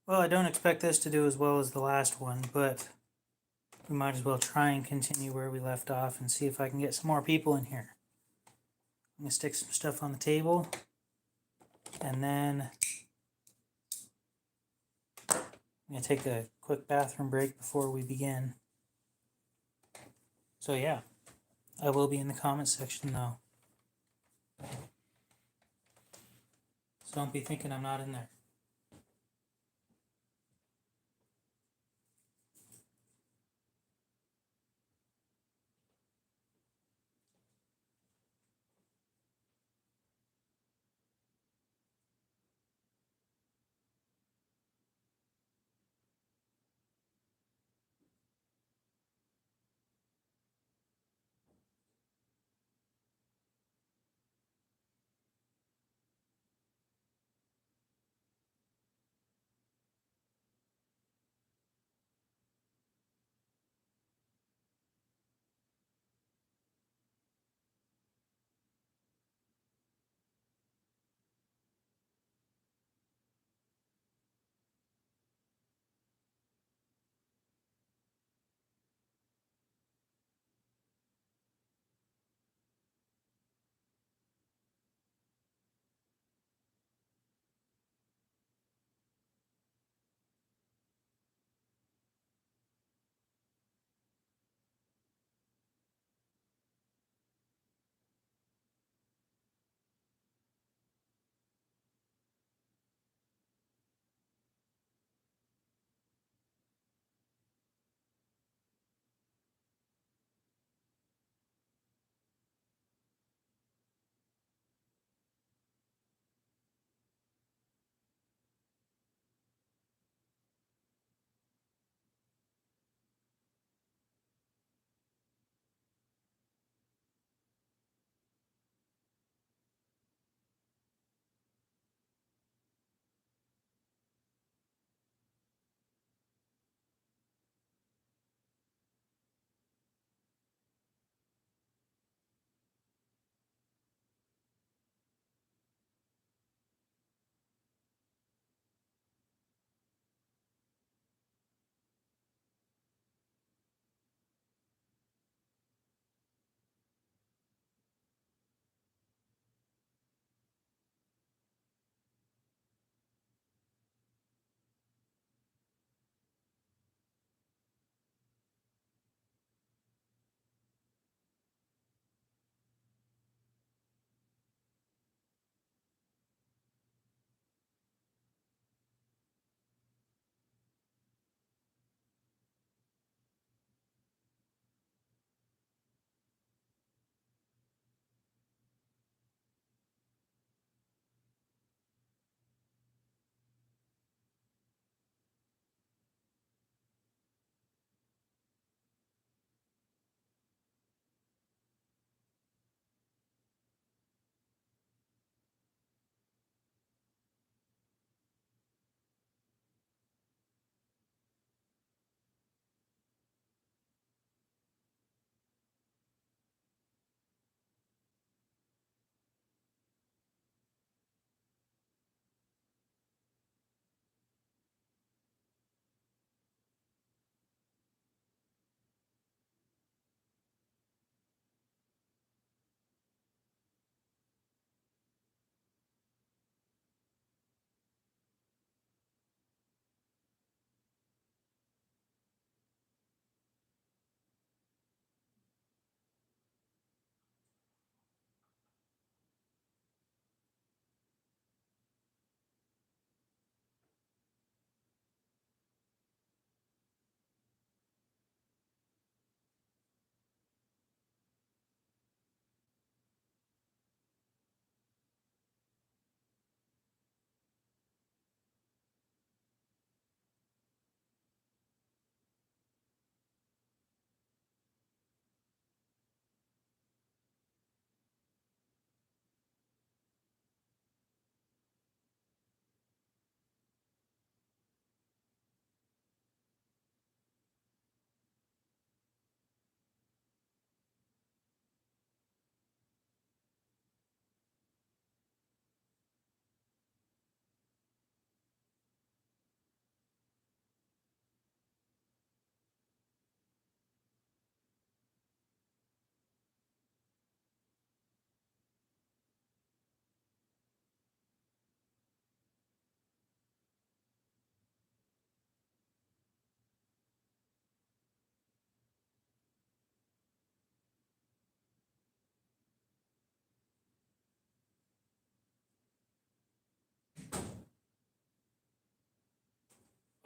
Well, I don't expect this to do as well as the last one, but we might as well try and continue where we left off and see if I can get some more people in here. I'm going to stick some stuff on the table, and then I'm going to take a quick bathroom break before we begin. So yeah, I will be in the comments section though. So don't be thinking I'm not in there.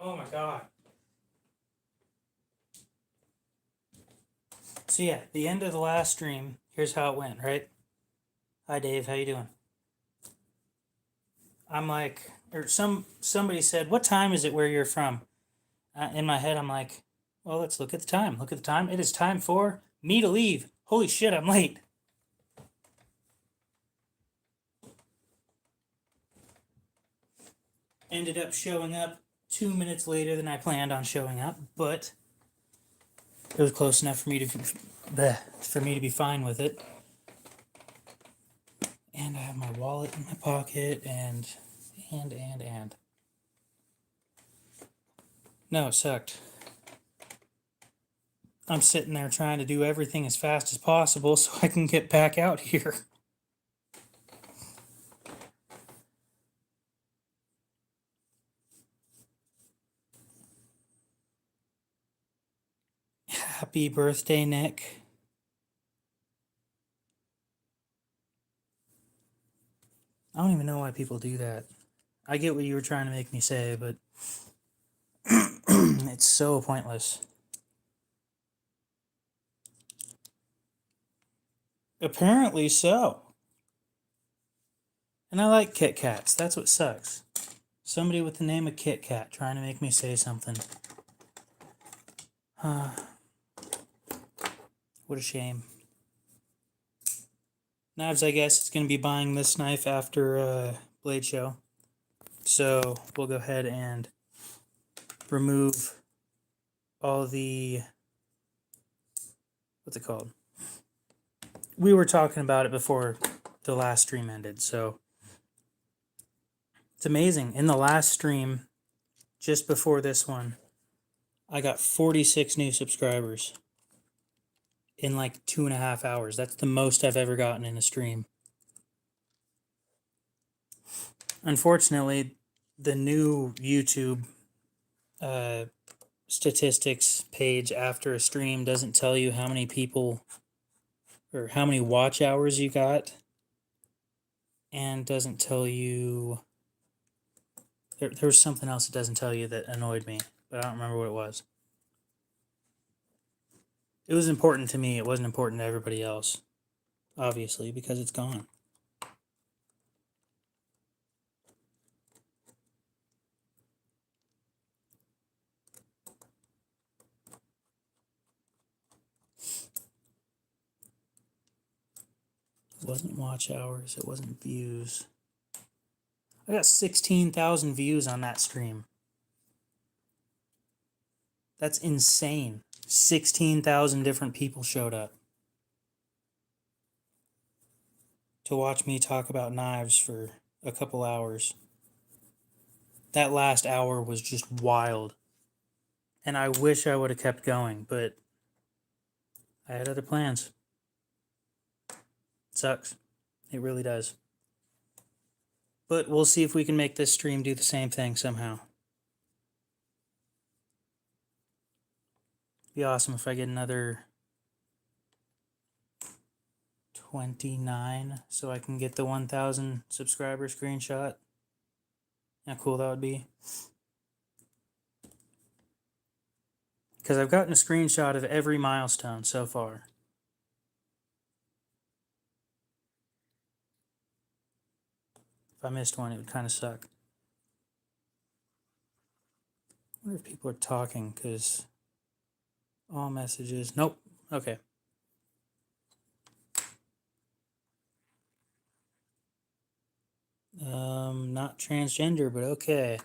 Oh my god. So yeah, the end of the last stream, here's how it went, right? Hi Dave, how you doing? I'm like, or somebody said, "What time is it where you're from?" In my head, I'm like, "Well, let's look at the time. Look at the time. It is time for me to leave. Holy shit, I'm late." Ended up showing up 2 minutes later than I planned on showing up, but it was close enough for me to be fine with it. And I have my wallet in my pocket, and. No, it sucked. I'm sitting there trying to do everything as fast as possible so I can get back out here. Happy birthday, Nick. I don't even know why people do that. I get what you were trying to make me say, but it's so pointless. Apparently so. And I like Kit Kats. That's what sucks. Somebody with the name of Kit Kat trying to make me say something. What a shame. Knives, I guess, is going to be buying this knife after Blade Show. So we'll go ahead and remove all the... What's it called? We were talking about it before the last stream ended, so... It's amazing. In the last stream, just before this one, I got 46 new subscribers in like 2.5 hours. That's the most I've ever gotten in a stream. Unfortunately, the new YouTube statistics page after a stream doesn't tell you how many people or how many watch hours you got, and doesn't tell you... There was something else it doesn't tell you that annoyed me, but I don't remember what it was. It was important to me. It wasn't important to everybody else, obviously, because it's gone. It wasn't watch hours. It wasn't views. I got 16,000 views on that stream. That's insane. 16,000 different people showed up to watch me talk about knives for a couple hours. That last hour was just wild. And I wish I would have kept going, but I had other plans. It sucks. It really does. But we'll see if we can make this stream do the same thing somehow. Be awesome if I get another 29 so I can get the 1,000 subscriber screenshot. How cool that would be. Because I've gotten a screenshot of every milestone so far. If I missed one, it would kind of suck. I wonder if people are talking, because all messages... Nope. Okay. Not transgender, but okay.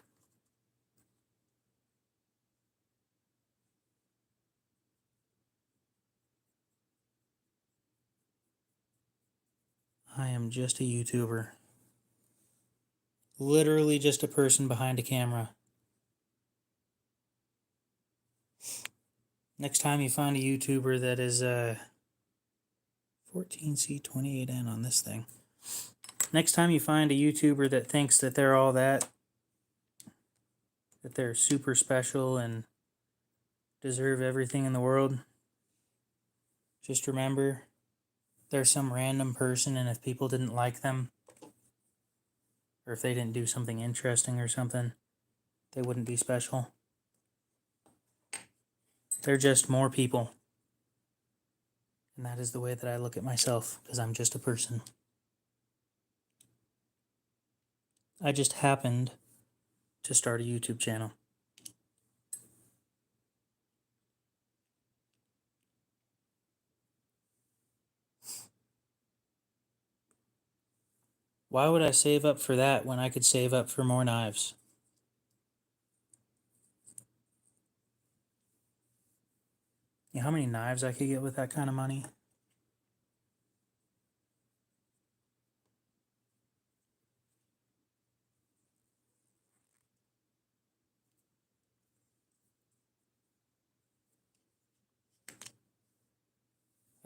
I am just a YouTuber. Literally just a person behind a camera. Next time you find a YouTuber that is 14C28N on this thing. Next time you find a YouTuber that thinks that they're all that they're super special and deserve everything in the world, just remember they're some random person, and if people didn't like them, or if they didn't do something interesting or something, they wouldn't be special. They're just more people. And that is the way that I look at myself, because I'm just a person. I just happened to start a YouTube channel. Why would I save up for that when I could save up for more knives? You know how many knives I could get with that kind of money?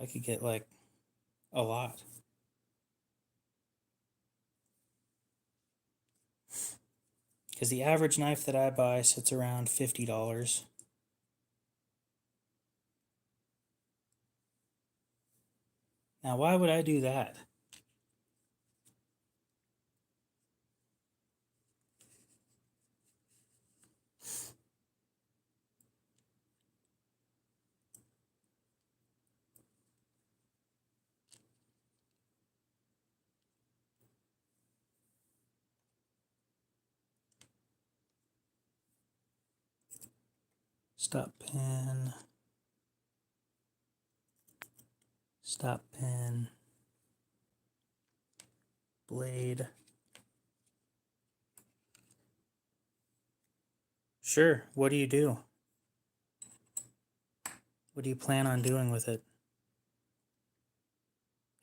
I could get like a lot. Because the average knife that I buy sits around $50. Now, why would I do that? Stop pin. Stop pin. Blade. Sure, what do you do? What do you plan on doing with it?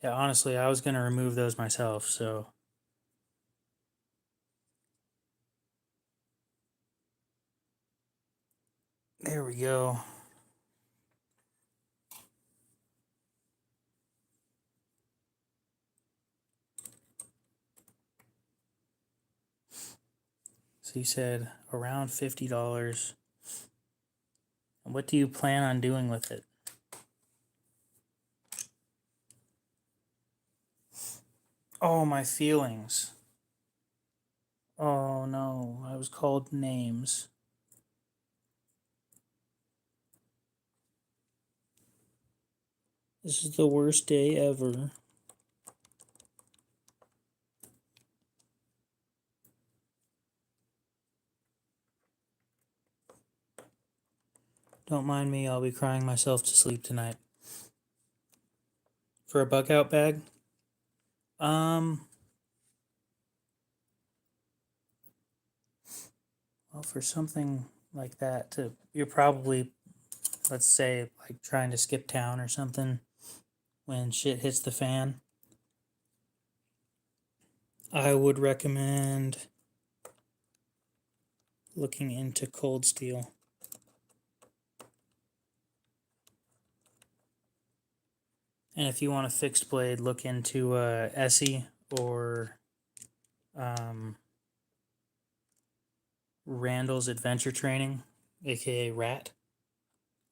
Yeah, honestly, I was going to remove those myself, so... There we go. So you said around $50. And what do you plan on doing with it? Oh, my feelings. Oh no, I was called names. This is the worst day ever. Don't mind me, I'll be crying myself to sleep tonight. For a bug out bag? Well, for something like that, you're probably, let's say, like trying to skip town or something when shit hits the fan. I would recommend looking into cold steel. And if you want a fixed blade, look into Essie or Randall's Adventure Training, aka Rat.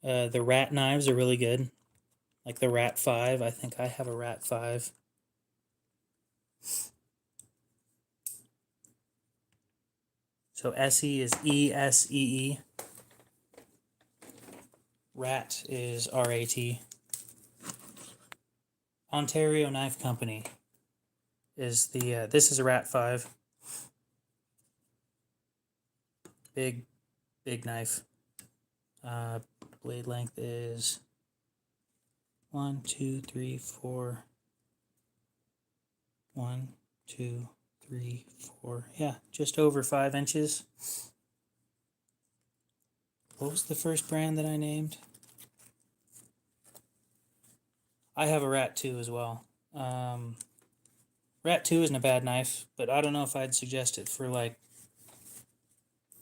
The Rat knives are really good. Like the Rat 5. I think I have a Rat 5. So Essie is Essee. Rat is RAT. Ontario Knife Company is the, this is a Rat 5. Big knife. Blade length is 1, 2, 3, 4. 1, 2, 3, 4. Yeah, just over 5 inches. What was the first brand that I named? I have a Rat 2 as well. Rat 2 isn't a bad knife, but I don't know if I'd suggest it for like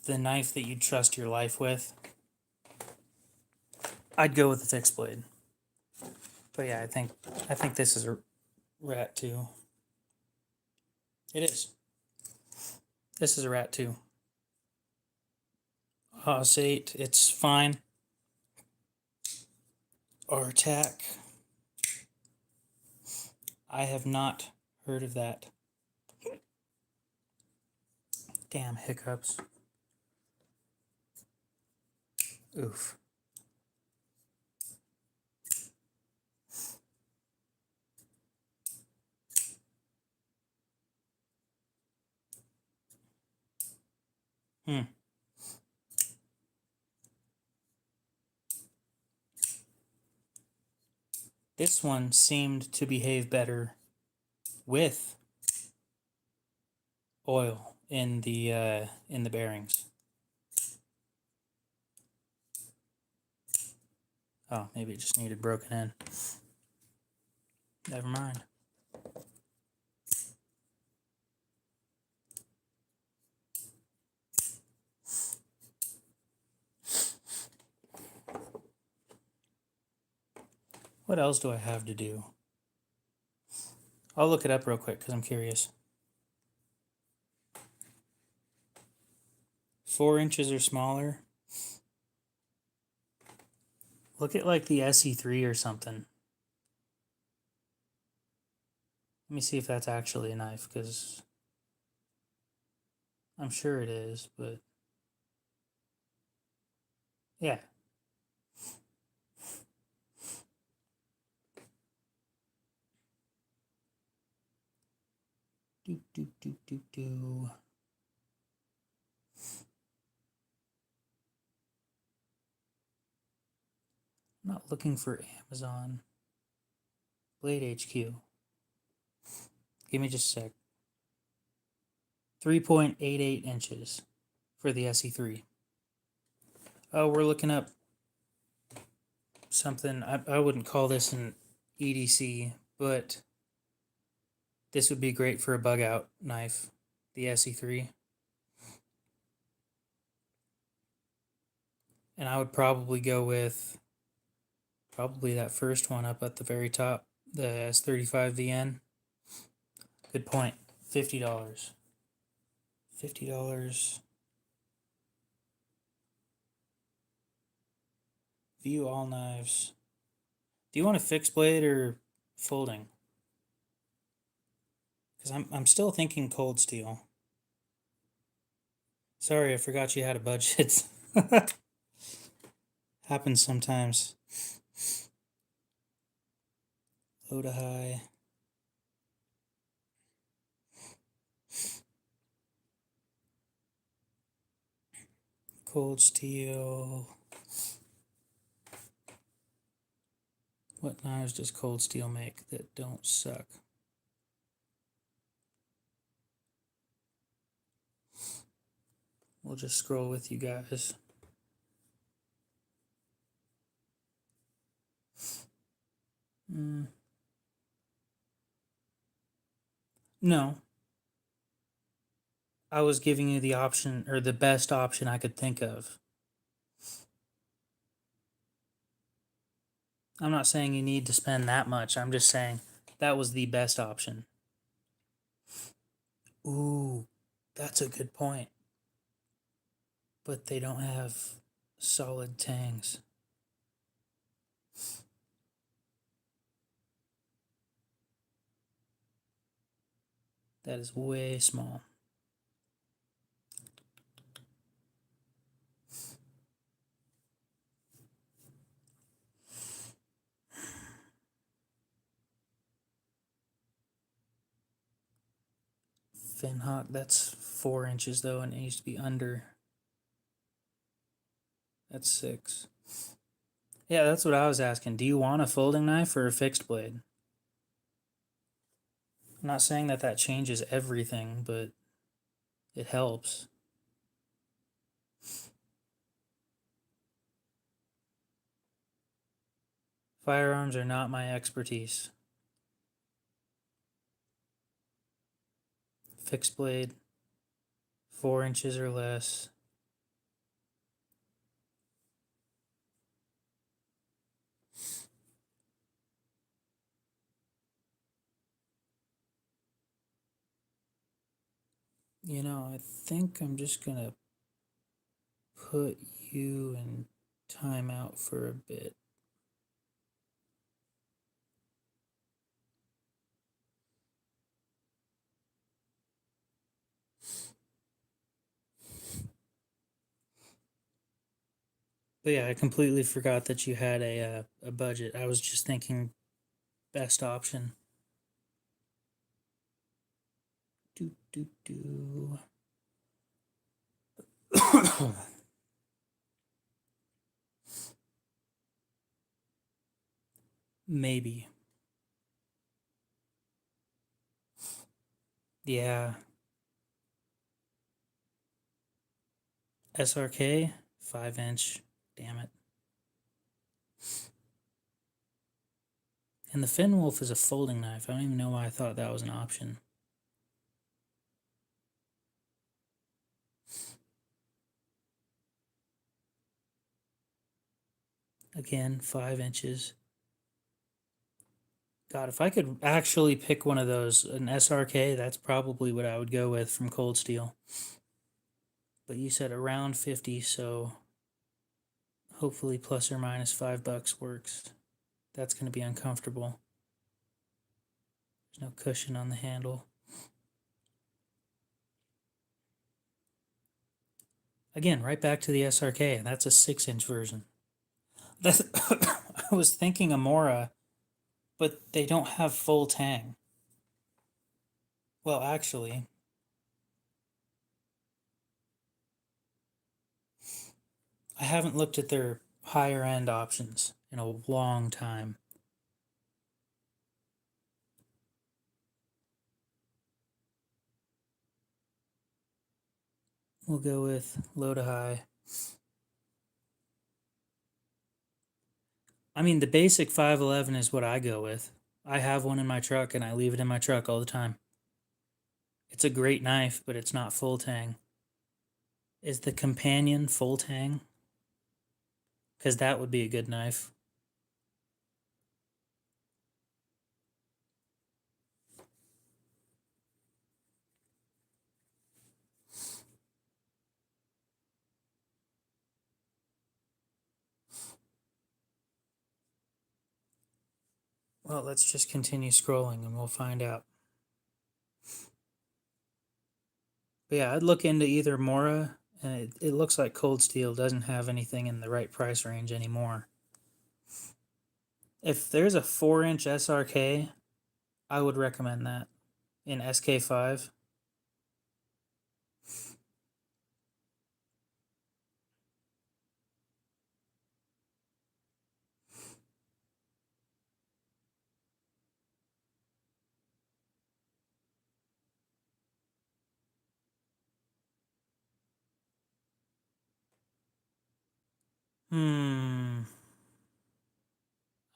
the knife that you'd trust your life with. I'd go with the fixed blade. But yeah, I think this is a Rat 2. It is. This is a Rat 2. Haas 8, it's fine. R-Tac. I have not heard of that. Damn hiccups. Oof. This one seemed to behave better with oil in the bearings. Oh, maybe it just needed broken in. Never mind. What else do I have to do? I'll look it up real quick because I'm curious. 4 inches or smaller. Look at like the SE3 or something. Let me see if that's actually a knife, because I'm sure it is, but yeah. Do. I'm not looking for Amazon. Blade HQ. Give me just a sec. 3.88 inches for the SE3. Oh, we're looking up something. I wouldn't call this an EDC, but this would be great for a bug out knife, the SE3. And I would probably go with that first one up at the very top, the S35 VN. Good point. $50. $50. View all knives. Do you want a fixed blade or folding? Because I'm still thinking cold steel. Sorry, I forgot you had a budget. Happens sometimes. Low to high. Cold steel. What knives does Cold Steel make that don't suck? We'll just scroll with you guys. No. I was giving you the option, or the best option I could think of. I'm not saying you need to spend that much. I'm just saying that was the best option. Ooh, that's a good point. But they don't have solid tangs. That is way small. Finhawk, that's 4 inches though, and it needs to be under. That's 6. Yeah, that's what I was asking. Do you want a folding knife or a fixed blade? I'm not saying that changes everything, but it helps. Firearms are not my expertise. Fixed blade, 4 inches or less. You know, I think I'm just gonna put you in timeout for a bit. But yeah, I completely forgot that you had a budget. I was just thinking best option. Do. Maybe. Yeah. SRK, 5-inch. Damn it. And the Fenwolf is a folding knife. I don't even know why I thought that was an option. Again, 5 inches. God, if I could actually pick one of those, an SRK, that's probably what I would go with from Cold Steel. But you said around 50, so hopefully plus or minus $5 works. That's going to be uncomfortable. There's no cushion on the handle. Again, right back to the SRK. That's a 6-inch version. That's I was thinking Amora, but they don't have full tang. Well, actually, I haven't looked at their higher end options in a long time. We'll go with low to high. I mean, the basic 511 is what I go with. I have one in my truck and I leave it in my truck all the time. It's a great knife, but it's not full tang. Is the companion full tang? Because that would be a good knife. Well, let's just continue scrolling and we'll find out. But yeah, I'd look into either Mora, and it looks like Cold Steel doesn't have anything in the right price range anymore. If there's a 4-inch SRK, I would recommend that in SK5.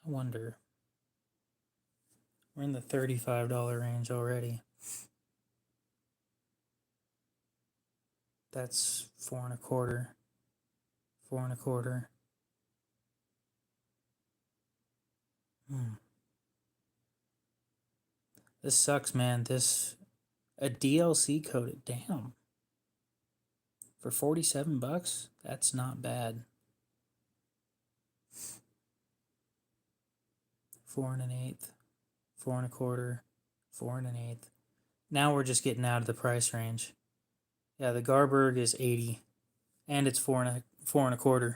I wonder. We're in the $35 range already. That's 4.25. 4.25. This sucks, man. A DLC coded. Damn. For $47? That's not bad. 4.125. 4.25. 4.125. Now we're just getting out of the price range. Yeah, the Garberg is 80, and it's 4.25.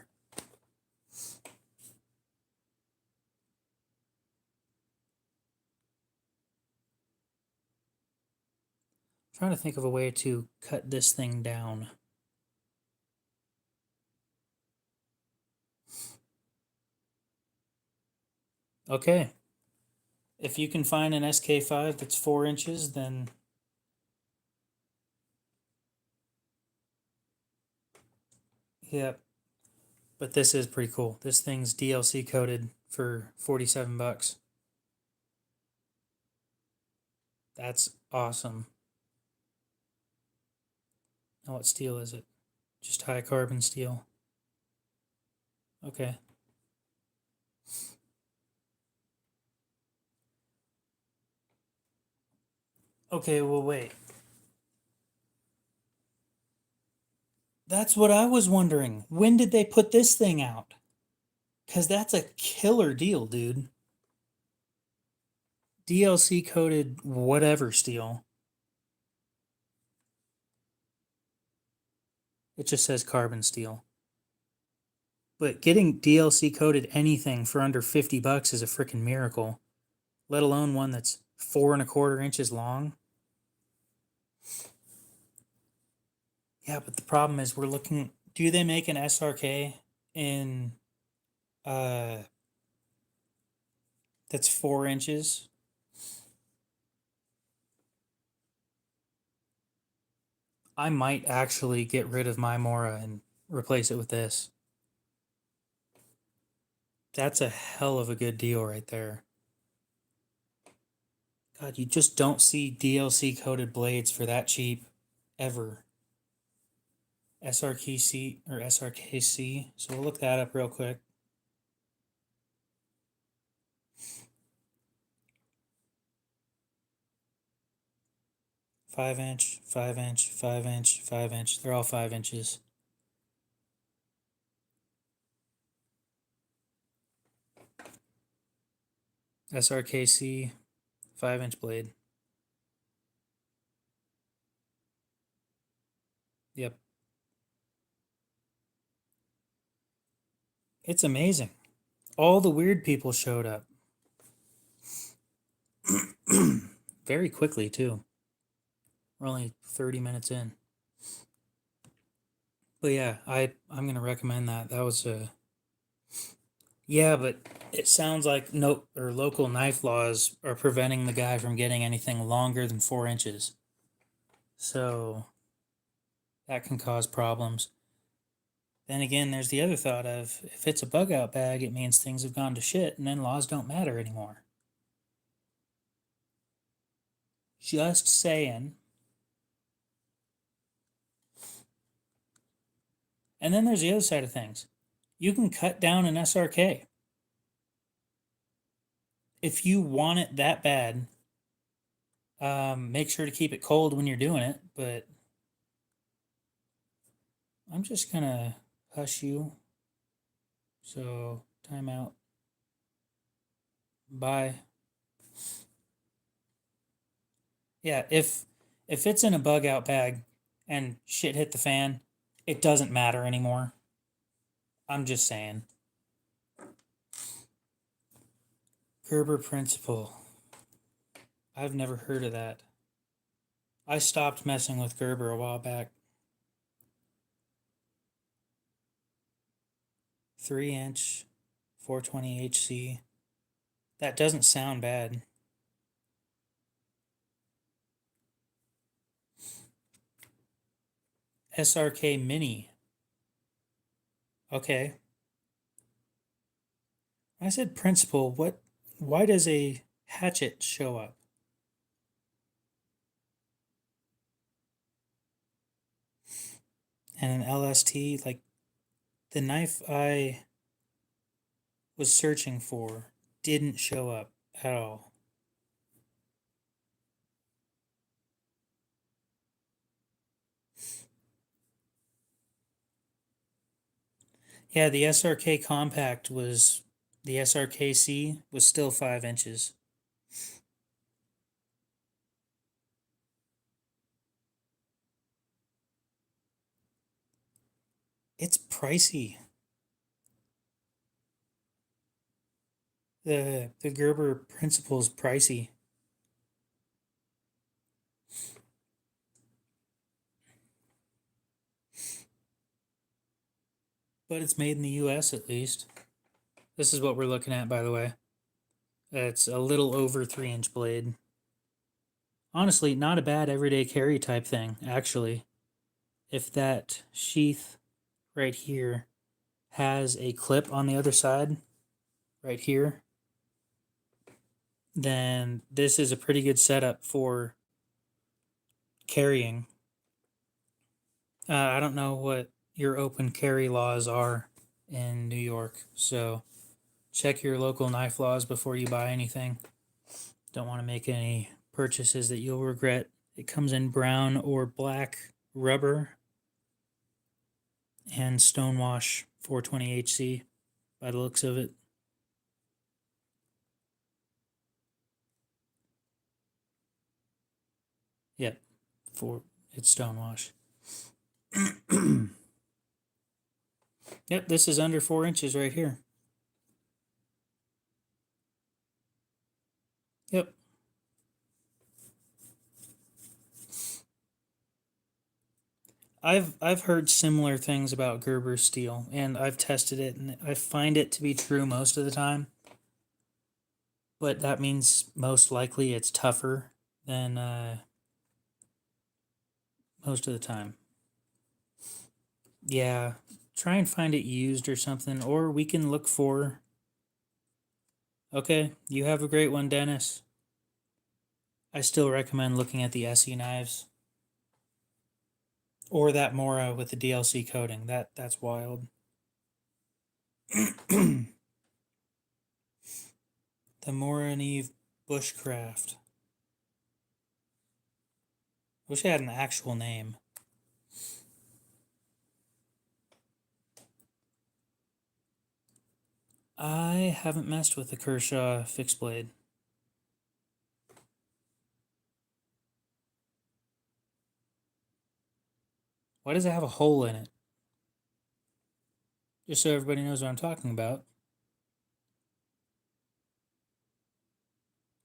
Trying to think of a way to cut this thing down. Okay. If you can find an SK5 that's 4 inches, then yep. But this is pretty cool. This thing's DLC coded for $47. That's awesome. Now what steel is it? Just high carbon steel. Okay. Okay, well, wait. That's what I was wondering. When did they put this thing out? Because that's a killer deal, dude. DLC coded whatever steel. It just says carbon steel. But getting DLC coded anything for under $50 is a freaking miracle. Let alone one that's 4.25 inches long. Yeah, but the problem is we're looking. Do they make an SRK in that's 4 inches? I might actually get rid of my Mora and replace it with this. That's a hell of a good deal right there. God, you just don't see DLC coated blades for that cheap ever. SRKC or SRKC. So we'll look that up real quick. Five inch, 5 inch, 5 inch, 5 inch. They're all 5 inches. SRKC 5 inch blade. Yep. It's amazing. All the weird people showed up. Very quickly, too. We're only 30 minutes in. But yeah, I'm going to recommend that. That was a. Yeah, but it sounds like no or local knife laws are preventing the guy from getting anything longer than 4 inches. So that can cause problems. Then again, there's the other thought of if it's a bug out bag, it means things have gone to shit and then laws don't matter anymore. Just saying. And then there's the other side of things. You can cut down an SRK. If you want it that bad, make sure to keep it cold when you're doing it. But I'm just going to hush you. So, timeout. Bye. Yeah, if it's in a bug out bag and shit hit the fan, it doesn't matter anymore. I'm just saying. Gerber principle. I've never heard of that. I stopped messing with Gerber a while back. 3 inch, 420 HC. That doesn't sound bad. SRK Mini. Okay. I said principle. Why does a hatchet show up? And an LST, like the knife I was searching for didn't show up at all. Yeah, the SRK compact was the SRKC was still 5 inches. It's pricey. The Gerber principle's pricey. But it's made in the US at least. This is what we're looking at, by the way. It's a little over 3 inch blade. Honestly, not a bad everyday carry type thing, actually. If that sheath right here has a clip on the other side, right here, then this is a pretty good setup for carrying. I don't know what your open carry laws are in New York, so check your local knife laws before you buy anything. Don't want to make any purchases that you'll regret. It comes in brown or black rubber and stonewash 420 HC by the looks of it. Yep, it's stonewash. Yep, this is under 4 inches right here. Yep. I've heard similar things about Gerber steel, and I've tested it, and I find it to be true most of the time. But that means most likely it's tougher than most of the time. Yeah, try and find it used or something, or we can look for. Okay, you have a great one, Dennis. I still recommend looking at the SE knives or that Mora with the DLC coating. That's wild. The Mora and Eve Bushcraft. Wish I had an actual name. I haven't messed with the Kershaw fixed blade. Why does it have a hole in it? Just so everybody knows what I'm talking about.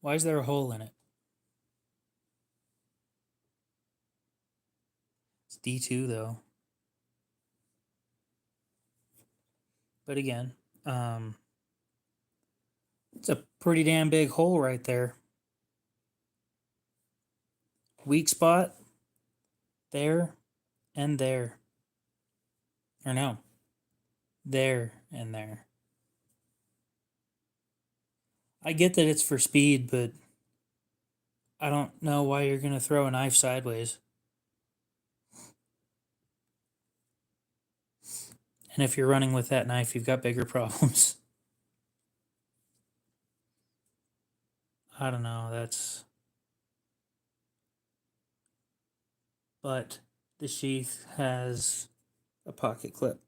Why is there a hole in it? It's D2 though. But again, it's a pretty damn big hole right there. Weak spot there and there. Or no, there and there. I get that it's for speed, but I don't know why you're going to throw a knife sideways. And if you're running with that knife, you've got bigger problems. I don't know, that's. But the sheath has a pocket clip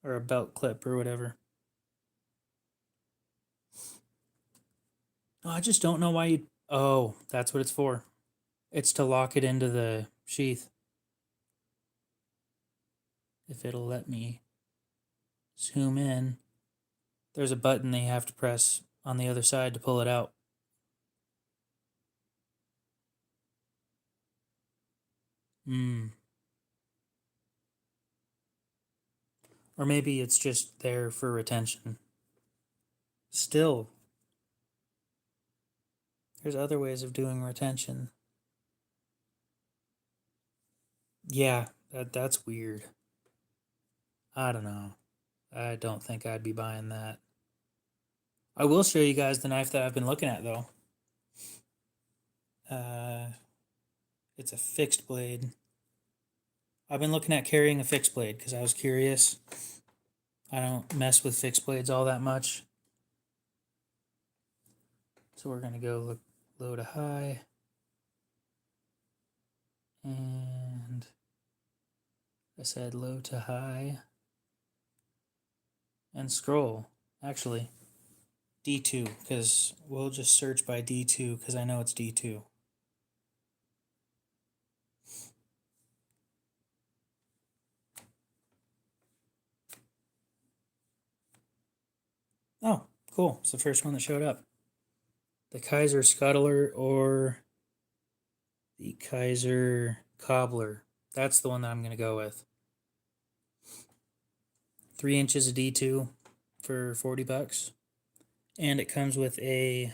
or a belt clip or whatever. Oh, I just don't know why you. Oh, that's what it's for. It's to lock it into the sheath. If it'll let me zoom in, there's a button that you have to press on the other side to pull it out. Or maybe it's just there for retention. Still, there's other ways of doing retention. Yeah, that's weird. I don't know. I don't think I'd be buying that. I will show you guys the knife that I've been looking at though. It's a fixed blade. I've been looking at carrying a fixed blade because I was curious. I don't mess with fixed blades all that much. So we're going to go look low to high. And I said low to high. And scroll. Actually, D2, because we'll just search by D2 because I know it's D2. Oh, cool. It's the first one that showed up. The Kaiser Scuttler or the Kaiser Cobbler. That's the one that I'm going to go with. 3 inches of D2 for $40. And it comes with a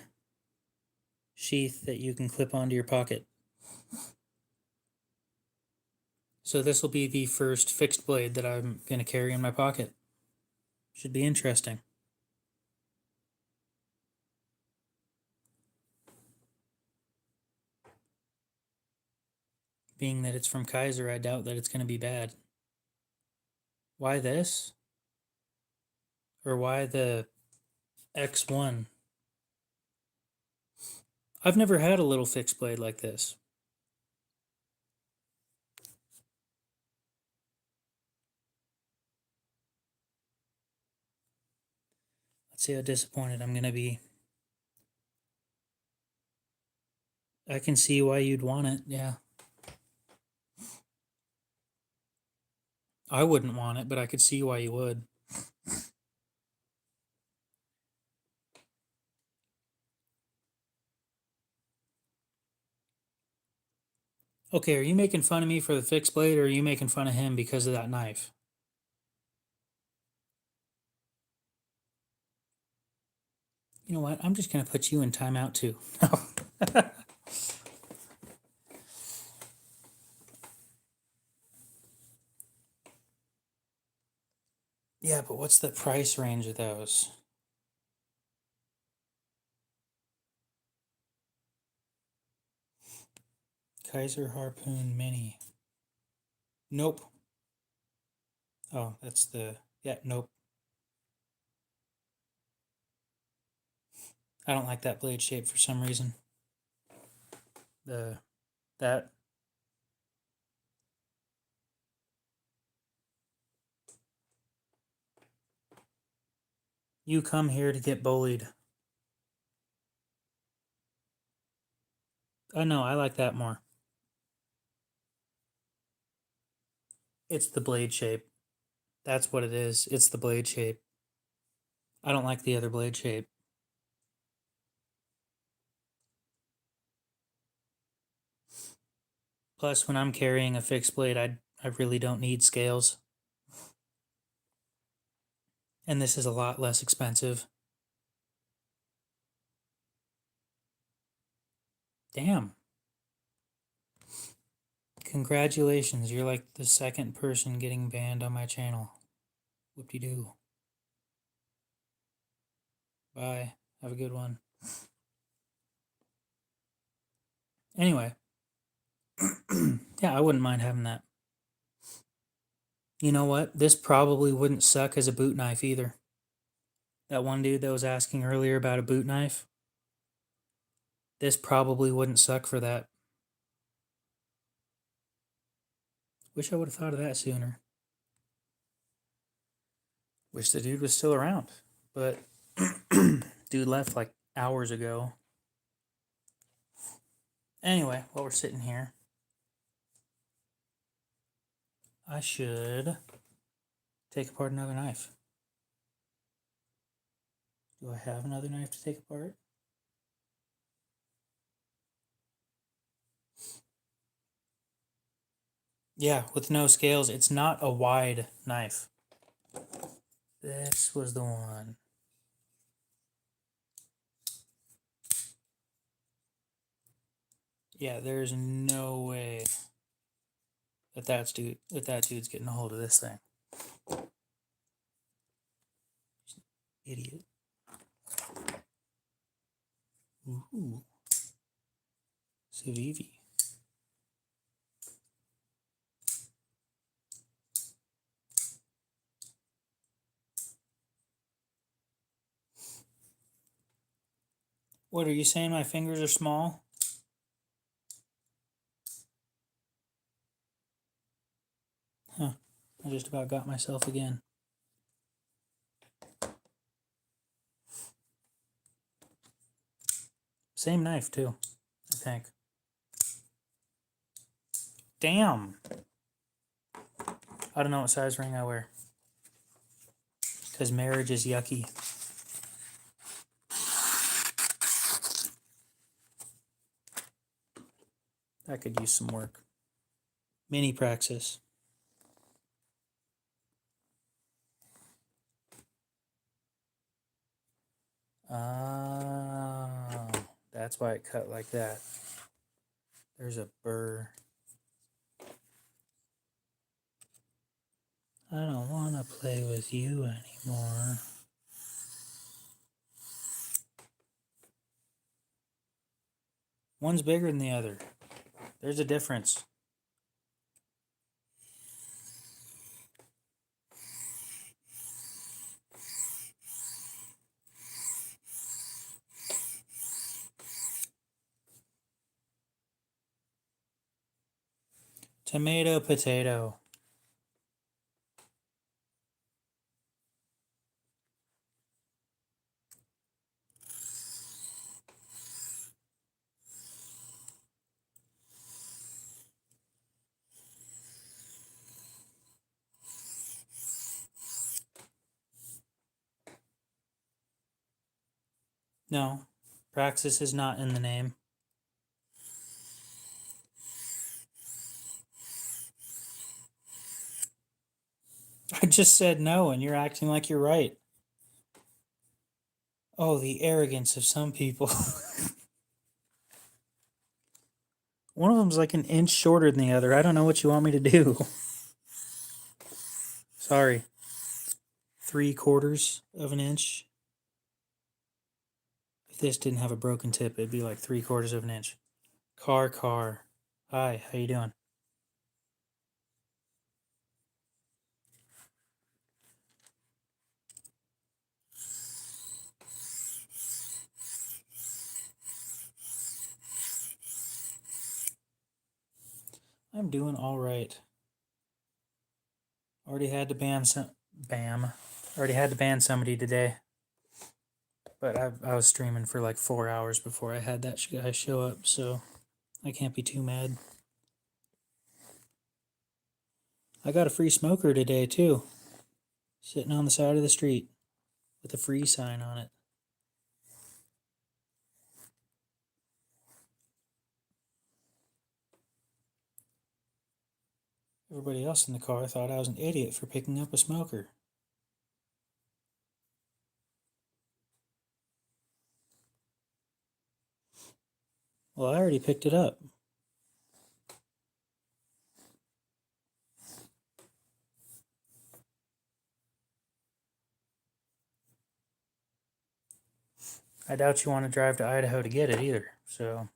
sheath that you can clip onto your pocket. So this will be the first fixed blade that I'm going to carry in my pocket. Should be interesting. Being that it's from Kaiser, I doubt that it's going to be bad. Why this? Or why the X1? I've never had a little fixed blade like this. Let's see how disappointed I'm going to be. I can see why you'd want it, yeah. I wouldn't want it, but I could see why you would. Okay, are you making fun of me for the fixed blade, or are you making fun of him because of that knife? You know what? I'm just going to put you in timeout too. Yeah, but what's the price range of those? Kaiser Harpoon Mini. Nope. Oh, that's the... Yeah, nope. I don't like that blade shape for some reason. That... You come here to get bullied. Oh no, I like that more. It's the blade shape. That's what it is. It's the blade shape. I don't like the other blade shape. Plus, when I'm carrying a fixed blade, I really don't need scales. And this is a lot less expensive. Damn. Congratulations, you're like the second person getting banned on my channel. Whoop-de-doo. Bye. Have a good one. Anyway. Yeah, I wouldn't mind having that. You know what? This probably wouldn't suck as a boot knife either. That one dude that was asking earlier about a boot knife. This probably wouldn't suck for that. Wish I would have thought of that sooner. Wish the dude was still around. But dude left like hours ago. Anyway, while we're sitting here, I should take apart another knife. Do I have another knife to take apart? Yeah, with no scales. It's not a wide knife. This was the one. Yeah, there's no way that that dude's getting a hold of this thing. Idiot. Ooh. Civivi. What are you saying? My fingers are small? Huh. I just about got myself again. Same knife, too, I think. Damn. I don't know what size ring I wear. Because marriage is yucky. That could use some work. Mini praxis. Oh, that's why it cut like that. There's a burr. I don't want to play with you anymore. One's bigger than the other. There's a difference. Tomato, potato. No, praxis is not in the name. just said no, and you're acting like you're right. Oh, the arrogance of some people. One of them's like an inch shorter than the other. I don't know what you want me to do. Sorry. 3/4 of an inch. If this didn't have a broken tip, it'd be like 3/4 of an inch. Car. Hi, how you doing? I'm doing all right. Already had to ban some. Bam. Already had to ban somebody today. But I was streaming for like 4 hours before I had that guy show up, so I can't be too mad. I got a free smoker today, too. Sitting on the side of the street with a free sign on it. Everybody else in the car thought I was an idiot for picking up a smoker. Well, I already picked it up. I doubt you want to drive to Idaho to get it either, so.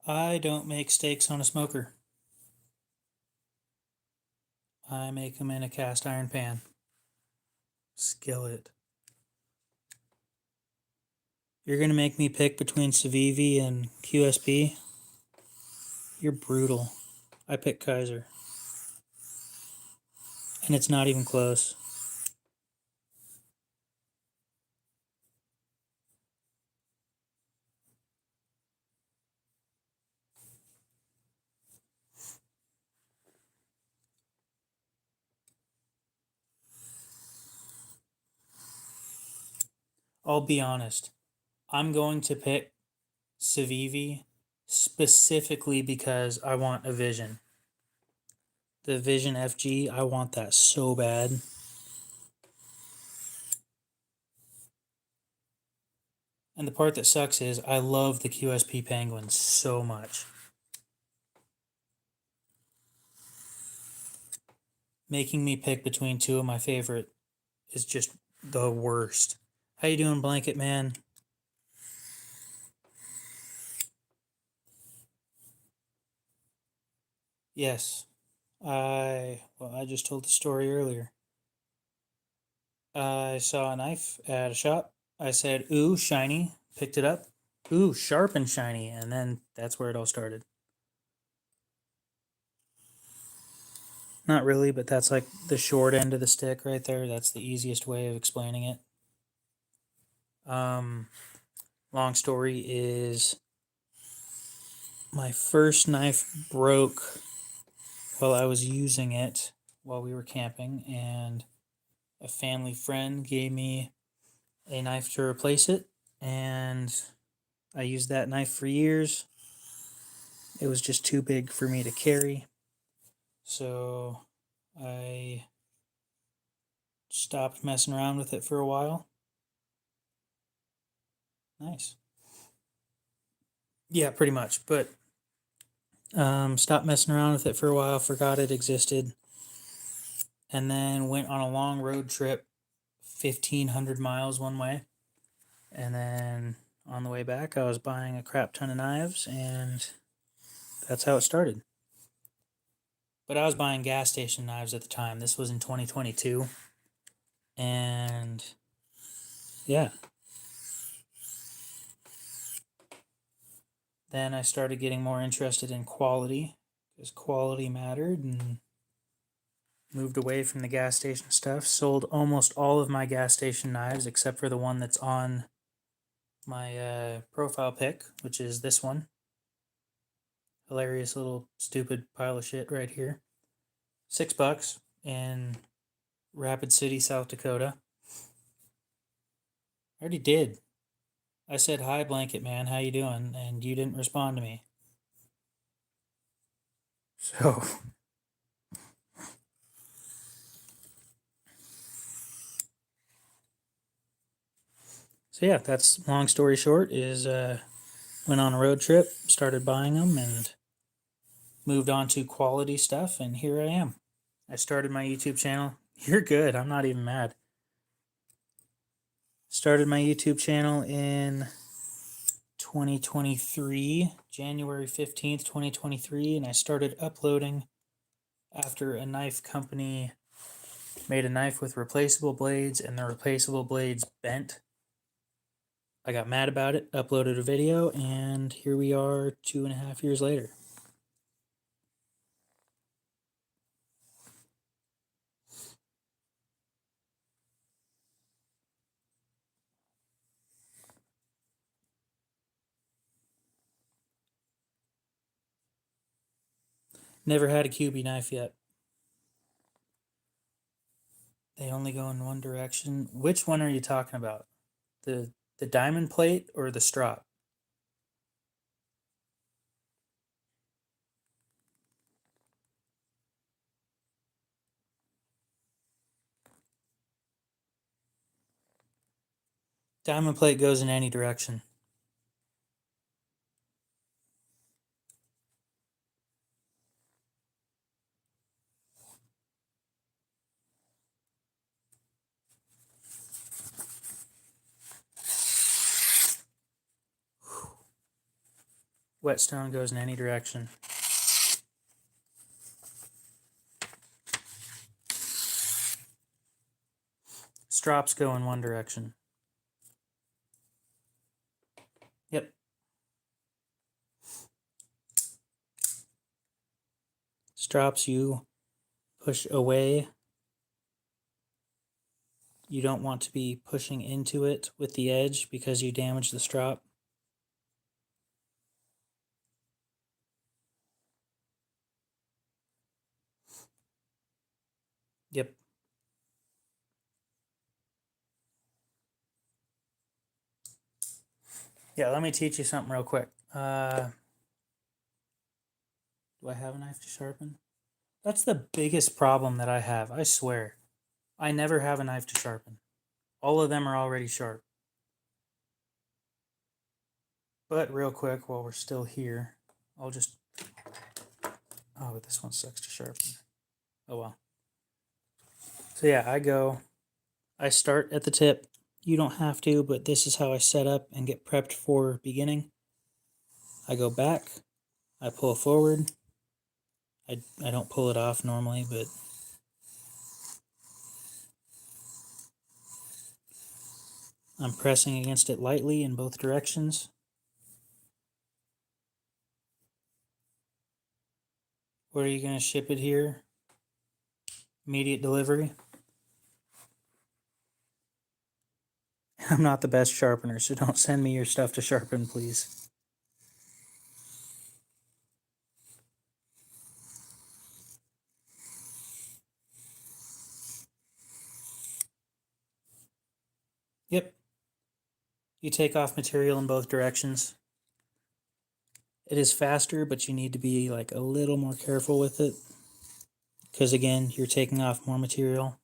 I don't make steaks on a smoker. I make them in a cast iron pan. Skillet. You're going to make me pick between Civivi and QSP? You're brutal. I pick Kaiser. And it's not even close. I'll be honest. I'm going to pick Civivi specifically because I want a Vision. The Vision FG, I want that so bad. And the part that sucks is I love the QSP Penguins so much. Making me pick between two of my favorite is just the worst. How you doing, Blanket Man? Yes. I just told the story earlier. I saw a knife at a shop. I said, ooh, shiny. Picked it up. Ooh, sharp and shiny. And then that's where it all started. Not really, but that's like the short end of the stick right there. That's the easiest way of explaining it. Long story is my first knife broke while I was using it while we were camping, and a family friend gave me a knife to replace it, and I used that knife for years. It was just too big for me to carry, so I stopped messing around with it for a while. Nice. Yeah, pretty much, but stopped messing around with it for a while, forgot it existed, and then went on a long road trip, 1,500 miles one way, and then on the way back I was buying a crap ton of knives, and that's how it started. But I was buying gas station knives at the time. This was in 2022, and yeah. Then I started getting more interested in quality, because quality mattered, and moved away from the gas station stuff, sold almost all of my gas station knives except for the one that's on my profile pic, which is this one. Hilarious little stupid pile of shit right here. $6 in Rapid City, South Dakota. I already did. I said, "Hi, Blanket Man, how you doing?" And you didn't respond to me. So, yeah, that's long story short is went on a road trip, started buying them, and moved on to quality stuff, and here I am. I started my YouTube channel. You're good. I'm not even mad. Started my YouTube channel in 2023, January 15th, 2023, and I started uploading after a knife company made a knife with replaceable blades and the replaceable blades bent. I got mad about it, uploaded a video, and here we are 2.5 years later. Never had a QB knife yet. They only go in one direction. Which one are you talking about? The diamond plate or the strop? Diamond plate goes in any direction. Whetstone goes in any direction. Strops go in one direction. Yep. Strops you push away. You don't want to be pushing into it with the edge because you damage the strop. Yep. Yeah, let me teach you something real quick. Do I have a knife to sharpen? That's the biggest problem that I have, I swear. I never have a knife to sharpen. All of them are already sharp. But real quick, while we're still here, I'll just... Oh, but this one sucks to sharpen. Oh well. So yeah, I start at the tip. You don't have to, but this is how I set up and get prepped for beginning. I go back, I pull forward. I don't pull it off normally, but I'm pressing against it lightly in both directions. Where are you going to ship it here? Immediate delivery? I'm not the best sharpener, so don't send me your stuff to sharpen, please. Yep. You take off material in both directions. It is faster, but you need to be like a little more careful with it. Because again, you're taking off more material.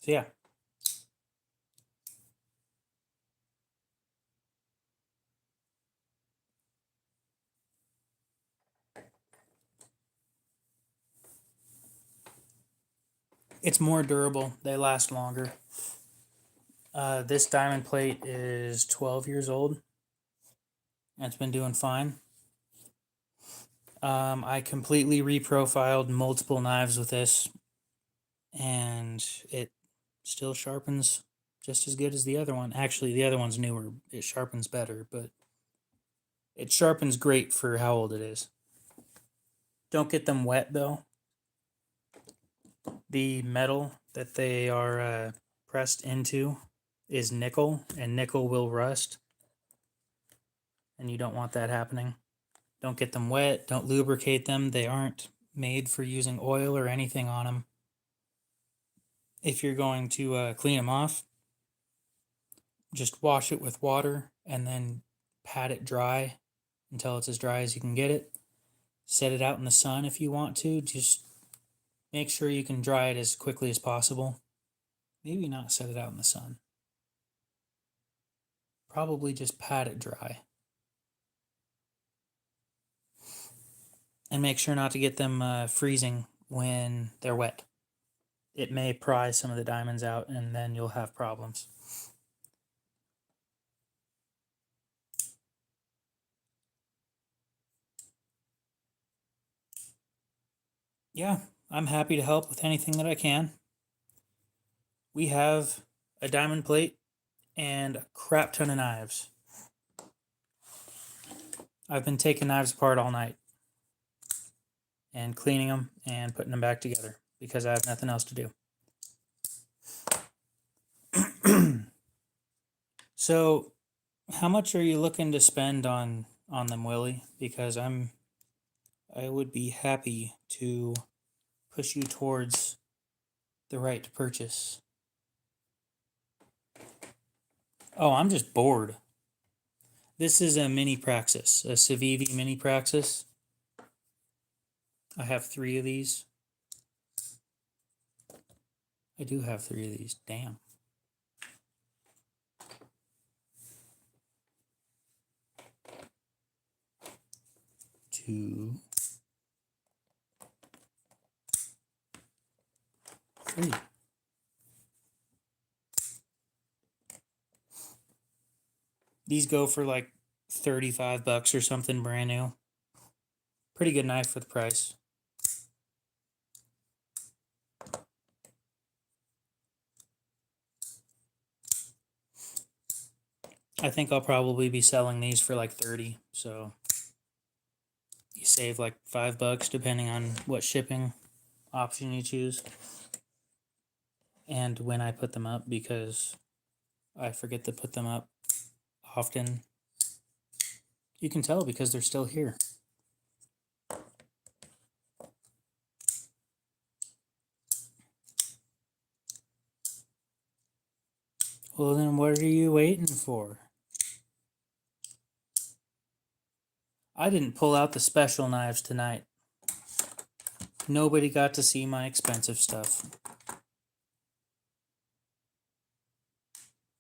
So yeah. It's more durable. They last longer. This diamond plate is 12 years old. And it's been doing fine. I completely reprofiled multiple knives with this. And it still sharpens just as good as the other one. Actually, the other one's newer. It sharpens better, but it sharpens great for how old it is. Don't get them wet though. The metal that they are pressed into is nickel, and nickel will rust. And you don't want that happening. Don't get them wet. Don't lubricate them. They aren't made for using oil or anything on them. If you're going to clean them off, just wash it with water and then pat it dry until it's as dry as you can get it. Set it out in the sun if you want to. Just make sure you can dry it as quickly as possible. Maybe not set it out in the sun. Probably just pat it dry. And make sure not to get them freezing when they're wet. It may pry some of the diamonds out and then you'll have problems. Yeah, I'm happy to help with anything that I can. We have a diamond plate and a crap ton of knives. I've been taking knives apart all night and cleaning them and putting them back together because I have nothing else to do. So, how much are you looking to spend on them, Willie? Because I would be happy to push you towards the right to purchase. Oh, I'm just bored. This is a mini Praxis, a Civivi mini Praxis. I have 3 of these. I do have 3 of these. Damn. Two, 3. These go for like $35 or something, brand new. Pretty good knife for the price. I think I'll probably be selling these for like 30, so you save like $5 depending on what shipping option you choose. And when I put them up, because I forget to put them up often, you can tell because they're still here. Well, then what are you waiting for? I didn't pull out the special knives tonight. Nobody got to see my expensive stuff.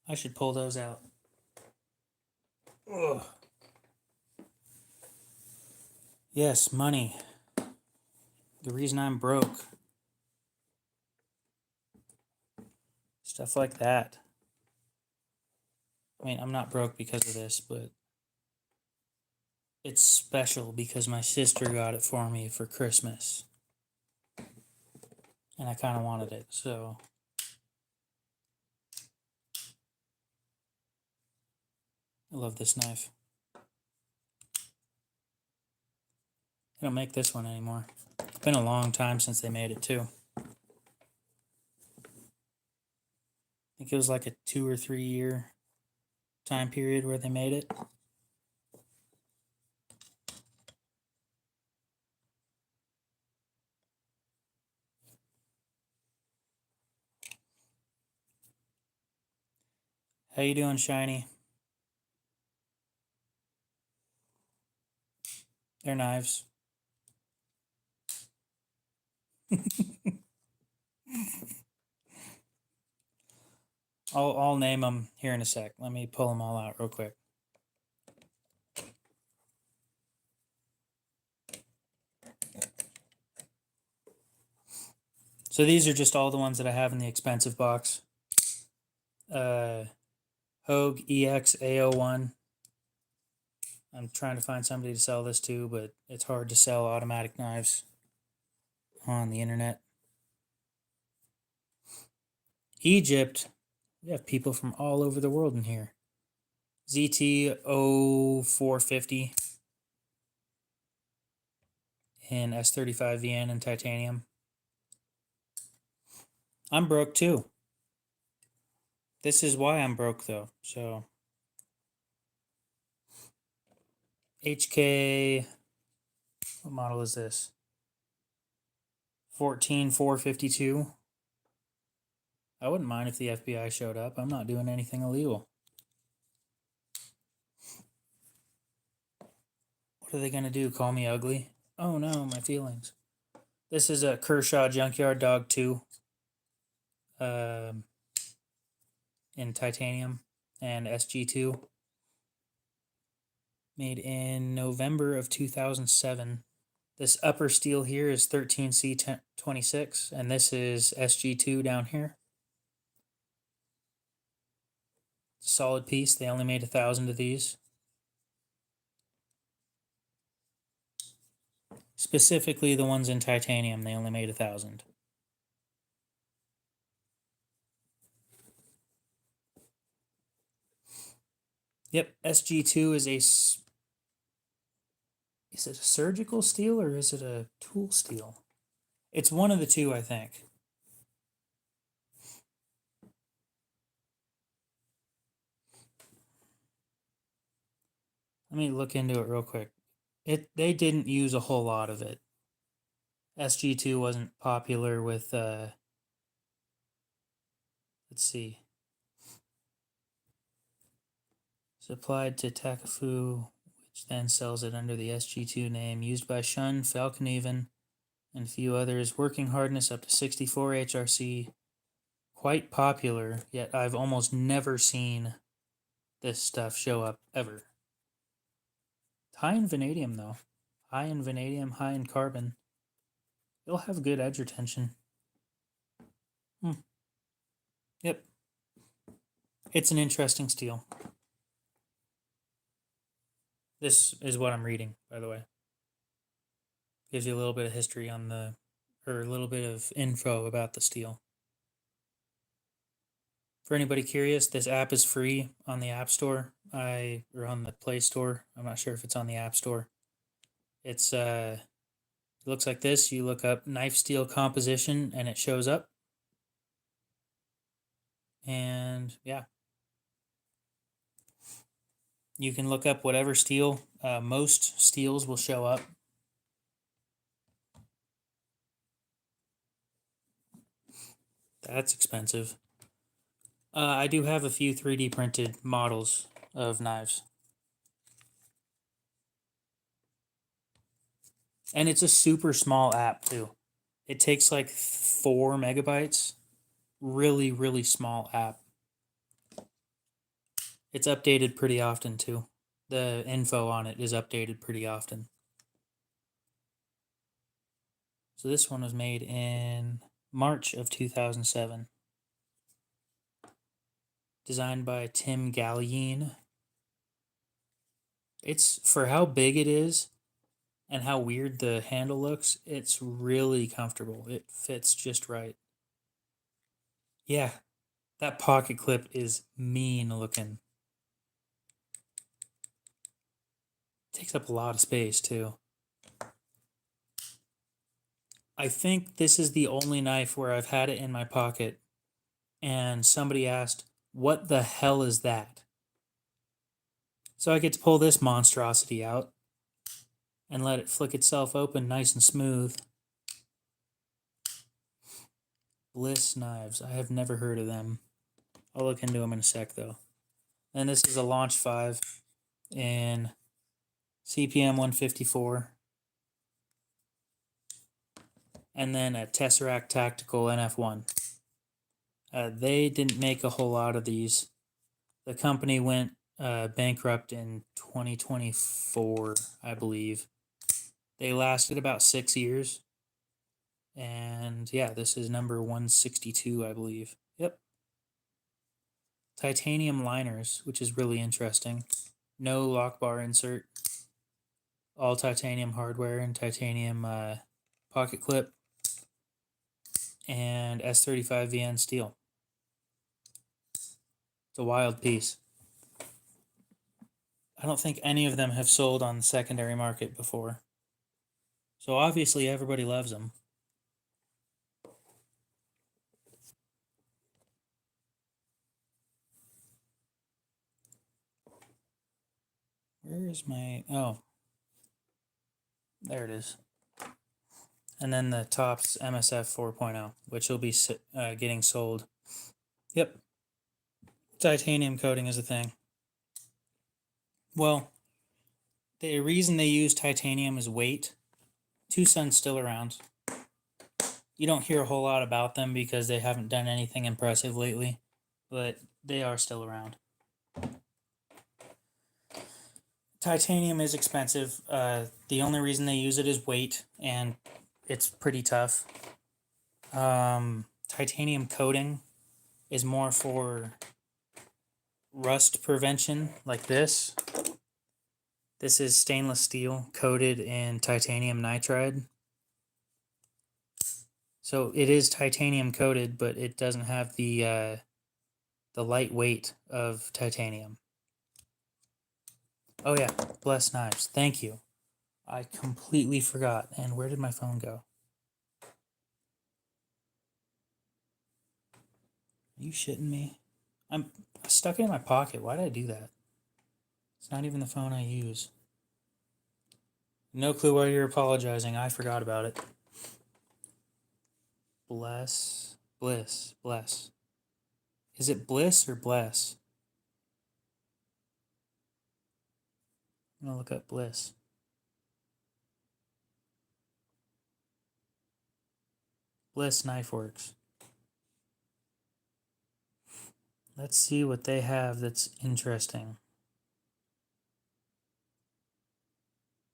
I should pull those out. Ugh. Yes, money. The reason I'm broke. Stuff like that. I mean, I'm not broke because of this, but it's special because my sister got it for me for Christmas. And I kind of wanted it, so. I love this knife. They don't make this one anymore. It's been a long time since they made it, too. I think it was like a 2 or 3 year time period where they made it. How you doing, Shiny? They're knives. I'll name them here in a sec. Let me pull them all out real quick. So these are just all the ones that I have in the expensive box. Hogue EX A01. I'm trying to find somebody to sell this to, but it's hard to sell automatic knives on the internet. Egypt. We have people from all over the world in here. ZT 0450. in S35VN and titanium. I'm broke too. This is why I'm broke though. So HK, what model is this? 14452. I wouldn't mind if the FBI showed up. I'm not doing anything illegal. What are they going to do? Call me ugly? Oh no, my feelings. This is a Kershaw Junkyard Dog 2 in titanium and SG2. Made in November of 2007. This upper steel here is 13C26, and this is SG2 down here. It's a solid piece. They only made 1,000 of these. Specifically the ones in titanium, they only made 1,000. Yep, SG2 is is it a surgical steel or is it a tool steel? It's one of the two, I think. Let me look into it real quick. They didn't use a whole lot of it. SG2 wasn't popular with let's see. Supplied to Takafu, which then sells it under the SG2 name, used by Shun, Falconeven, and a few others. Working hardness up to 64 HRC. Quite popular, yet I've almost never seen this stuff show up ever. High in vanadium, though. High in vanadium, high in carbon. It'll have good edge retention. Yep. It's an interesting steel. This is what I'm reading, by the way. Gives you a little bit of history on or a little bit of info about the steel. For anybody curious, this app is free on the App Store. Or on the Play Store. I'm not sure if it's on the App Store. It's it looks like this. You look up knife steel composition and it shows up. And yeah. You can look up whatever steel. Most steels will show up. That's expensive. I do have a few 3D printed models of knives. And it's a super small app too. It takes like 4 megabytes. Really, really small app. It's updated pretty often too. The info on it is updated pretty often. So this one was made in March of 2007. Designed by Tim Gallienne. It's, for how big it is and how weird the handle looks, it's really comfortable. It fits just right. Yeah, that pocket clip is mean looking. Takes up a lot of space too. I think this is the only knife where I've had it in my pocket and somebody asked, "What the hell is that?" So I get to pull this monstrosity out and let it flick itself open nice and smooth. Bliss knives. I have never heard of them. I'll look into them in a sec though. And this is a Launch 5 in CPM 154. And then a Tesseract Tactical NF1. They didn't make a whole lot of these. The company went bankrupt in 2024, I believe. They lasted about 6 years. And yeah, this is number 162, I believe. Yep. Titanium liners, which is really interesting. No lock bar insert. All titanium hardware and titanium pocket clip. And S35VN steel. It's a wild piece. I don't think any of them have sold on the secondary market before. So obviously everybody loves them. Where is my... Oh. There it is. And then the top's MSF 4.0, which will be getting sold. Yep. Titanium coating is a thing. Well, the reason they use titanium is weight. Tucson's still around. You don't hear a whole lot about them because they haven't done anything impressive lately, but they are still around. Titanium is expensive. The only reason they use it is weight, and it's pretty tough. Titanium coating is more for rust prevention, like this. This is stainless steel coated in titanium nitride. So it is titanium coated, but it doesn't have the light weight of titanium. Oh yeah, blessed knives. Thank you. I completely forgot. And where did my phone go? Are you shitting me? I stuck it in my pocket. Why did I do that? It's not even the phone I use. No clue why you're apologizing. I forgot about it. Bliss. Is it bliss or bless? I'm gonna look up bliss. Bliss Knife Works. Let's see what they have that's interesting.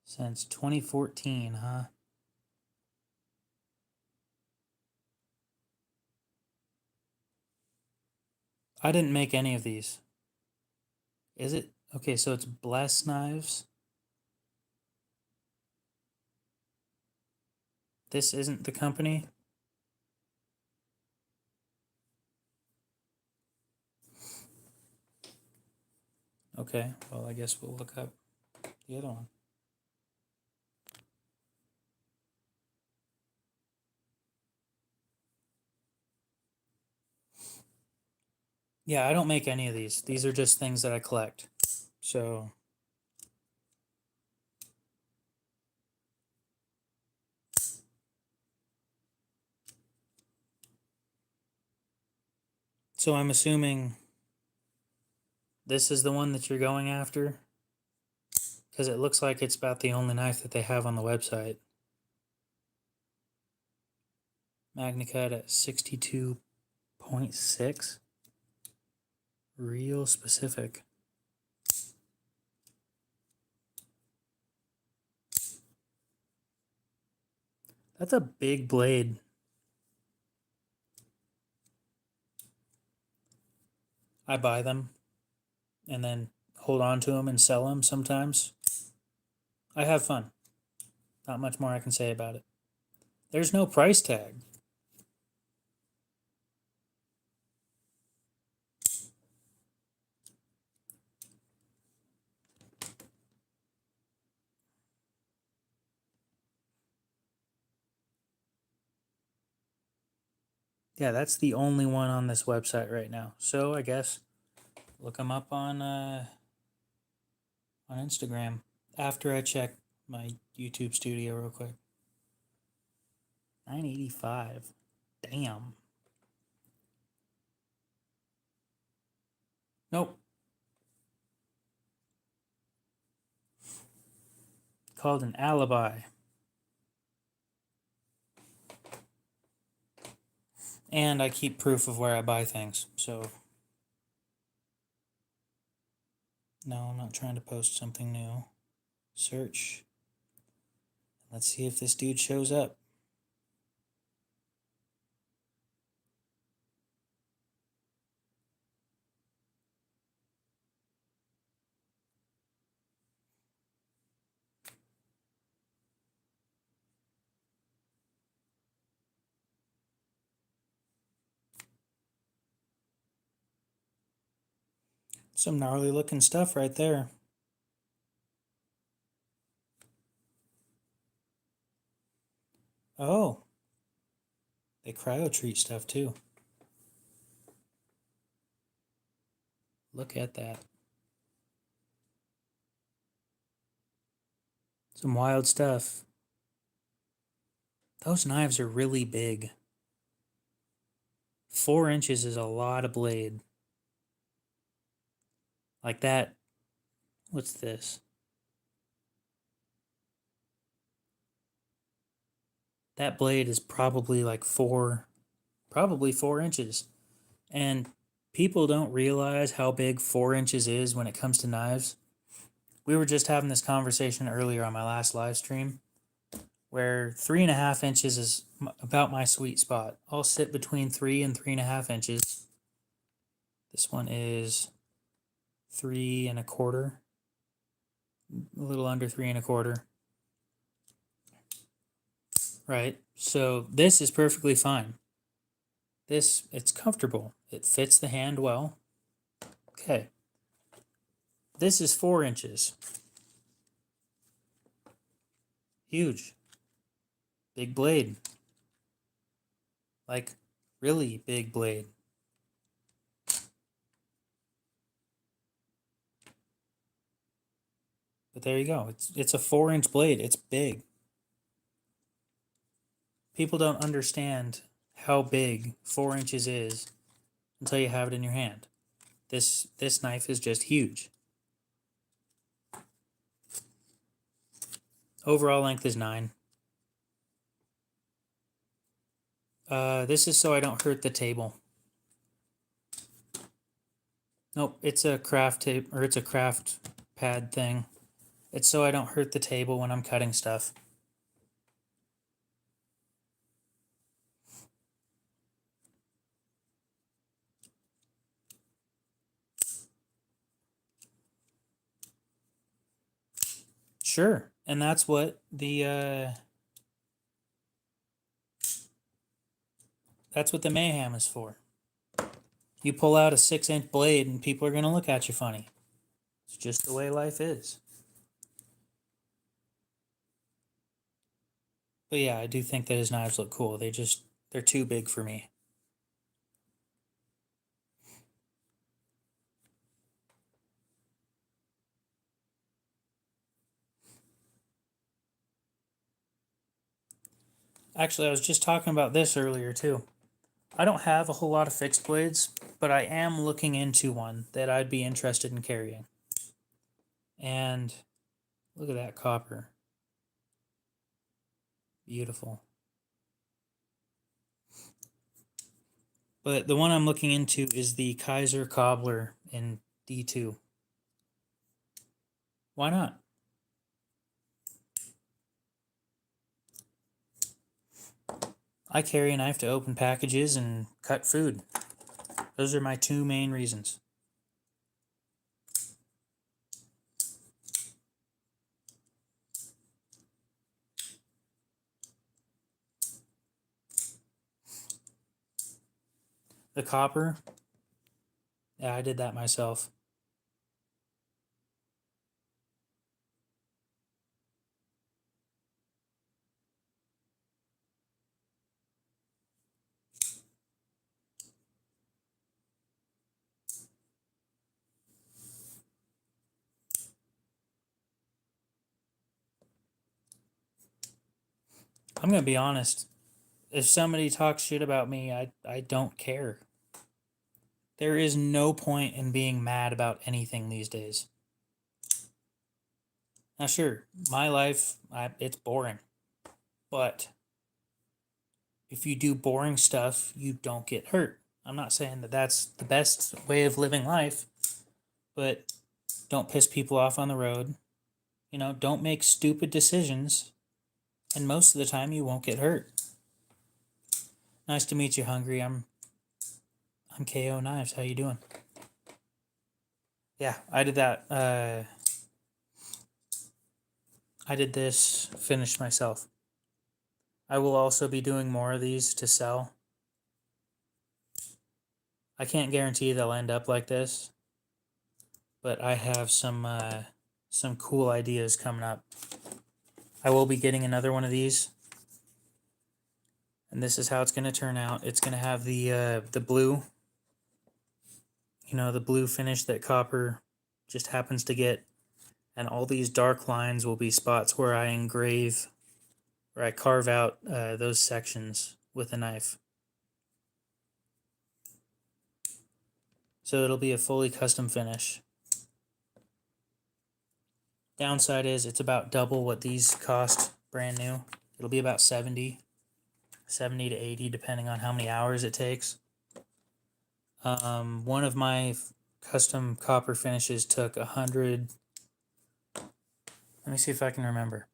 Since 2014, huh? I didn't make any of these. Is it? Okay, so it's Bless Knives. This isn't the company? Okay, well, I guess we'll look up the other one. Yeah, I don't make any of these. These are just things that I collect. So... So I'm assuming this is the one that you're going after? Because it looks like it's about the only knife that they have on the website. MagnaCut at 62.6. Real specific. That's a big blade. I buy them and then hold on to them and sell them sometimes. I have fun. Not much more I can say about it. There's no price tag. Yeah, that's the only one on this website right now. So I guess look them up on Instagram after I check my YouTube studio real quick. $9.85. Damn. Nope. Called an alibi. And I keep proof of where I buy things, so... No, I'm not trying to post something new. Search. Let's see if this dude shows up. Some gnarly looking stuff right there. Oh, they cryo treat stuff too. Look at that. Some wild stuff. Those knives are really big. 4 inches is a lot of blade. Like that. What's this? That blade is probably like probably 4 inches. And people don't realize how big 4 inches is when it comes to knives. We were just having this conversation earlier on my last live stream where 3.5 inches is about my sweet spot. I'll sit between 3 and 3.5 inches. This one is 3 1/4, a little under 3 1/4. Right. So this is perfectly fine. It's comfortable. It fits the hand well. Okay. This is 4 inches. Huge. Big blade. Like, really big blade. But there you go. It's a 4-inch blade. It's big. People don't understand how big 4 inches is until you have it in your hand. This knife is just huge. Overall length is 9. This is so I don't hurt the table. Nope, it's a craft tape, or it's a craft pad thing. It's so I don't hurt the table when I'm cutting stuff. Sure, and that's what the mayhem is for. You pull out a 6-inch blade and people are gonna look at you funny. It's just the way life is. But yeah, I do think that his knives look cool. They're too big for me. Actually, I was just talking about this earlier too. I don't have a whole lot of fixed blades, but I am looking into one that I'd be interested in carrying. And look at that copper. Beautiful. But the one I'm looking into is the Kaiser Cobbler in D2. Why not? I carry a knife to open packages and cut food. Those are my 2 main reasons. The copper, yeah, I did that myself. I'm going to be honest. If somebody talks shit about me, I don't care. There is no point in being mad about anything these days. Now, sure, my life, it's boring. But if you do boring stuff, you don't get hurt. I'm not saying that that's the best way of living life, but don't piss people off on the road. You know, don't make stupid decisions, and most of the time you won't get hurt. Nice to meet you, Hungry. I'm KO Knives. How you doing? Yeah, I did that. I did this finish myself. I will also be doing more of these to sell. I can't guarantee they'll end up like this, but I have some cool ideas coming up. I will be getting another one of these. And this is how it's going to turn out. It's going to have the blue, the blue finish that copper just happens to get. And all these dark lines will be spots where I engrave, or I carve out those sections with a knife. So it'll be a fully custom finish. Downside is it's about double what these cost brand new. It'll be about 70 to 80 depending on how many hours it takes. One of my custom copper finishes took 100. Let me see if I can remember.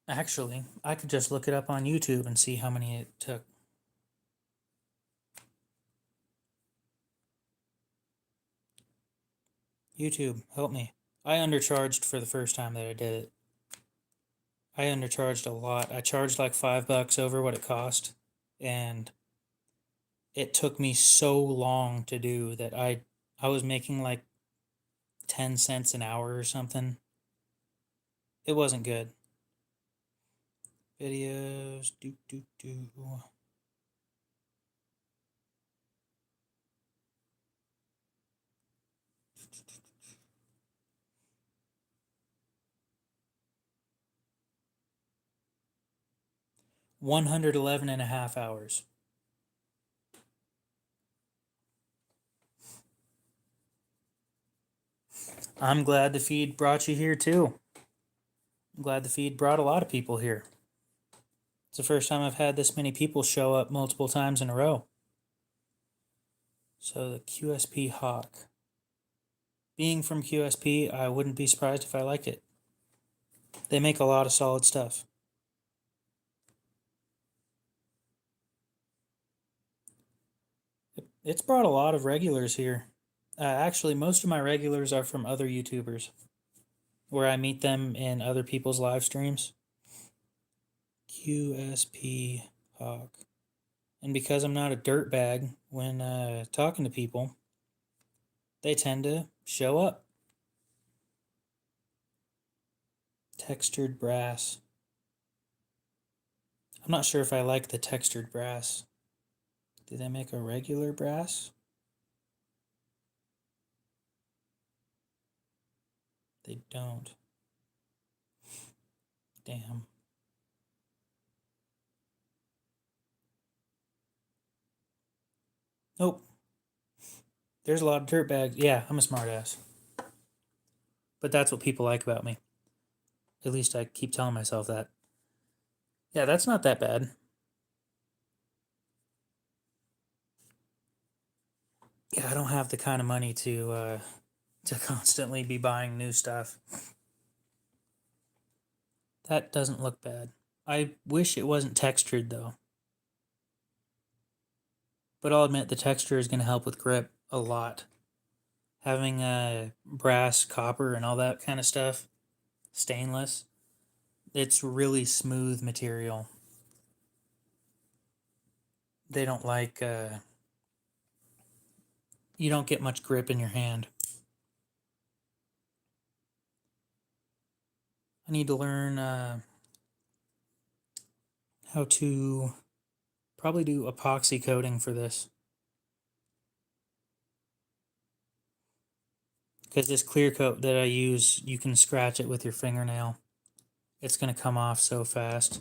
Actually, I could just look it up on YouTube and see how many it took. YouTube, help me. I undercharged for the first time that I did it. I undercharged a lot. I charged like $5 over what it cost, and it took me so long to do that I was making like 10 cents an hour or something. It wasn't good. Videos, do. 111 and a half hours. I'm glad the feed brought you here too. I'm glad the feed brought a lot of people here. It's the first time I've had this many people show up multiple times in a row. So the QSP Hawk. Being from QSP, I wouldn't be surprised if I liked it. They make a lot of solid stuff. It's brought a lot of regulars here. Actually, most of my regulars are from other YouTubers, where I meet them in other people's live streams. QSP Hawk. And because I'm not a dirtbag when talking to people, they tend to show up. Textured brass. I'm not sure if I like the textured brass. Do they make a regular brass? They don't. Damn. Nope. There's a lot of dirtbags. Yeah, I'm a smartass. But that's what people like about me. At least I keep telling myself that. Yeah, that's not that bad. Yeah, I don't have the kind of money to constantly be buying new stuff. That doesn't look bad. I wish it wasn't textured though. But I'll admit the texture is going to help with grip a lot. Having brass, copper, and all that kind of stuff, stainless, it's really smooth material. They don't like, you don't get much grip in your hand. I need to learn how to probably do epoxy coating for this. Because this clear coat that I use, you can scratch it with your fingernail. It's going to come off so fast.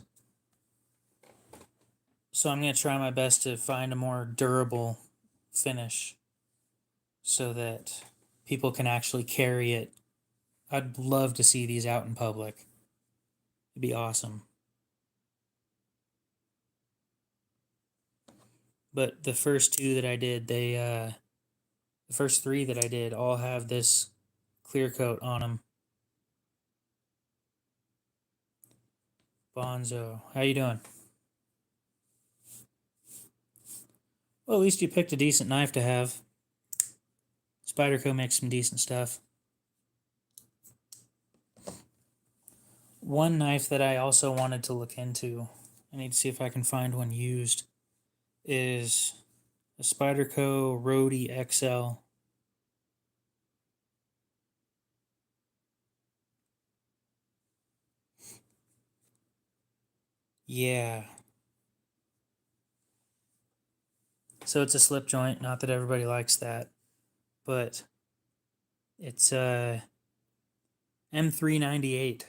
So I'm going to try my best to find a more durable finish so that people can actually carry it. I'd love to see these out in public. It'd be awesome. But the first two that I did, the first three that I did all have this clear coat on them. Bonzo, how you doing? Well, at least you picked a decent knife to have. Spyderco makes some decent stuff. One knife that I also wanted to look into, I need to see if I can find one used, is a Spyderco Rhodey XL. Yeah. So it's a slip joint, not that everybody likes that, but it's M398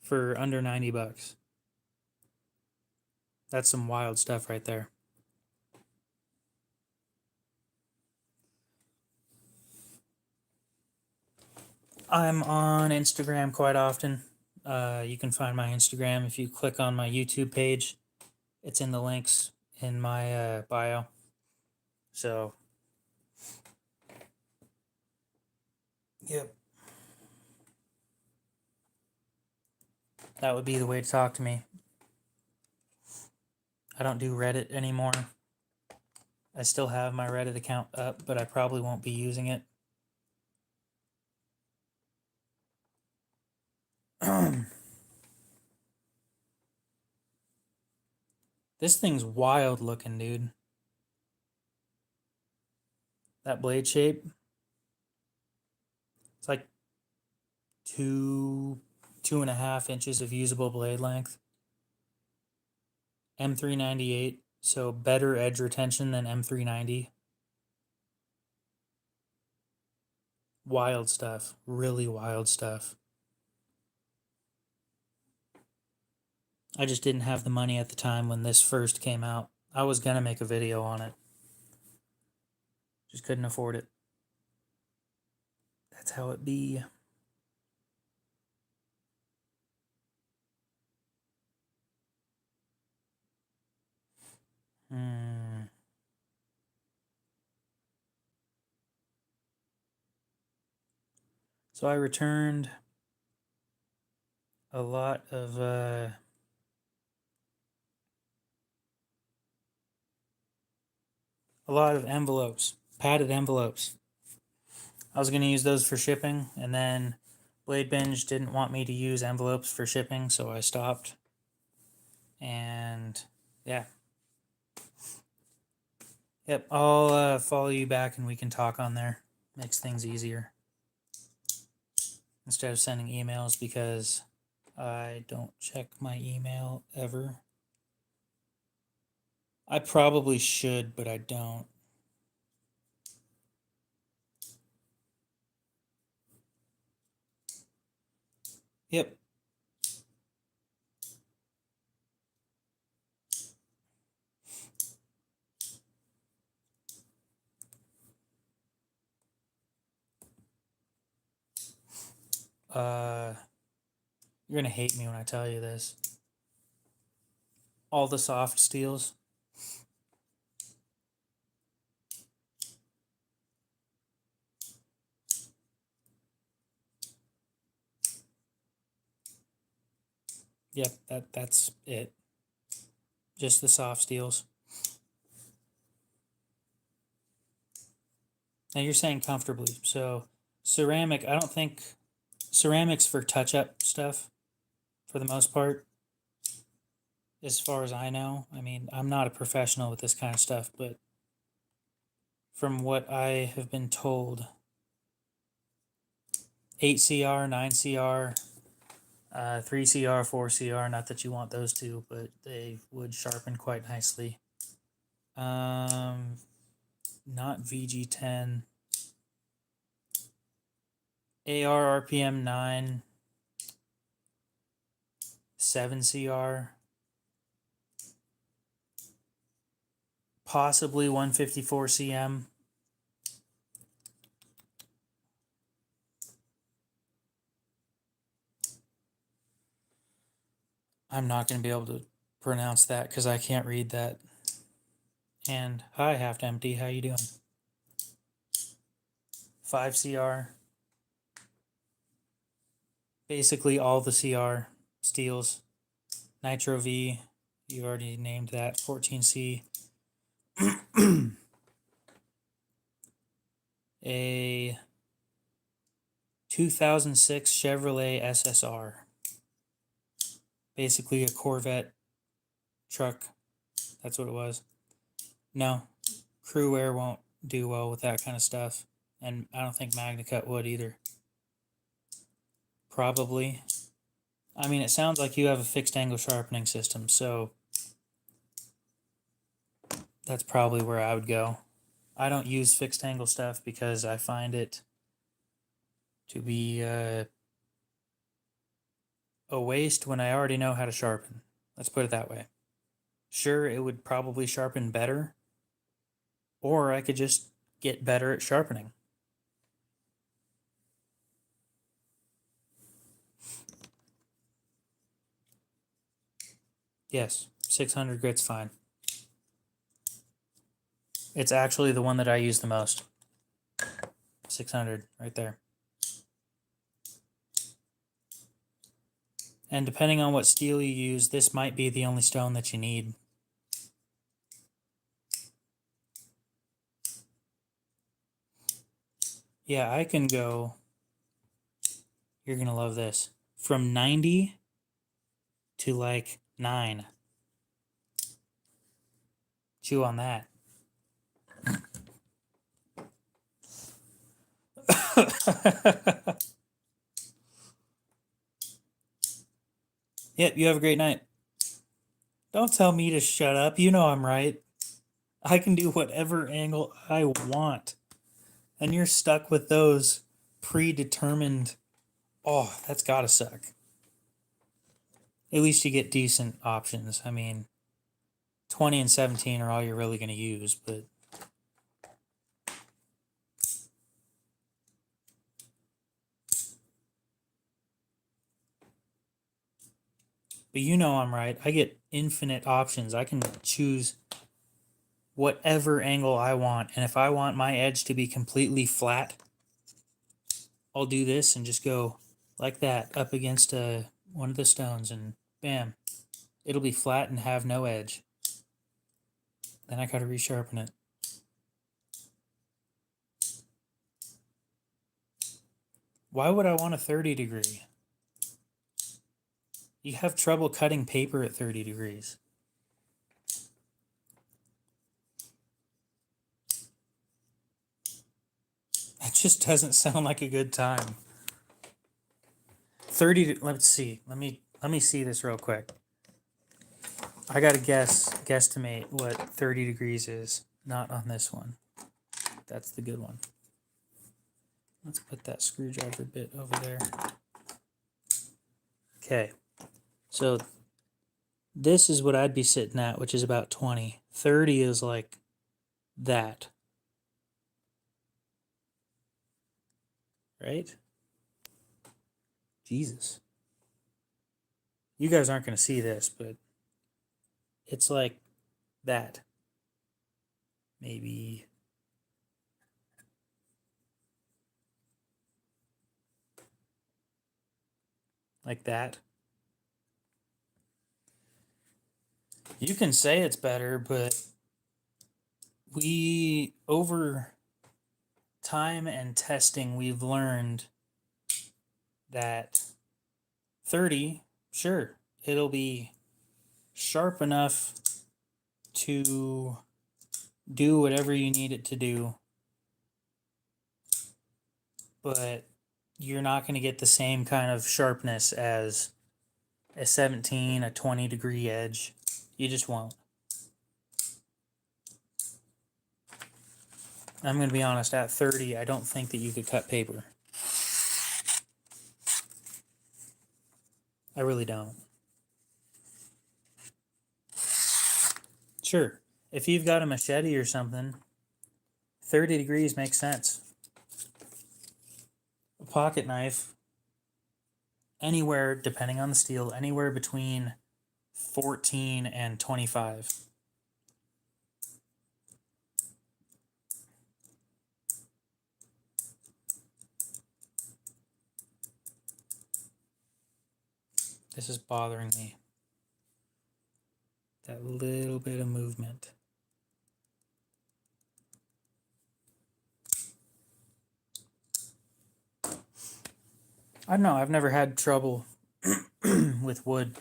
for under $90. That's some wild stuff right there. I'm on Instagram quite often. You can find my Instagram if you click on my YouTube page. It's in the links in my bio. So, yep. That would be the way to talk to me. I don't do Reddit anymore. I still have my Reddit account up, but I probably won't be using it. This thing's wild looking, dude. That blade shape. It's like 2.5 inches of usable blade length. M398, so better edge retention than M390. Wild stuff, really wild stuff. I just didn't have the money at the time when this first came out. I was gonna make a video on it. Just couldn't afford it. That's how it be. So I returned a lot of envelopes, padded envelopes. I was going to use those for shipping, and then Blade Binge didn't want me to use envelopes for shipping, so I stopped. And yeah. Yep, I'll follow you back and we can talk on there. Makes things easier. Instead of sending emails, because I don't check my email ever. I probably should, but I don't. Yep. You're gonna hate me when I tell you this. All the soft steels. Yep, that's it. Just the soft steels. Now you're saying comfortably. So ceramic, I don't think ceramics for touch-up stuff for the most part, as far as I know. I mean, I'm not a professional with this kind of stuff, but from what I have been told, 8CR, 9CR, 3CR, 4CR, not that you want those two, but they would sharpen quite nicely. Not VG10. AR RPM 9, 7CR, possibly 154 CM. I'm not going to be able to pronounce that because I can't read that. And hi, Half Empty, how you doing? 5CR. Basically all the CR steels. Nitro V, you already named that. 14C. A 2006 Chevrolet SSR. Basically a Corvette truck. That's what it was. No, Crew Air won't do well with that kind of stuff. And I don't think MagnaCut would either. Probably. I mean, it sounds like you have a fixed angle sharpening system, so that's probably where I would go. I don't use fixed angle stuff because I find it to be a waste when I already know how to sharpen. Let's put it that way. Sure, it would probably sharpen better, or I could just get better at sharpening. Yes, 600 grit's fine. It's actually the one that I use the most. 600 right there. And depending on what steel you use, this might be the only stone that you need. Yeah, I can go, you're going to love this, from 90 to like 9. Chew on that. Yep, you have a great night. Don't tell me to shut up. You know I'm right. I can do whatever angle I want. And you're stuck with those predetermined. Oh, that's gotta suck. At least you get decent options. I mean, 20 and 17 are all you're really going to use, but you know I'm right. I get infinite options. I can choose whatever angle I want. And if I want my edge to be completely flat, I'll do this and just go like that up against one of the stones and bam, it'll be flat and have no edge. Then I gotta resharpen it. Why would I want a 30 degree? You have trouble cutting paper at 30 degrees. It just doesn't sound like a good time. 30, let's see. Let me see this real quick. I gotta guesstimate what 30 degrees is. Not on this one. That's the good one. Let's put that screwdriver bit over there. Okay. So this is what I'd be sitting at, which is about 20. 30 is like that. Right? Jesus. You guys aren't going to see this, but it's like that. Maybe like that. You can say it's better, but we, over time and testing, we've learned that 30, sure, it'll be sharp enough to do whatever you need it to do, but you're not going to get the same kind of sharpness as a 17, a 20 degree edge. You just won't. I'm going to be honest, at 30, I don't think that you could cut paper. I really don't. Sure, if you've got a machete or something, 30 degrees makes sense. A pocket knife, anywhere, depending on the steel, anywhere between 14 and 25. This is bothering me. That little bit of movement. I don't know, I've never had trouble with wood.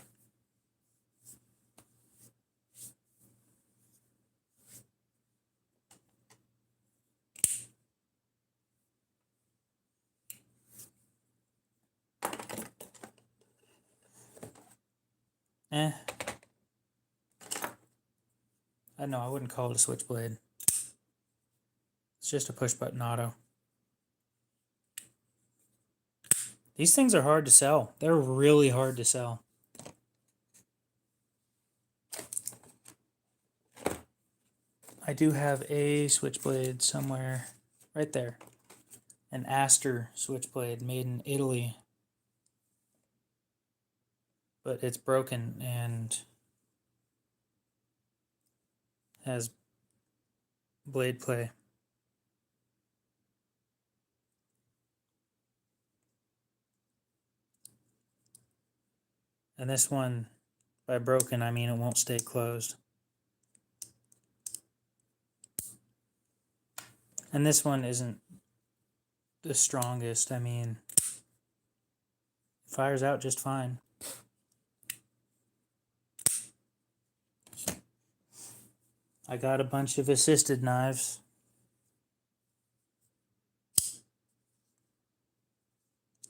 I don't know, I wouldn't call it a switchblade. It's just a push button auto. These things are hard to sell. They're really hard to sell. I do have a switchblade somewhere right there. An Aster switchblade made in Italy. But it's broken and has blade play. And this one, by broken, I mean it won't stay closed. And this one isn't the strongest. I mean, it fires out just fine. I got a bunch of assisted knives.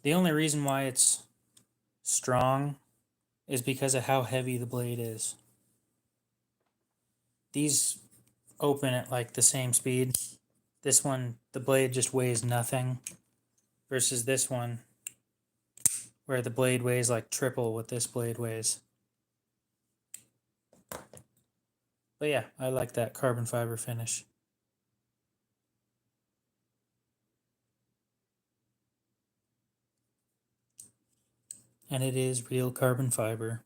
The only reason why it's strong is because of how heavy the blade is. These open at like the same speed. This one, the blade just weighs nothing, versus this one, where the blade weighs like triple what this blade weighs. But yeah, I like that carbon fiber finish. And it is real carbon fiber.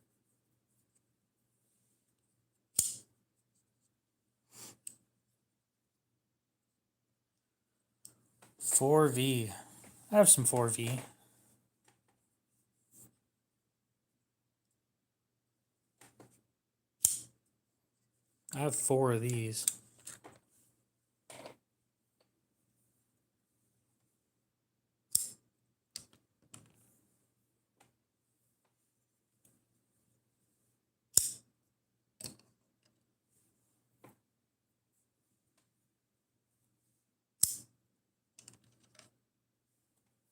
.4V. I have some 4V. I have 4 of these.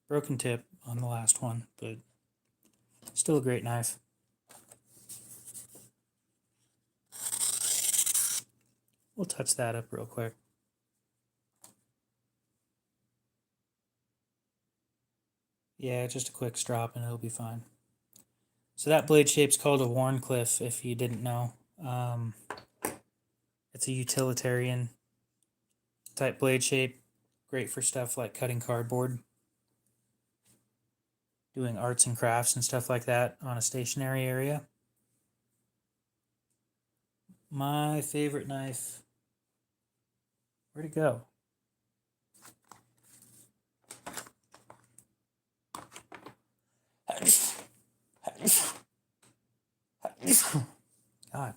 Broken tip on the last one, but still a great knife. We'll touch that up real quick. Yeah, just a quick strop and it'll be fine. So that blade shape's called a Warncliffe, if you didn't know. It's a utilitarian type blade shape. Great for stuff like cutting cardboard, doing arts and crafts and stuff like that on a stationary area. My favorite knife. Where'd it go? God.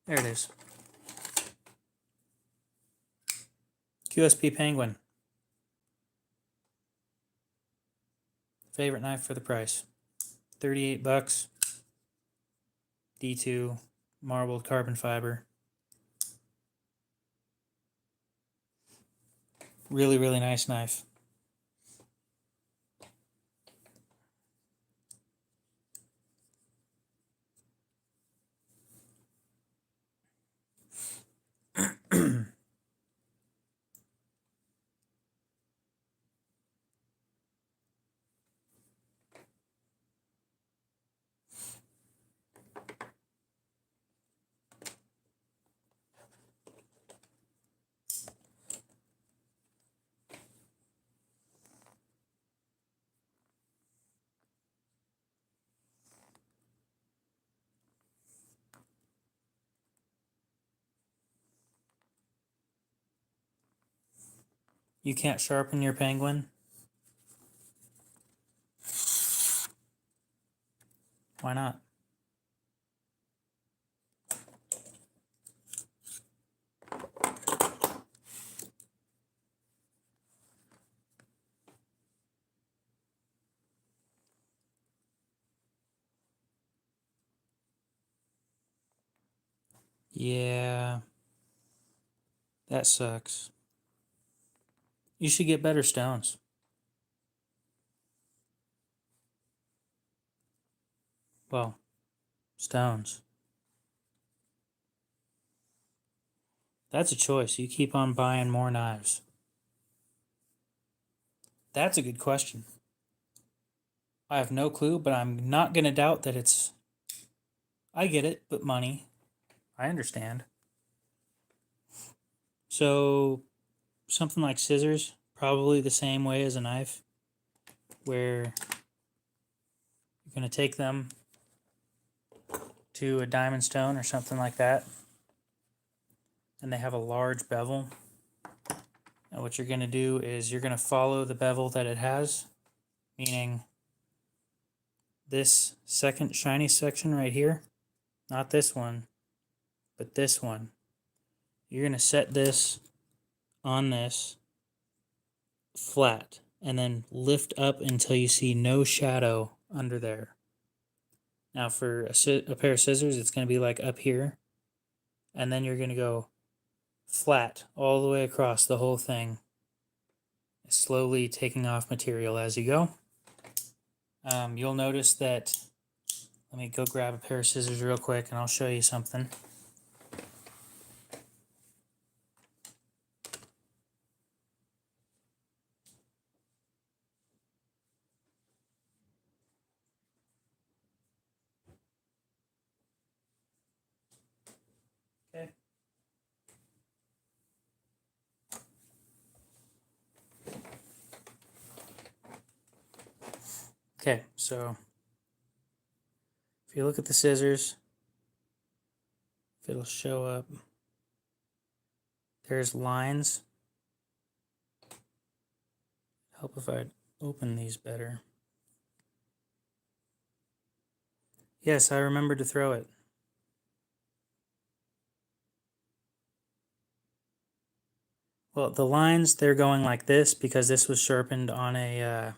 There it is. QSP Penguin. Favorite knife for the price. $38. D2 marbled carbon fiber. Really, really nice knife. You can't sharpen your Penguin? Why not? Yeah, that sucks. You should get better stones. Well, stones. That's a choice. You keep on buying more knives. That's a good question. I have no clue, but I'm not going to doubt that it's... I get it, but money. I understand. So, something like scissors, probably the same way as a knife, where you're going to take them to a diamond stone or something like that, and they have a large bevel. And what you're going to do is you're going to follow the bevel that it has, meaning this second shiny section right here, not this one, but this one. You're going to set this on this flat and then lift up until you see no shadow under there. Now for a pair of scissors, it's going to be like up here, and then you're going to go flat all the way across the whole thing, slowly taking off material as you go. You'll notice that, let me go grab a pair of scissors real quick and I'll show you something. Okay. Okay, so if you look at the scissors, if it'll show up, there's lines. Help if I open these better. Yes, I remember to throw it. Well, the lines, they're going like this because this was sharpened on a,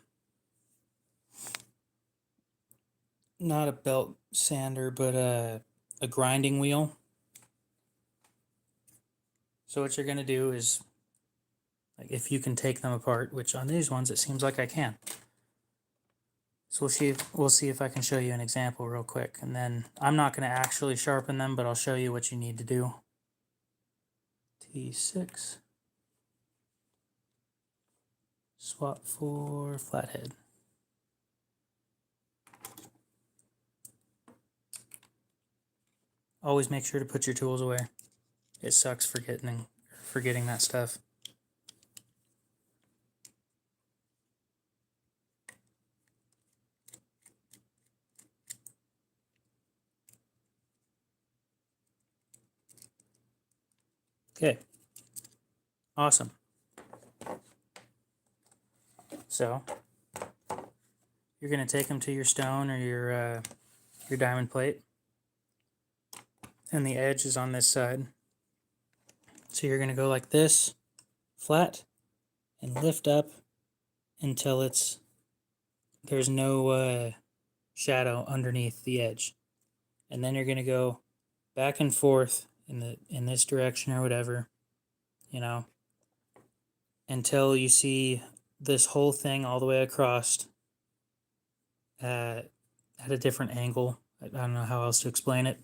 not a belt sander, but a grinding wheel. So what you're going to do is, like, if you can take them apart, which on these ones it seems like I can. So we'll see if I can show you an example real quick, and then I'm not going to actually sharpen them, but I'll show you what you need to do. T6. Swap for flathead. Always make sure to put your tools away. It sucks forgetting that stuff. Okay. Awesome. So you're going to take them to your stone or your diamond plate, and the edge is on this side. So you're going to go like this, flat, and lift up until there's no shadow underneath the edge, and then you're going to go back and forth in this direction or whatever, until you see this whole thing all the way across at a different angle. I don't know how else to explain it.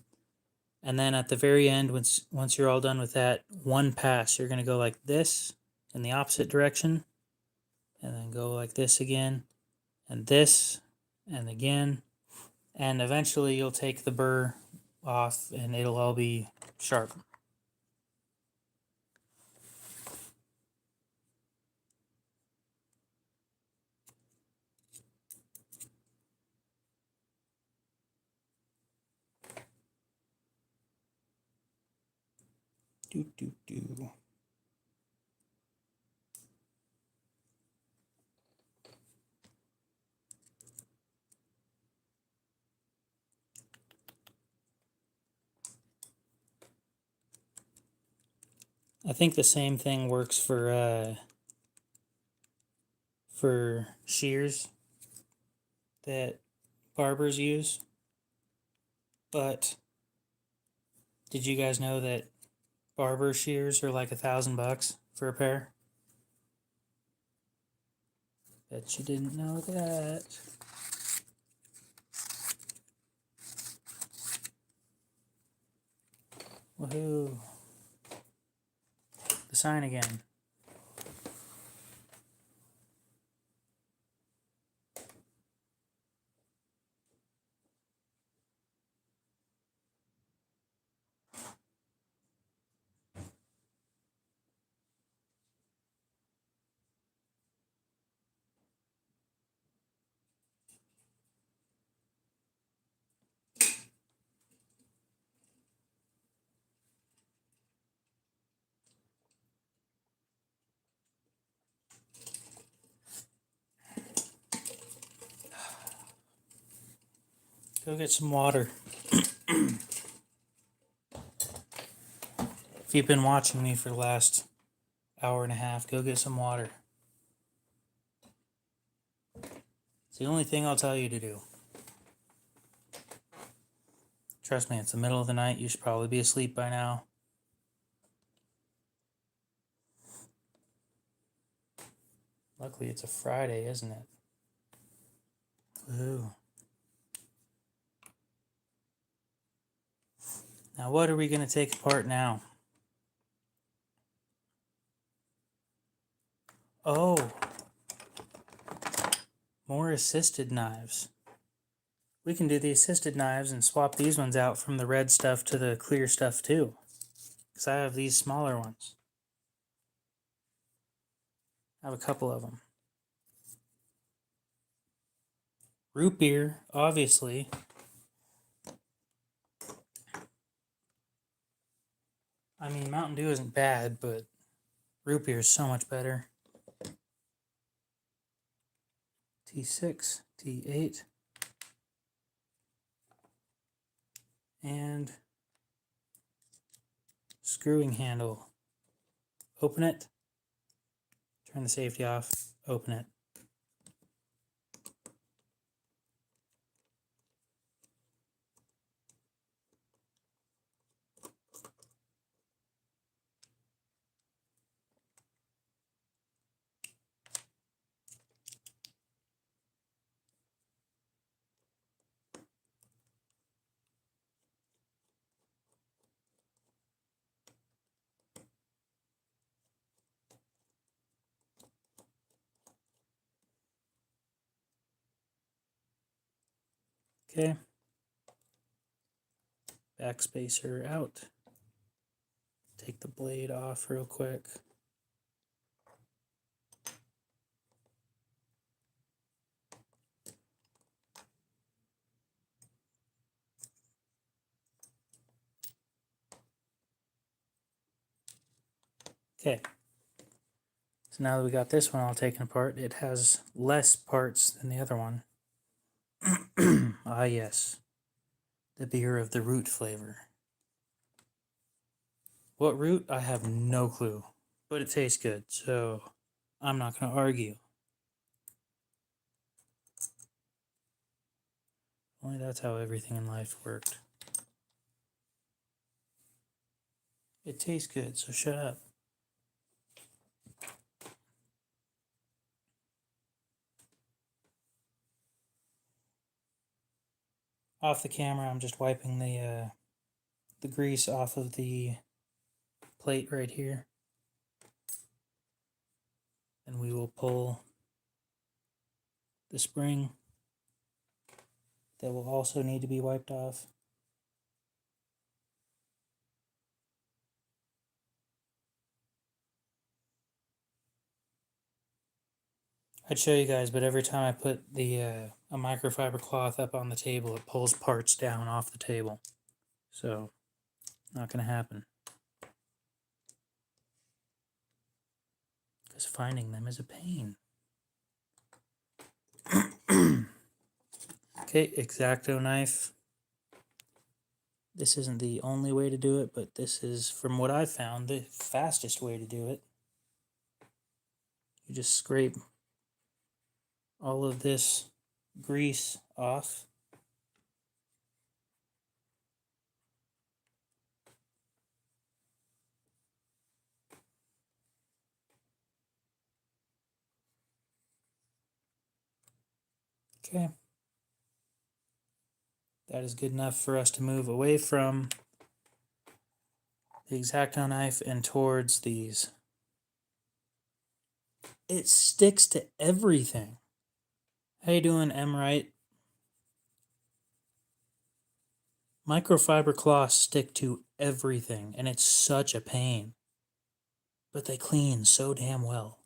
And then at the very end, once you're all done with that one pass, you're going to go like this in the opposite direction, and then go like this again, and this, and again, and eventually you'll take the burr off and it'll all be sharp. Do. I think the same thing works for shears that barbers use. But did you guys know that barber shears are like $1,000 for a pair? Bet you didn't know that. Woohoo! The sign again. Go get some water. If you've been watching me for the last hour and a half, go get some water. It's the only thing I'll tell you to do. Trust me, it's the middle of the night. You should probably be asleep by now. Luckily, it's a Friday, isn't it? Ooh. Now, what are we going to take apart now? Oh, more assisted knives. We can do the assisted knives and swap these ones out from the red stuff to the clear stuff too. Because I have these smaller ones. I have a couple of them. Root beer, obviously. I mean, Mountain Dew isn't bad, but root beer is so much better. T6, T8, and screwing handle. Open it, turn the safety off, open it. Okay. Backspacer out. Take the blade off real quick. Okay. So now that we got this one all taken apart, it has less parts than the other one. Ah, yes. The beer of the root flavor. What root? I have no clue. But it tastes good, so I'm not going to argue. Only that's how everything in life worked. It tastes good, so shut up. Off the camera, I'm just wiping the grease off of the plate right here. And we will pull the spring that will also need to be wiped off. I'd show you guys, but every time I put the a microfiber cloth up on the table, it pulls parts down off the table. So, not going to happen. Because finding them is a pain. Okay, X-Acto knife. This isn't the only way to do it, but this is, from what I've found, the fastest way to do it. You just scrape all of this grease off. Okay. That is good enough for us to move away from the X-Acto knife and towards these. It sticks to everything. How you doing, M. Wright? Microfiber cloths stick to everything, and it's such a pain. But they clean so damn well.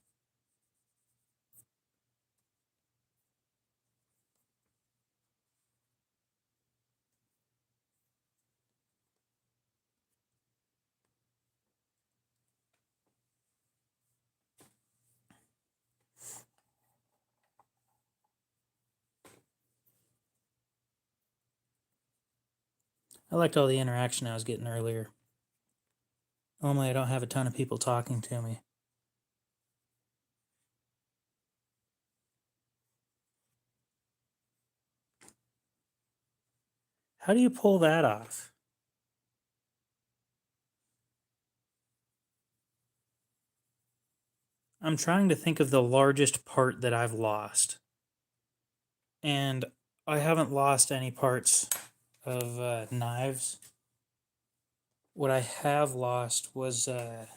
I liked all the interaction I was getting earlier. Normally I don't have a ton of people talking to me. How do you pull that off? I'm trying to think of the largest part that I've lost. And I haven't lost any parts of knives. What I have lost was, if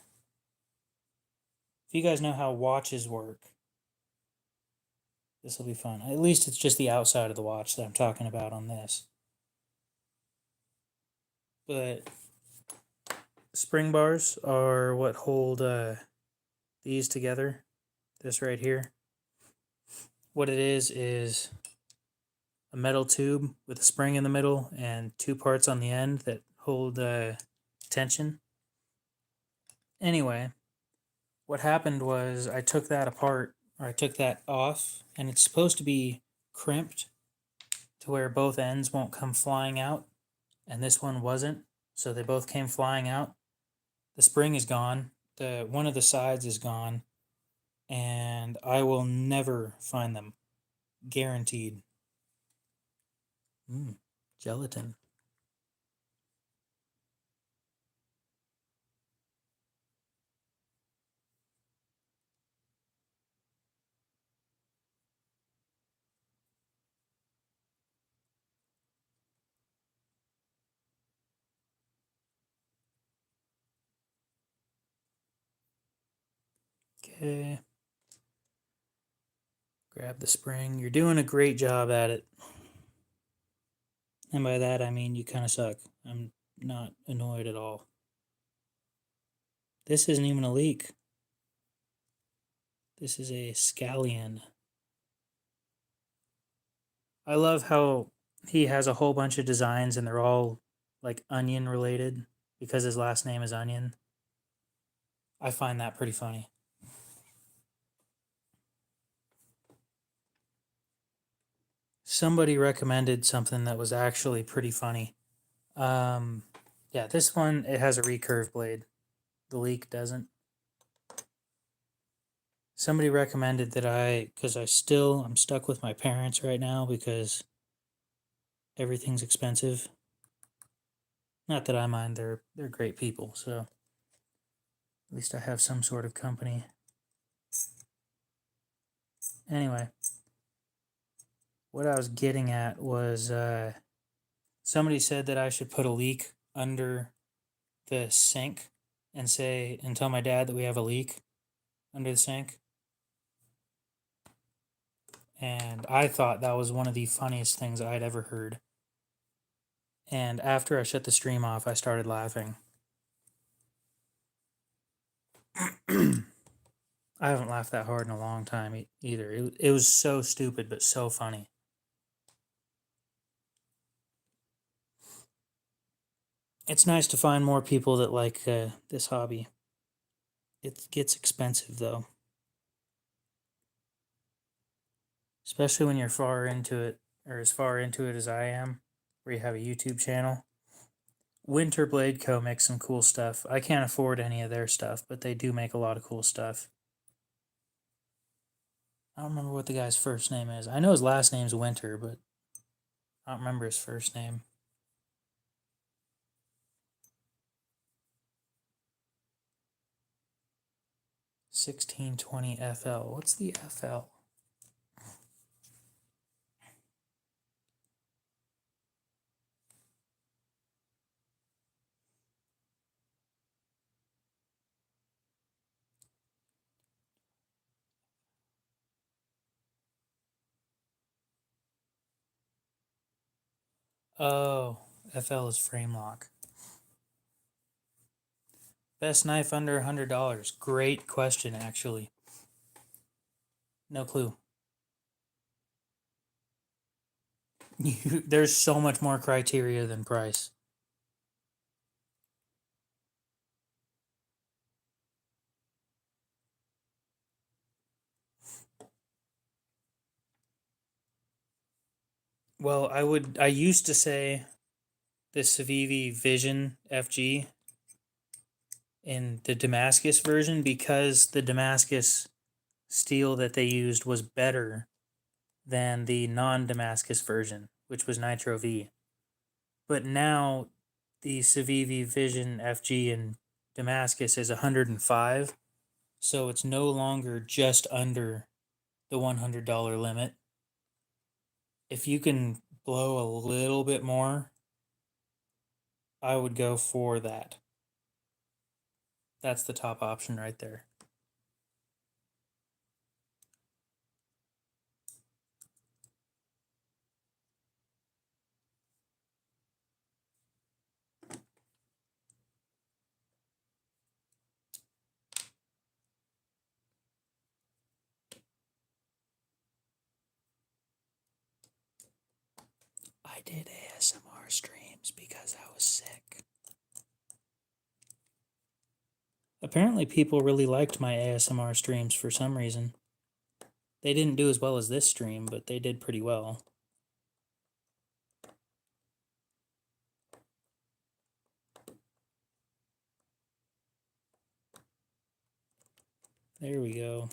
you guys know how watches work, this will be fun. At least it's just the outside of the watch that I'm talking about on this. But spring bars are what hold these together. This right here. What it is a metal tube with a spring in the middle and two parts on the end that hold tension. Anyway, what happened was I took that apart, or I took that off, and it's supposed to be crimped to where both ends won't come flying out, and this one wasn't, so they both came flying out. The spring is gone, one of the sides is gone, and I will never find them. Guaranteed. Gelatin. Okay. Grab the spring. You're doing a great job at it. And by that, I mean you kind of suck. I'm not annoyed at all. This isn't even a leak. This is a scallion. I love how he has a whole bunch of designs and they're all like onion related because his last name is Onion. I find that pretty funny. Somebody recommended something that was actually pretty funny. Yeah, this one, it has a recurve blade. The leak doesn't. Somebody recommended that because I'm stuck with my parents right now because everything's expensive. Not that I mind, they're great people, so at least I have some sort of company. Anyway, what I was getting at was somebody said that I should put a leak under the sink and tell my dad that we have a leak under the sink. And I thought that was one of the funniest things I'd ever heard. And after I shut the stream off, I started laughing. I haven't laughed that hard in a long time either. It was so stupid, but so funny. It's nice to find more people that like this hobby. It gets expensive, though. Especially when you're far into it, or as far into it as I am, where you have a YouTube channel. Winter Blade Co. makes some cool stuff. I can't afford any of their stuff, but they do make a lot of cool stuff. I don't remember what the guy's first name is. I know his last name's Winter, but I don't remember his first name. $1620 FL. What's the FL? Oh, FL is frame lock. Best knife under $100. Great question, actually. No clue. There's so much more criteria than price. Well, I used to say the Civivi Vision FG in the Damascus version because the Damascus steel that they used was better than the non-Damascus version, which was Nitro V. But now the Civivi Vision FG in Damascus is 105, so it's no longer just under the $100 limit. If you can blow a little bit more, I would go for that. That's the top option right there. I did ASMR streams because I was sick. Apparently, people really liked my ASMR streams for some reason. They didn't do as well as this stream, but they did pretty well. There we go.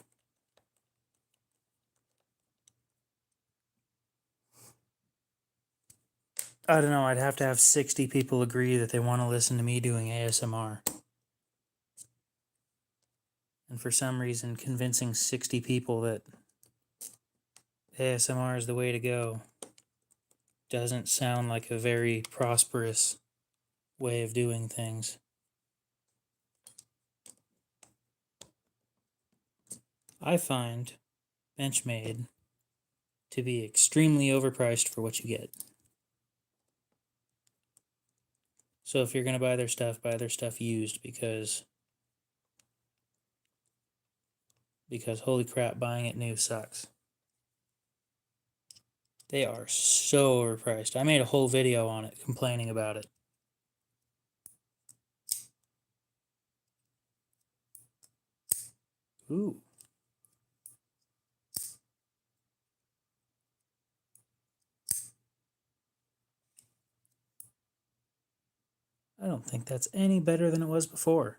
I don't know, I'd have to have 60 people agree that they want to listen to me doing ASMR. And for some reason, convincing 60 people that ASMR is the way to go doesn't sound like a very prosperous way of doing things. I find Benchmade to be extremely overpriced for what you get. So if you're going to buy their stuff used because holy crap, buying it new sucks. They are so overpriced. I made a whole video on it complaining about it. Ooh. I don't think that's any better than it was before.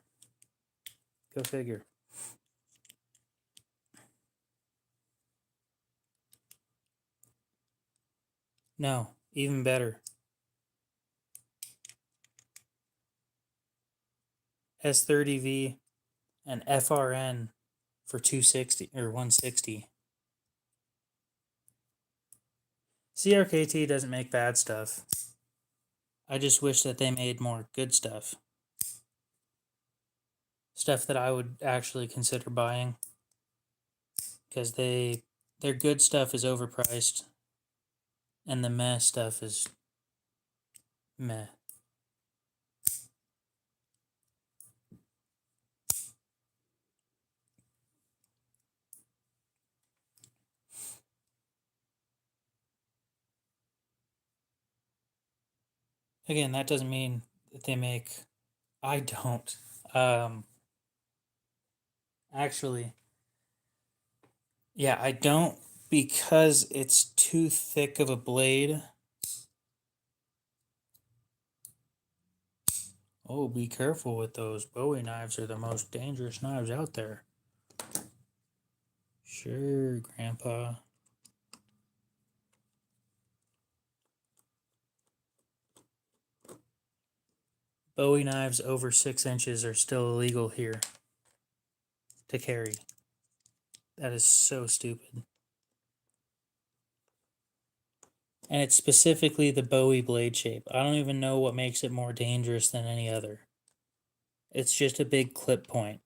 Go figure. No, even better. S30V and FRN for 260 or 160. CRKT doesn't make bad stuff. I just wish that they made more good stuff. Stuff that I would actually consider buying. Because their good stuff is overpriced. And the meh stuff is meh. Again, that doesn't mean that they make... I don't. Actually, yeah, I don't because it's too thick of a blade. Oh, be careful with those. Bowie knives are the most dangerous knives out there. Sure, Grandpa. Bowie knives over 6 inches are still illegal here to carry. That is so stupid. And it's specifically the Bowie blade shape. I don't even know what makes it more dangerous than any other. It's just a big clip point.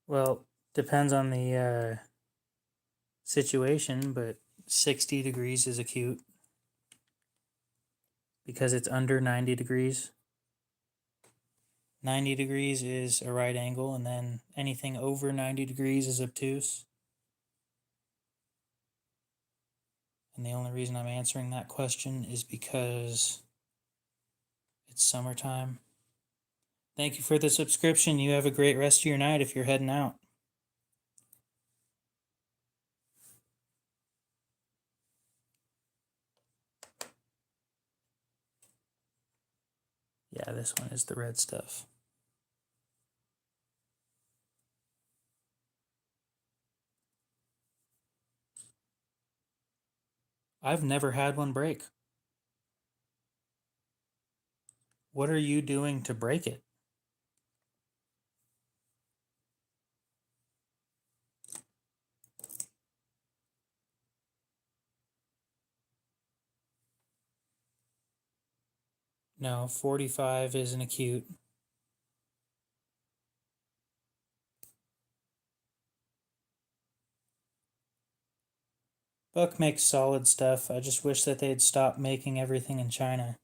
Well, depends on the situation, but 60 degrees is acute because it's under 90 degrees. 90 degrees is a right angle, and then anything over 90 degrees is obtuse. And the only reason I'm answering that question is because it's summertime. Thank you for the subscription. You have a great rest of your night if you're heading out. Yeah, this one is the red stuff. I've never had one break. What are you doing to break it? No, 45 isn't acute. Buck makes solid stuff. I just wish that they'd stop making everything in China.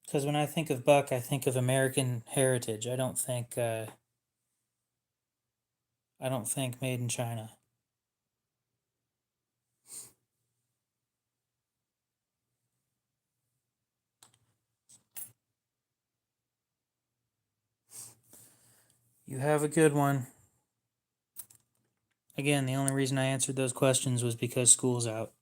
Because when I think of Buck, I think of American heritage. I don't think made in China. You have a good one. Again, the only reason I answered those questions was because school's out.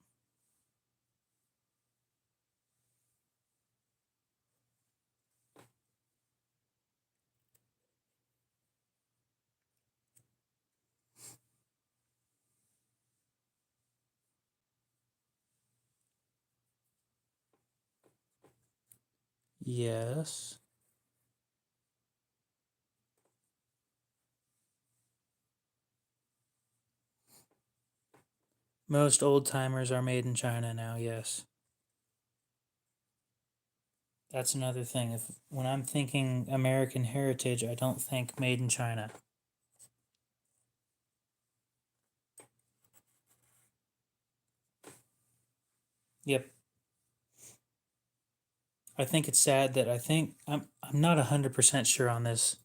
Yes. Most old timers are made in China now, yes. That's another thing. When I'm thinking American heritage, I don't think made in China. Yep. I think it's sad that I'm not 100% sure on this.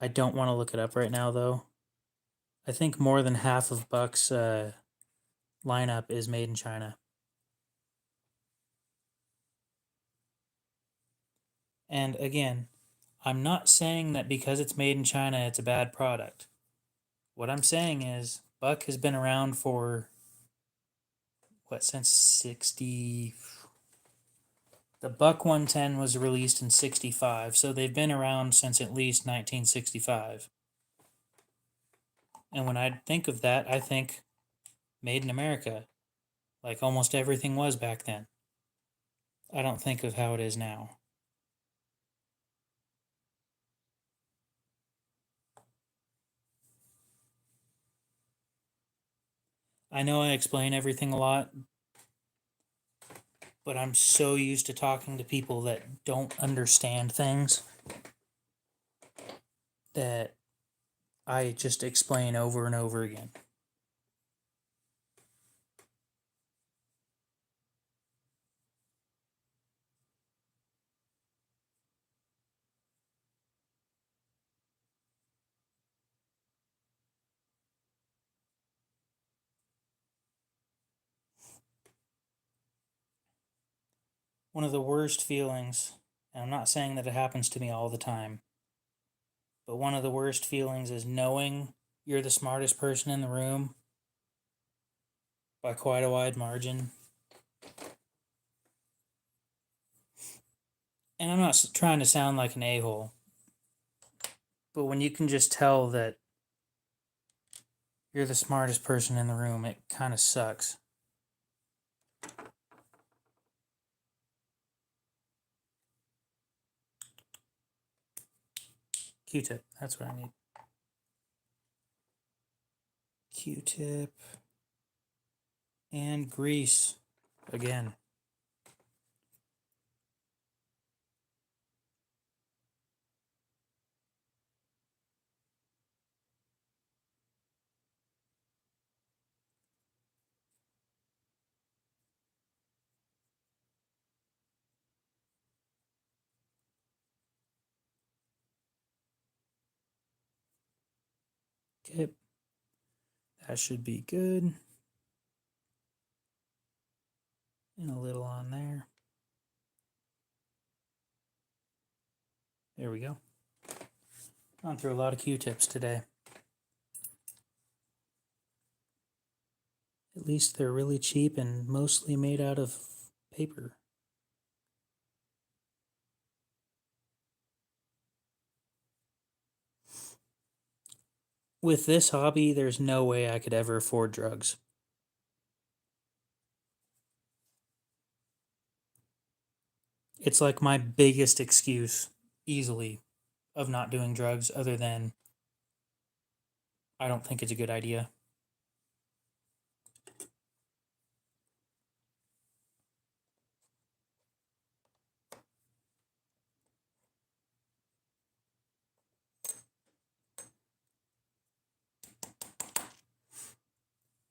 I don't want to look it up right now though. I think more than half of Buck's lineup is made in China. And again, I'm not saying that because it's made in China it's a bad product. What I'm saying is Buck has been around for since 60. The Buck 110 was released in 65, so they've been around since at least 1965. And when I think of that, I think made in America, like almost everything was back then. I don't think of how it is now. I know I explain everything a lot, but I'm so used to talking to people that don't understand things that I just explain over and over again. One of the worst feelings, and I'm not saying that it happens to me all the time, but one of the worst feelings is knowing you're the smartest person in the room by quite a wide margin. And I'm not trying to sound like an a-hole, but when you can just tell that you're the smartest person in the room, it kind of sucks. Q-tip, that's what I need. Q-tip and grease again. Okay, that should be good. And a little on there. There we go. Gone through a lot of Q-tips today. At least they're really cheap and mostly made out of paper. With this hobby, there's no way I could ever afford drugs. It's like my biggest excuse, easily, of not doing drugs, other than I don't think it's a good idea.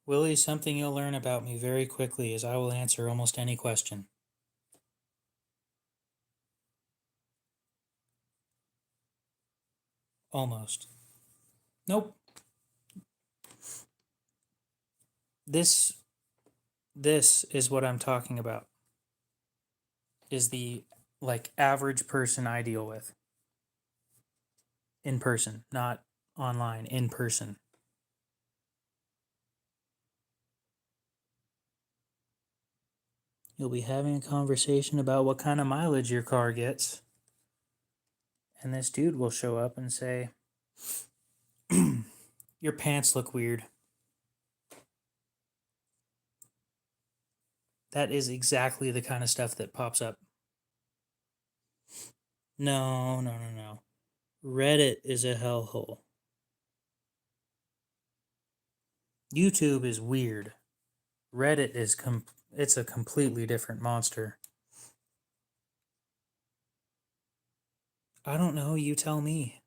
Willie, something you'll learn about me very quickly is I will answer almost any question. Almost. Nope. This is what I'm talking about. Is the like average person I deal with. In person, not online, in person. You'll be having a conversation about what kind of mileage your car gets. And this dude will show up and say, your pants look weird. That is exactly the kind of stuff that pops up. No. Reddit is a hellhole. YouTube is weird. Reddit is it's a completely different monster. I don't know, you tell me.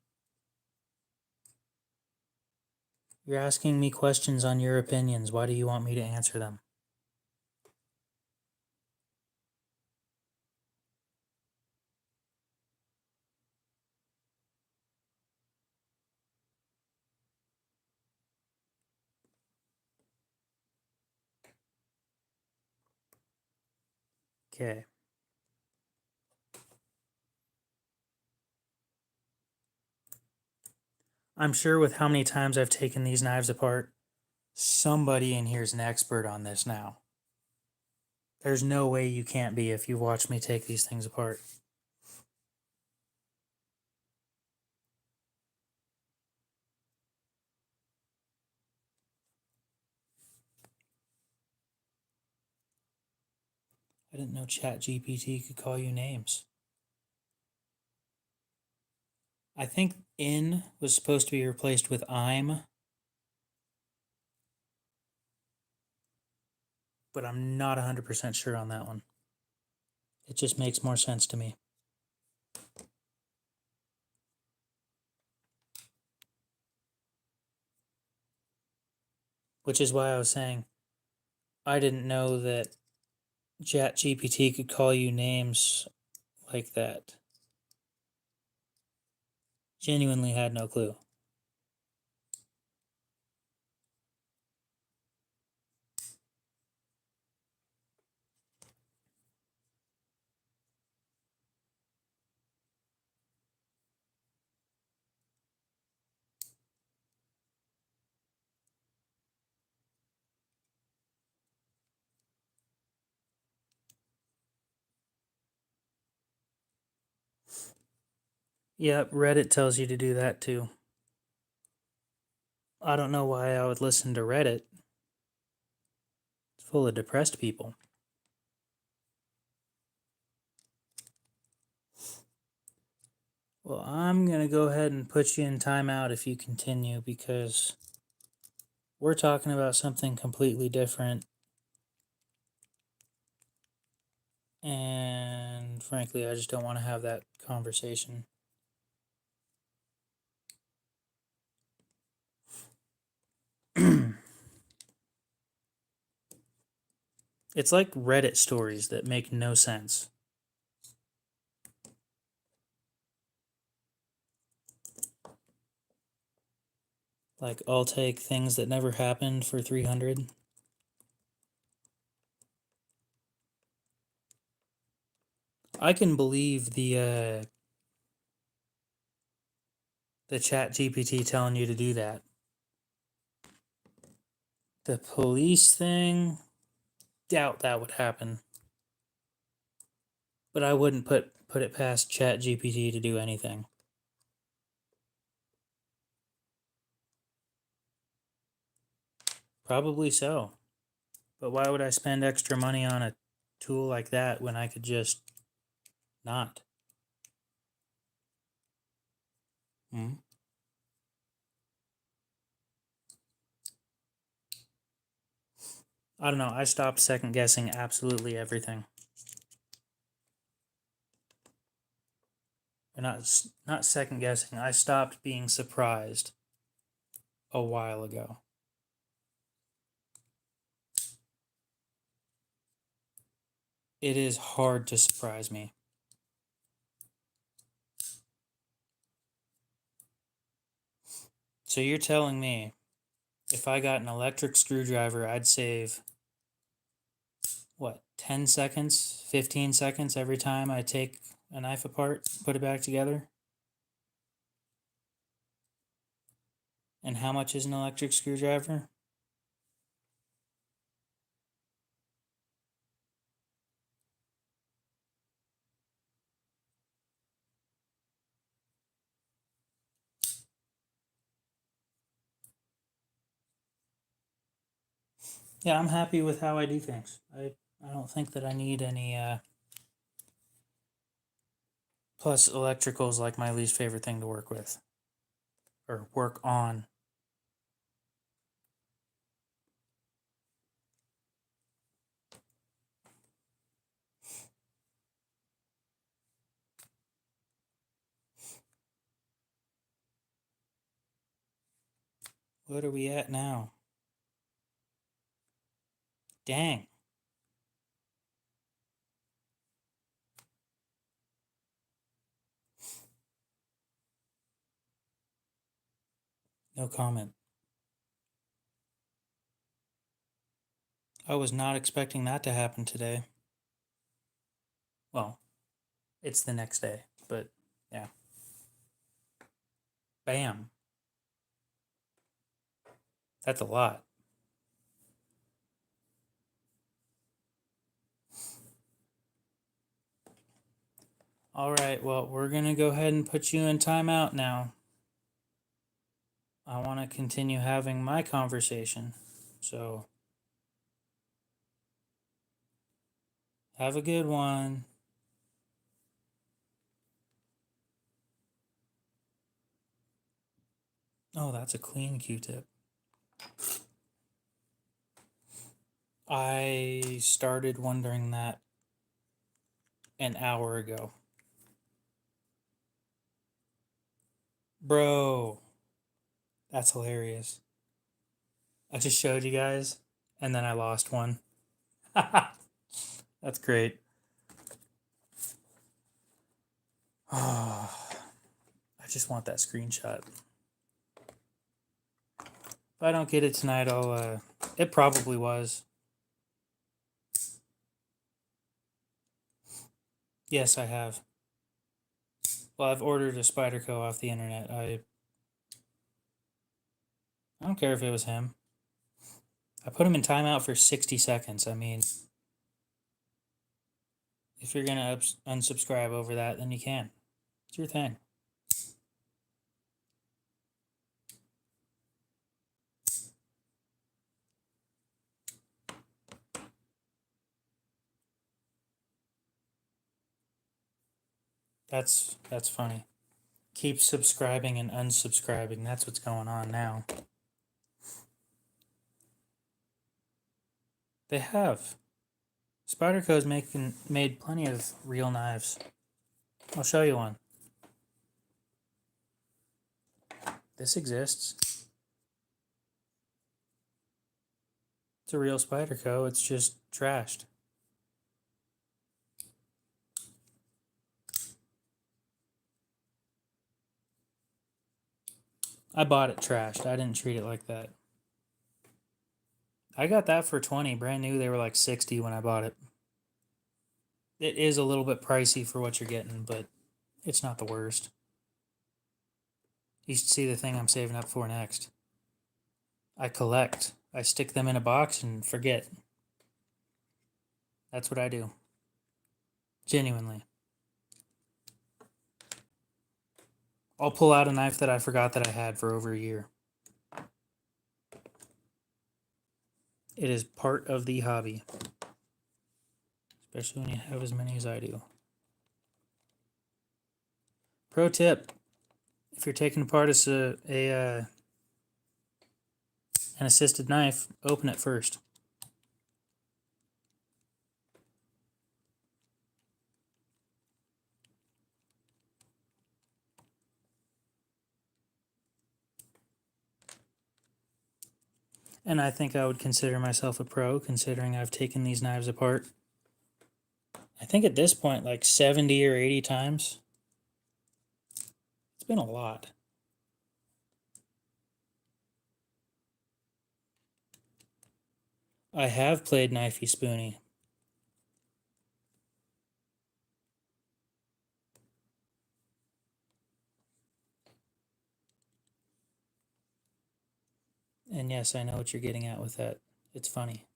You're asking me questions on your opinions. Why do you want me to answer them? Okay. I'm sure with how many times I've taken these knives apart, somebody in here is an expert on this now. There's no way you can't be if you watch me take these things apart. I didn't know ChatGPT could call you names. I think in was supposed to be replaced with I'm, but I'm not 100% sure on that one. It just makes more sense to me. Which is why I was saying I didn't know that ChatGPT could call you names like that. Genuinely had no clue. Yep, Reddit tells you to do that too. I don't know why I would listen to Reddit. It's full of depressed people. Well, I'm going to go ahead and put you in timeout if you continue, because we're talking about something completely different. And frankly, I just don't want to have that conversation. It's like Reddit stories that make no sense. Like, I'll take things that never happened for 300. I can believe the chat GPT telling you to do that. The police thing, doubt that would happen. But I wouldn't put it past chat GPT to do anything. Probably so. But why would I spend extra money on a tool like that when I could just not? Hmm? I don't know. I stopped second guessing absolutely everything. Or not second guessing. I stopped being surprised a while ago. It is hard to surprise me. So you're telling me if I got an electric screwdriver, I'd save, what, 10 seconds, 15 seconds every time I take a knife apart, put it back together? And how much is an electric screwdriver? Yeah, I'm happy with how I do things. I don't think that I need any, plus electrical is like my least favorite thing to work with. Or work on. What are we at now? Dang. No comment. I was not expecting that to happen today. Well, it's the next day, but yeah. Bam. That's a lot. All right, well, we're going to go ahead and put you in timeout now. I want to continue having my conversation. So, have a good one. Oh, that's a clean Q-tip. I started wondering that an hour ago. Bro, that's hilarious. I just showed you guys, and then I lost one. That's great. I just want that screenshot. If I don't get it tonight, I'll, it probably was. Yes, I have. Well, I've ordered a Spyderco off the internet. I don't care if it was him. I put him in timeout for 60 seconds. I mean, if you're gonna unsubscribe over that, then you can. It's your thing. That's funny. Keep subscribing and unsubscribing. That's what's going on now. They have. Spyderco's made plenty of real knives. I'll show you one. This exists. It's a real Spyderco. It's just trashed. I bought it trashed. I didn't treat it like that. I got that for 20, brand new. They were like 60 when I bought it. It is a little bit pricey for what you're getting, but it's not the worst. You should see the thing I'm saving up for next. I collect. I stick them in a box and forget. That's what I do. Genuinely. I'll pull out a knife that I forgot that I had for over a year. It is part of the hobby. Especially when you have as many as I do. Pro tip. If you're taking apart an assisted knife, open it first. And I think I would consider myself a pro, considering I've taken these knives apart. I think at this point, like 70 or 80 times. It's been a lot. I have played Knifey Spoony. And yes, I know what you're getting at with that. It's funny.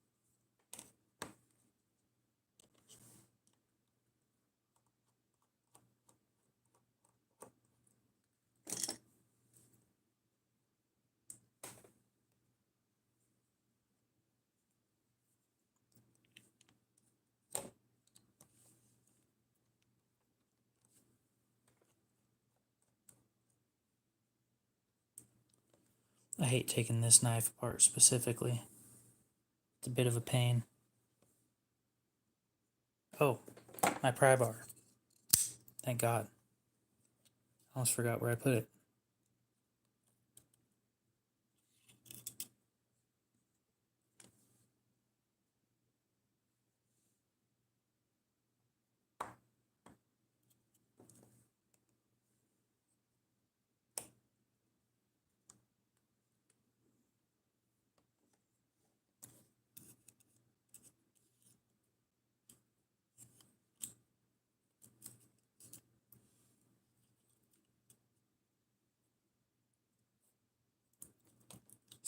I hate taking this knife apart specifically. It's a bit of a pain. Oh, my pry bar. Thank God. I almost forgot where I put it.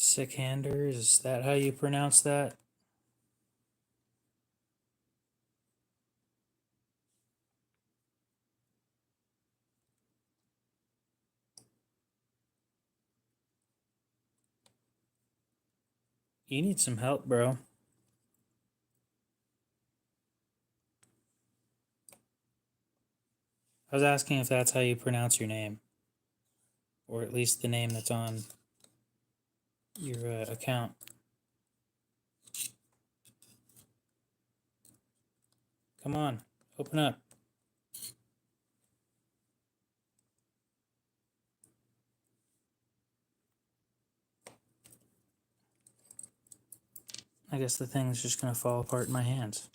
Sick-hander, is that how you pronounce that? You need some help, bro. I was asking if that's how you pronounce your name. Or at least the name that's on your account. Come on, open up. I guess the thing's just gonna fall apart in my hands.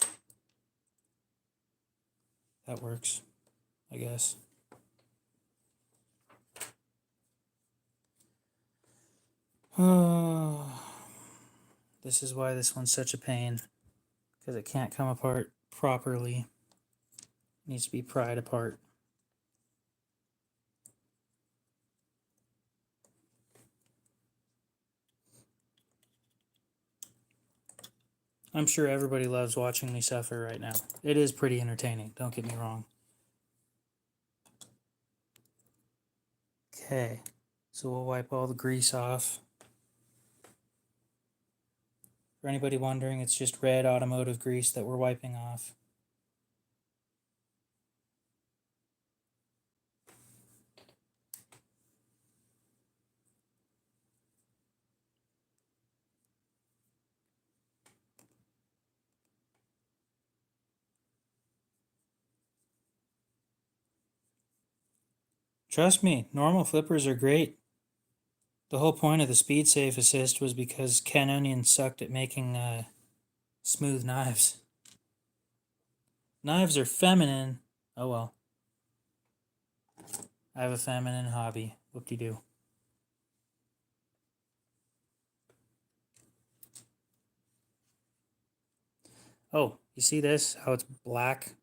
That works, I guess. Oh, this is why this one's such a pain. Because it can't come apart properly. It needs to be pried apart. I'm sure everybody loves watching me suffer right now. It is pretty entertaining, don't get me wrong. Okay, so we'll wipe all the grease off. For anybody wondering, it's just red automotive grease that we're wiping off. Trust me, normal flippers are great. The whole point of the Speed Safe Assist was because Ken Onion sucked at making smooth knives. Knives are feminine. Oh well. I have a feminine hobby. Whoop-de-doo. Oh, you see this? How it's black?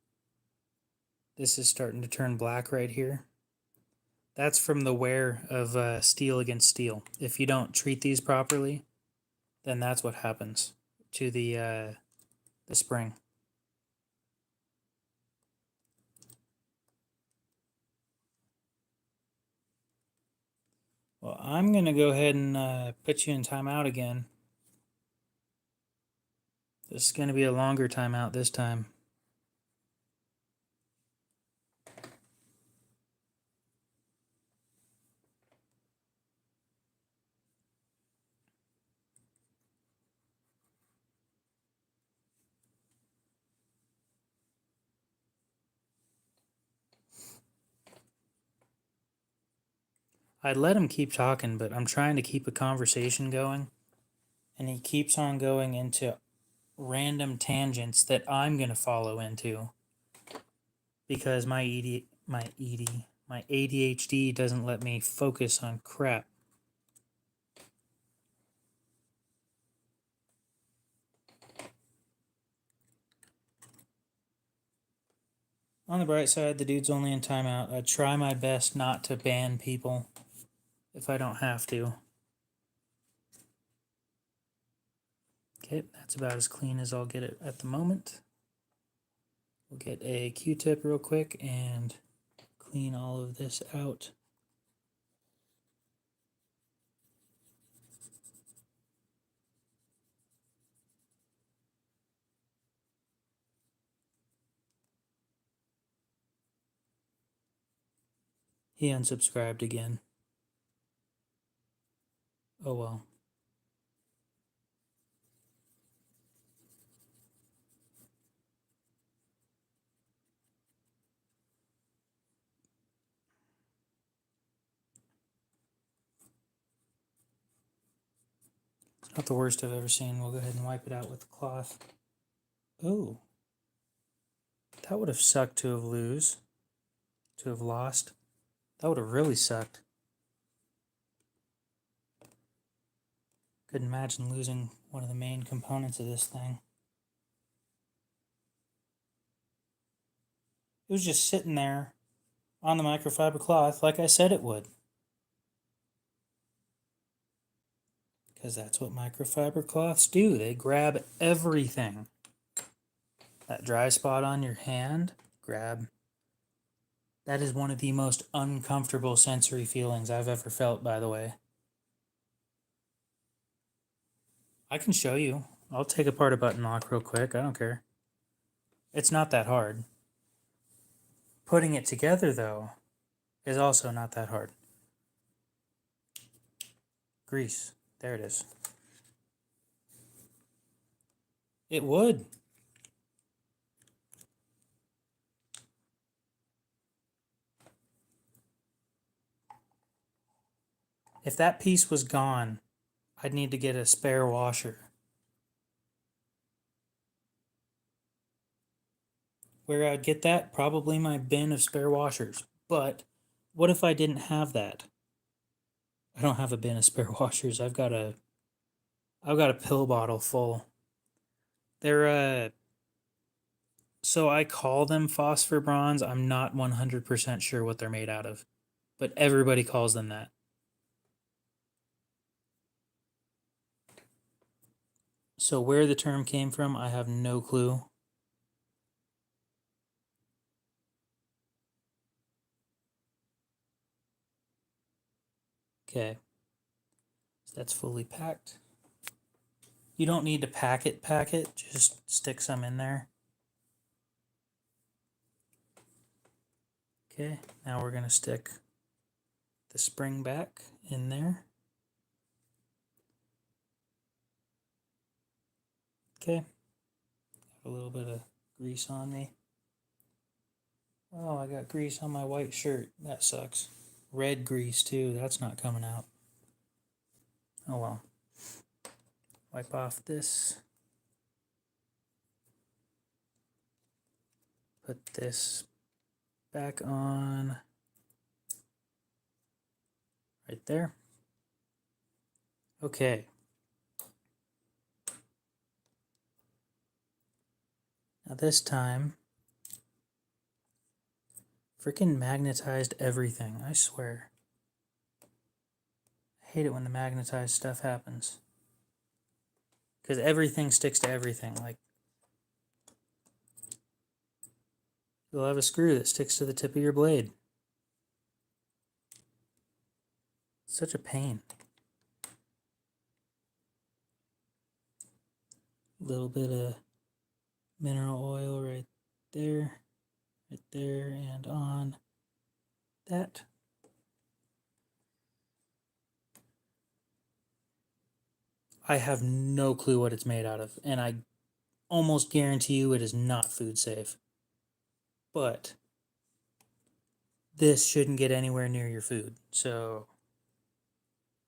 This is starting to turn black right here. That's from the wear of steel against steel. If you don't treat these properly, then that's what happens to the spring. Well, I'm going to go ahead and put you in timeout again. This is going to be a longer timeout this time. I'd let him keep talking, but I'm trying to keep a conversation going. And he keeps on going into random tangents that I'm going to follow into. Because my ADHD doesn't let me focus on crap. On the bright side, the dude's only in timeout. I try my best not to ban people if I don't have to. Okay, that's about as clean as I'll get it at the moment. We'll get a Q-tip real quick and clean all of this out. He unsubscribed again. Oh well. It's not the worst I've ever seen. We'll go ahead and wipe it out with the cloth. Oh. That would have sucked to have lost. That would have really sucked. Couldn't imagine losing one of the main components of this thing. It was just sitting there on the microfiber cloth like I said it would. Because that's what microfiber cloths do. They grab everything. That dry spot on your hand, grab. That is one of the most uncomfortable sensory feelings I've ever felt, by the way. I can show you. I'll take apart a button lock real quick. I don't care. It's not that hard. Putting it together, though, is also not that hard. Grease. There it is. It would. If that piece was gone, I'd need to get a spare washer. Where I'd get that? Probably my bin of spare washers. But what if I didn't have that? I don't have a bin of spare washers. I've got a pill bottle full. They're so I call them phosphor bronze. I'm not 100% sure what they're made out of, but everybody calls them that. So where the term came from, I have no clue. Okay. So that's fully packed. You don't need to pack it, just stick some in there. Okay, now we're going to stick the spring back in there. Okay, got a little bit of grease on me. Oh, I got grease on my white shirt. That sucks. Red grease too, that's not coming out. Oh well. Wipe off this. Put this back on right there. Okay. Now this time, freaking magnetized everything, I swear. I hate it when the magnetized stuff happens. Because everything sticks to everything. Like, you'll have a screw that sticks to the tip of your blade. Such a pain. A little bit of mineral oil right there, and on that. I have no clue what it's made out of, and I almost guarantee you it is not food safe. But this shouldn't get anywhere near your food, so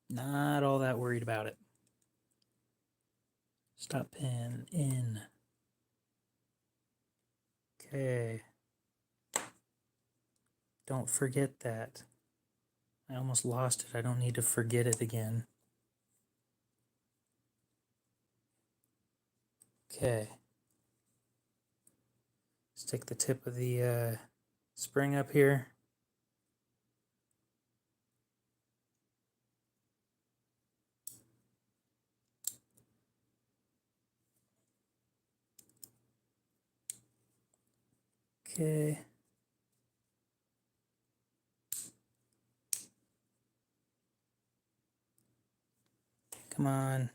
not all that worried about it. Stop pin in. Okay. Don't forget that. I almost lost it. I don't need to forget it again. Okay. Stick the tip of the spring up here. Okay. Come on.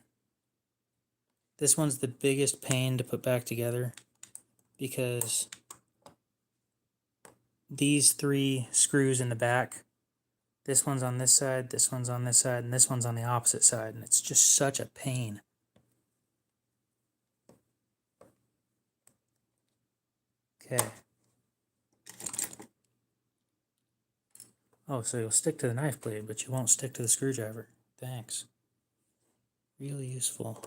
This one's the biggest pain to put back together because these 3 screws in the back, this one's on this side, this one's on this side, and this one's on the opposite side, and it's just such a pain. Okay. Oh, so you'll stick to the knife blade, but you won't stick to the screwdriver. Thanks. Really useful.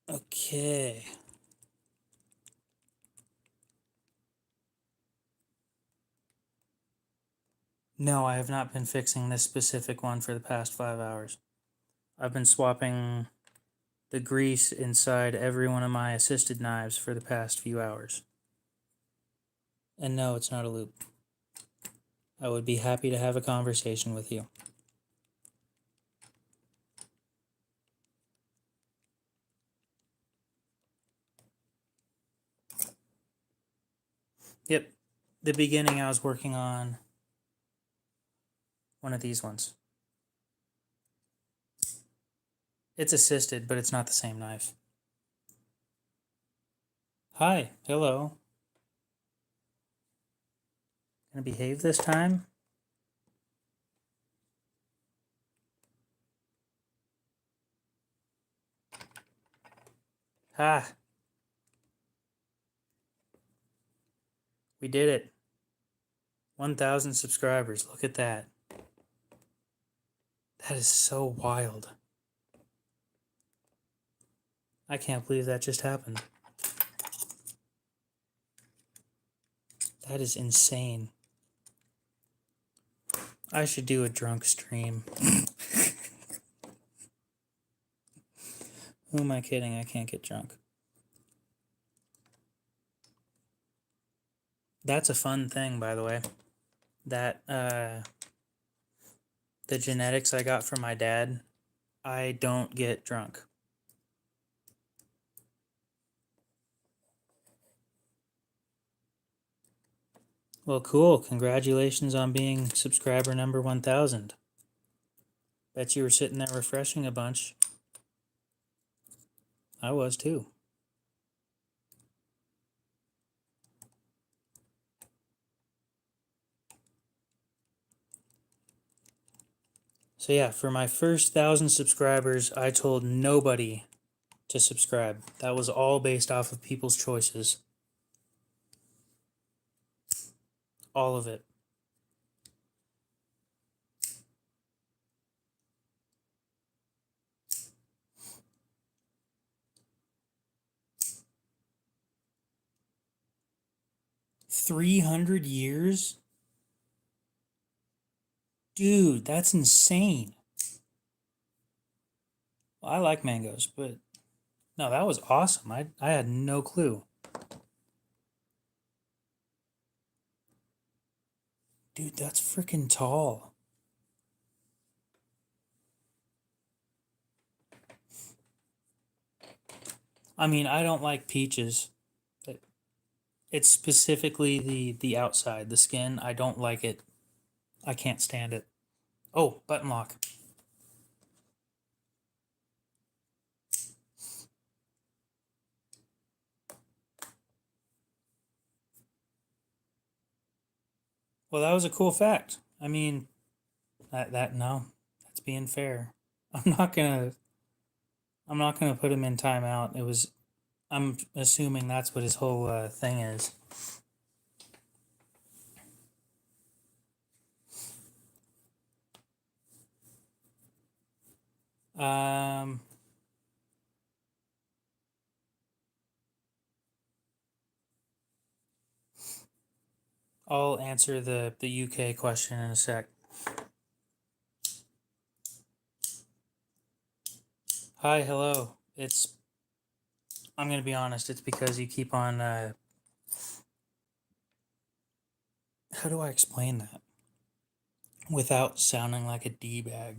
Okay. No, I have not been fixing this specific one for the past 5 hours. I've been swapping the grease inside every one of my assisted knives for the past few hours. And no, it's not a loop. I would be happy to have a conversation with you. Yep, the beginning I was working on one of these ones. It's assisted, but it's not the same knife. Hi, hello. Gonna behave this time? Ha! We did it. 1,000 subscribers. Look at that. That is so wild. I can't believe that just happened. That is insane. I should do a drunk stream. Who am I kidding? I can't get drunk. That's a fun thing, by the way. That, the genetics I got from my dad, I don't get drunk. Well, cool. Congratulations on being subscriber number 1,000. Bet you were sitting there refreshing a bunch. I was too. So yeah, for my first 1,000 subscribers, I told nobody to subscribe. That was all based off of people's choices. All of it. 300 years? Dude, that's insane. Well, I like mangoes, but no, that was awesome. I had no clue. Dude, that's freaking tall. I mean, I don't like peaches. It's specifically the outside, the skin. I don't like it. I can't stand it. Oh, button lock. Well, that was a cool fact. I mean, that no, that's being fair. I'm not gonna I'm not gonna put him in timeout. It was I'm assuming that's what his whole thing is. Um, I'll answer the UK question in a sec. Hi, hello. I'm gonna be honest. It's because you keep on. How do I explain that without sounding like a d bag?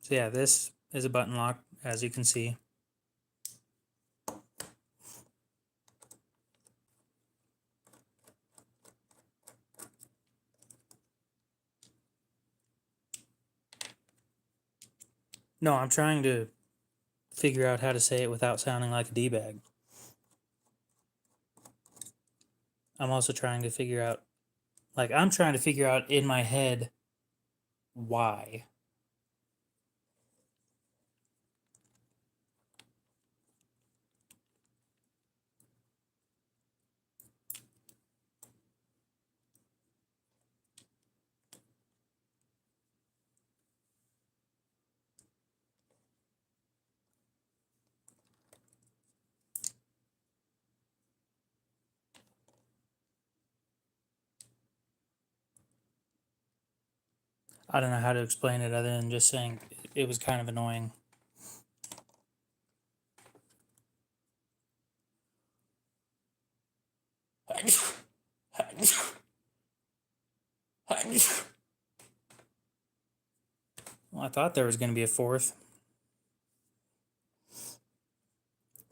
So yeah, this is a button lock, as you can see. No, I'm trying to figure out how to say it without sounding like a d bag. I'm also trying to figure out, I'm trying to figure out in my head why. I don't know how to explain it other than just saying it was kind of annoying. Well, I thought there was going to be a fourth.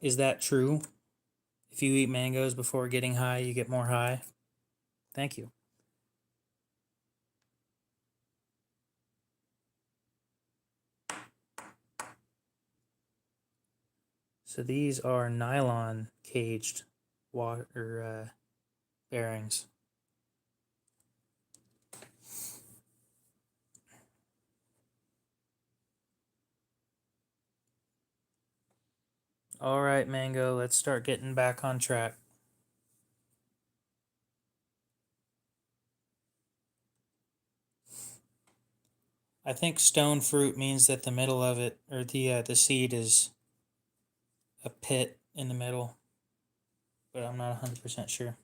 Is that true? If you eat mangoes before getting high, you get more high? Thank you. So these are nylon caged water bearings. All right, Mango, let's start getting back on track. I think stone fruit means that the middle of it, or the seed, is a pit in the middle, but I'm not 100% sure.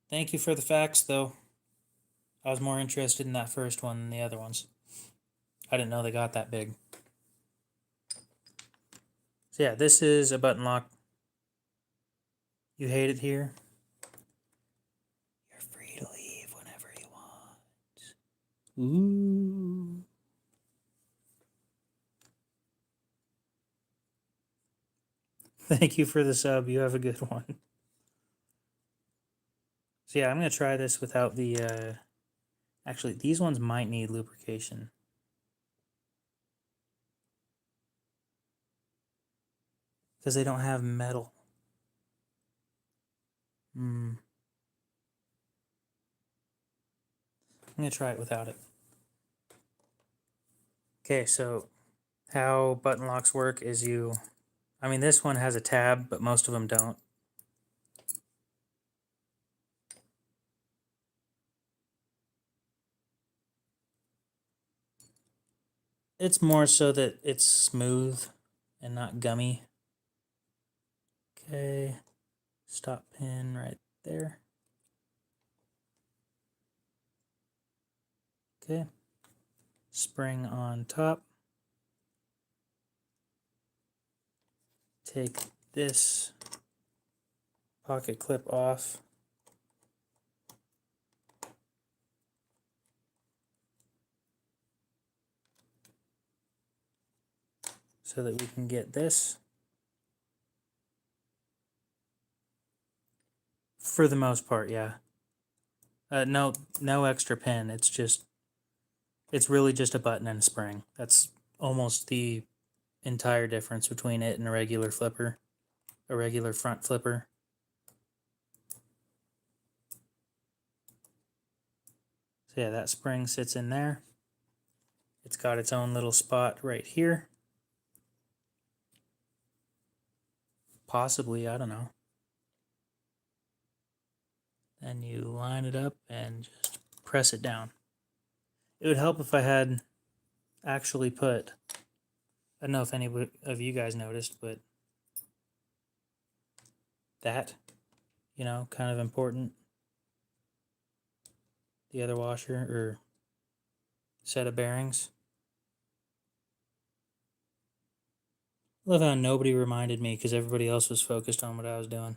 Thank you for the facts, though. I was more interested in that first one than the other ones. I didn't know they got that big. So yeah, this is a button lock. You hate it here? You're free to leave whenever you want. Ooh. Thank you for the sub. You have a good one. So yeah, I'm going to try this without the... Actually, these ones might need lubrication. Because they don't have metal. I'm going to try it without it. Okay, so how button locks work is I mean, this one has a tab, but most of them don't. It's more so that it's smooth and not gummy. Okay, stop pin right there. Okay, spring on top. Take this pocket clip off. So that we can get this. For the most part, yeah. No extra pin. It's really just a button and a spring. That's almost the entire difference between it and a regular flipper, a regular front flipper. So yeah, that spring sits in there. It's got its own little spot right here. Possibly, I don't know. Then you line it up and just press it down. It would help if I had actually put, I don't know if any of you guys noticed, but that, you know, kind of important. The other washer or set of bearings. I love how nobody reminded me because everybody else was focused on what I was doing.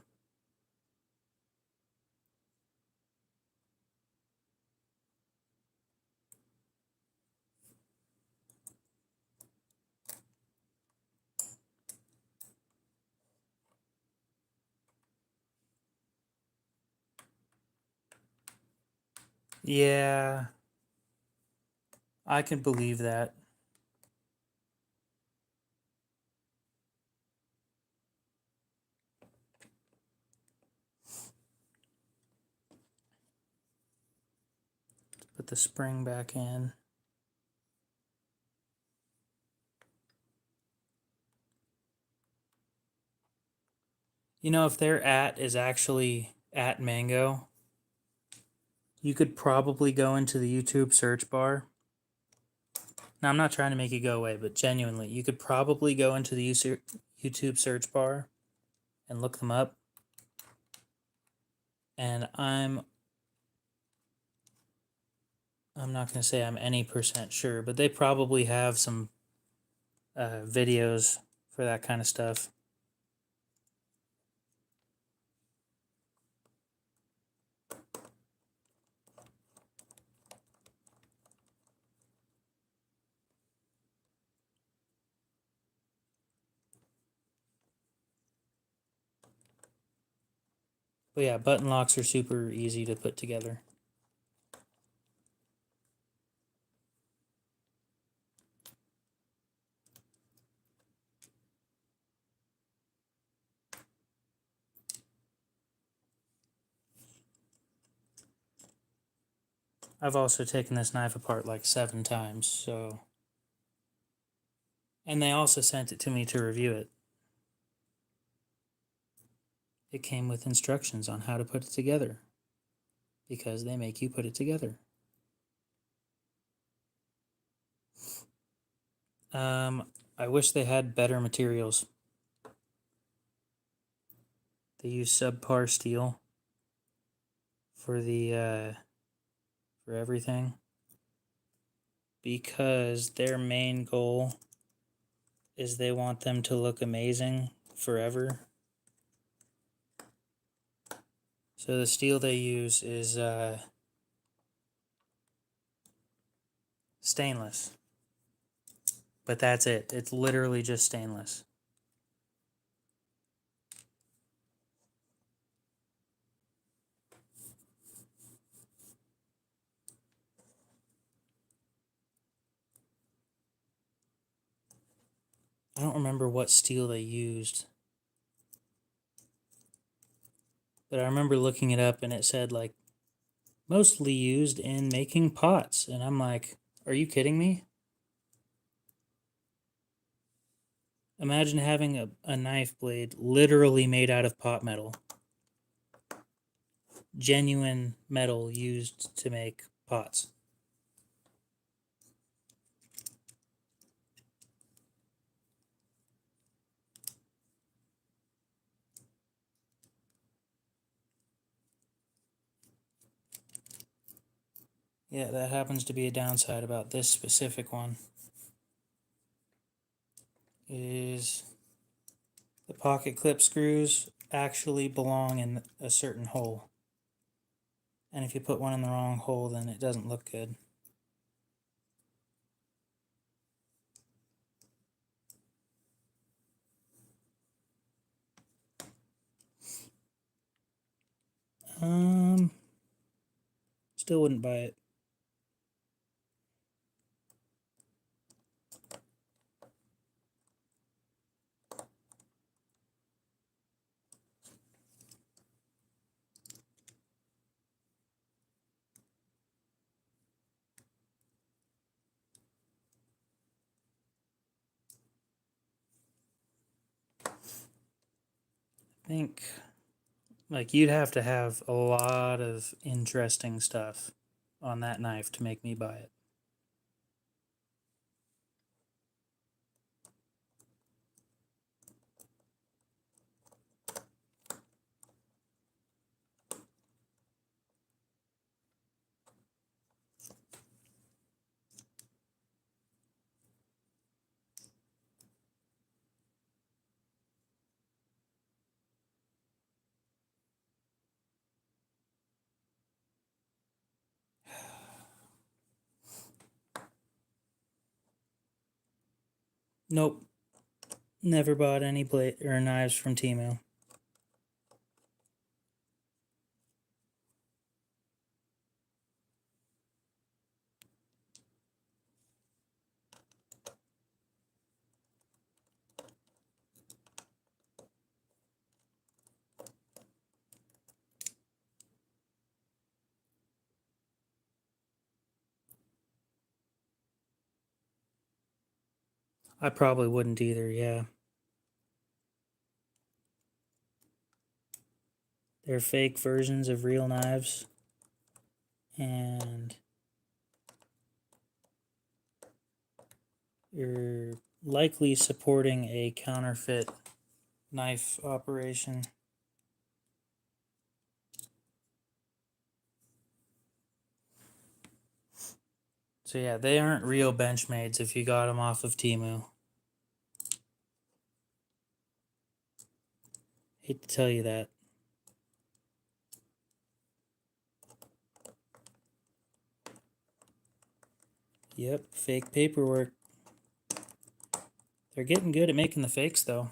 Yeah, I can believe that. Put the spring back in. You know, if their @ is actually @mango, you could probably go into the YouTube search bar. Now, I'm not trying to make it go away, but genuinely, you could probably go into the YouTube search bar and look them up. And I'm not going to say I'm any % sure, but they probably have some videos for that kind of stuff. But yeah, button locks are super easy to put together. I've also taken this knife apart like 7 times, so... And they also sent it to me to review it. It came with instructions on how to put it together, because they make you put it together. I wish they had better materials. They use subpar steel for the for everything, because their main goal is they want them to look amazing forever. So the steel they use is stainless. But that's it. It's literally just stainless. I don't remember what steel they used. But I remember looking it up and it said like mostly used in making pots. And I'm like, are you kidding me? Imagine having a knife blade literally made out of pot metal. Genuine metal used to make pots. Yeah, that happens to be a downside about this specific one. Is the pocket clip screws actually belong in a certain hole. And if you put one in the wrong hole, then it doesn't look good. Still wouldn't buy it. I think, like, you'd have to have a lot of interesting stuff on that knife to make me buy it. Nope. Never bought any blade or knives from Temu. I probably wouldn't either, yeah. They're fake versions of real knives. And you're likely supporting a counterfeit knife operation. So yeah, they aren't real Benchmades if you got them off of Temu. Hate to tell you that. Yep, fake paperwork. They're getting good at making the fakes, though.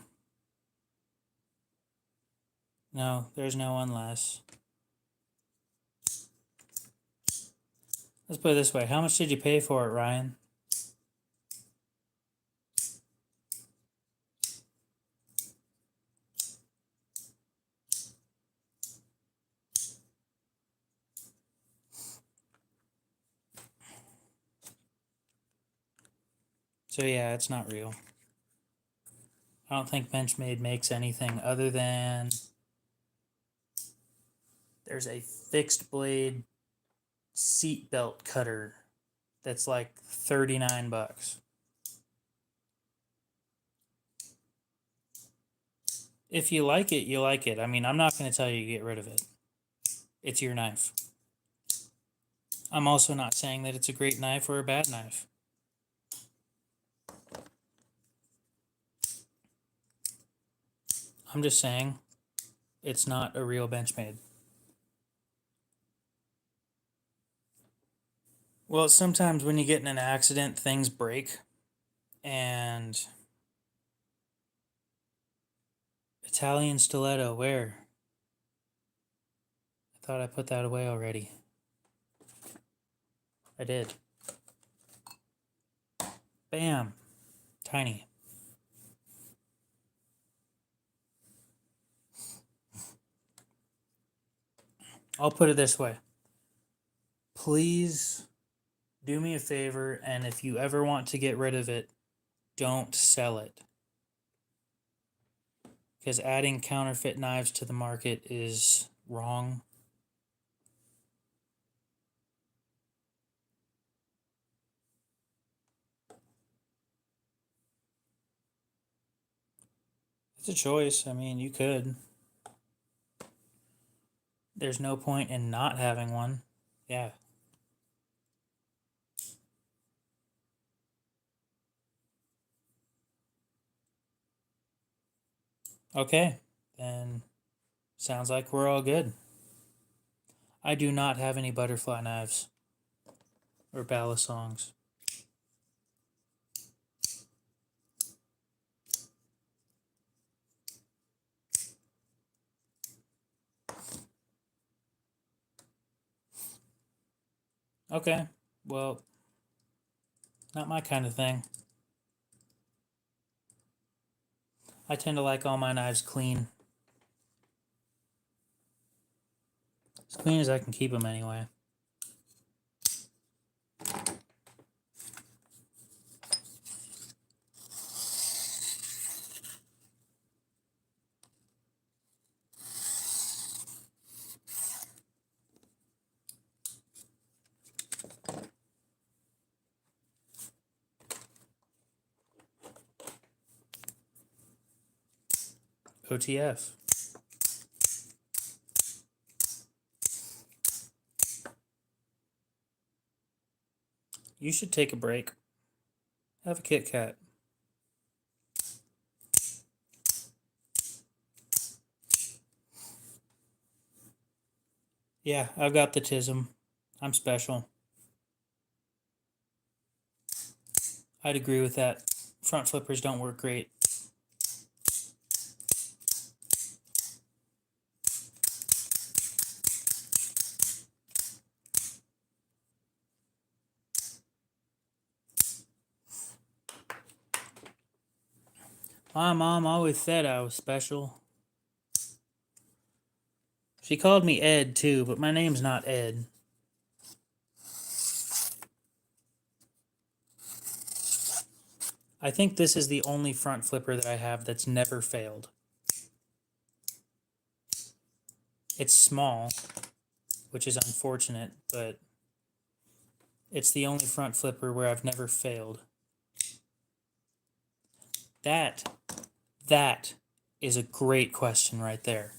No, there's no unless. Let's put it this way. How much did you pay for it, Ryan? So yeah, it's not real. I don't think Benchmade makes anything other than there's a fixed blade seat belt cutter that's like $39. If you like it, you like it. I mean, I'm not going to tell you to get rid of it. It's your knife. I'm also not saying that it's a great knife or a bad knife. I'm just saying it's not a real Benchmade. Well, sometimes when you get in an accident, things break. And Italian stiletto, where? I thought I put that away already. I did. Bam. Tiny. I'll put it this way. Please do me a favor, and if you ever want to get rid of it, don't sell it. Because adding counterfeit knives to the market is wrong. It's a choice. I mean, you could. There's no point in not having one. Yeah. Okay, then sounds like we're all good. I do not have any butterfly knives or balisongs. Okay, well, not my kind of thing. I tend to like all my knives clean. As clean as I can keep them anyway. OTF. You should take a break. Have a Kit Kat. Yeah, I've got the tism. I'm special. I'd agree with that. Front flippers don't work great. My mom always said I was special. She called me Ed too, but my name's not Ed. I think this is the only front flipper that I have that's never failed. It's small, which is unfortunate, but it's the only front flipper where I've never failed. That is a great question right there.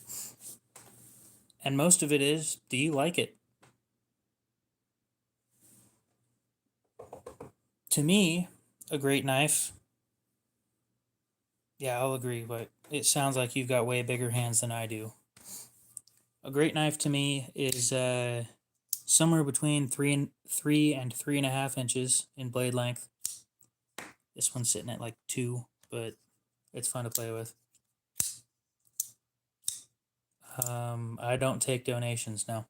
And most of it is, do you like it? To me, a great knife. Yeah, I'll agree, but it sounds like you've got way bigger hands than I do. A great knife to me is somewhere between 3.5 inches in blade length. This one's sitting at like 2, but it's fun to play with. I don't take donations now.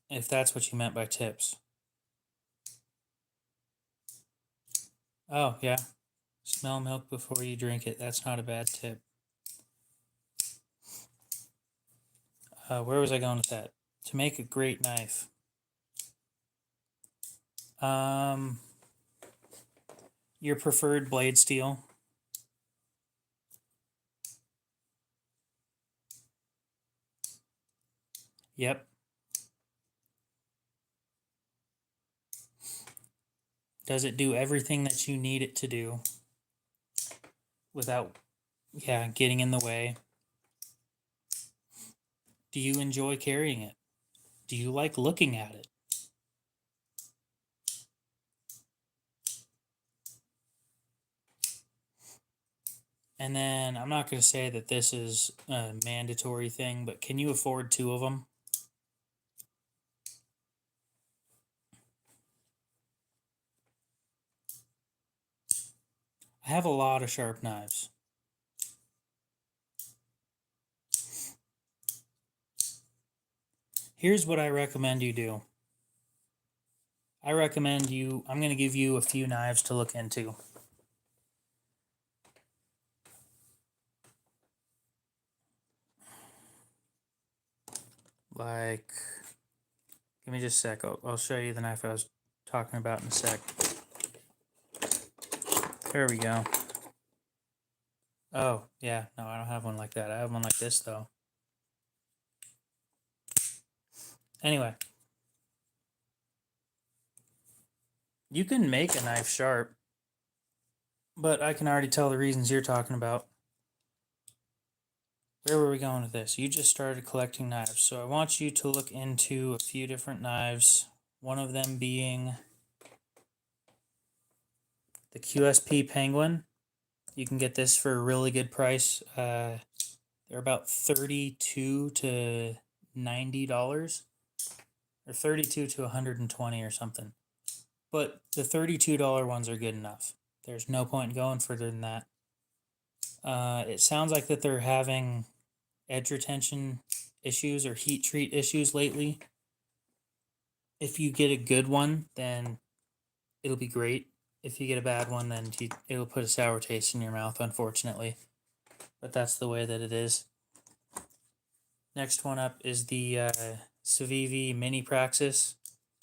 If that's what you meant by tips. Oh, yeah. Smell milk before you drink it. That's not a bad tip. Where was I going with that? To make a great knife. Your preferred blade steel. Yep. Does it do everything that you need it to do without, getting in the way? Do you enjoy carrying it? Do you like looking at it? And then I'm not going to say that this is a mandatory thing, but can you afford 2 of them? I have a lot of sharp knives. Here's what I recommend you do. I'm going to give you a few knives to look into. Like, give me just a sec. I'll show you the knife I was talking about in a sec. There we go. Oh, yeah. No, I don't have one like that. I have one like this, though. Anyway. You can make a knife sharp, but I can already tell the reasons you're talking about. Where were we going with this? You just started collecting knives, so I want you to look into a few different knives. One of them being the QSP Penguin. You can get this for a really good price. They're about $32 to $90, or 32 to 120 or something. But the $32 ones are good enough. There's no point in going further than that. It sounds like that they're having edge retention issues or heat treat issues lately. If you get a good one, then it'll be great. If you get a bad one, then it'll put a sour taste in your mouth, unfortunately. But that's the way that it is. Next one up is the Civivi Mini Praxis,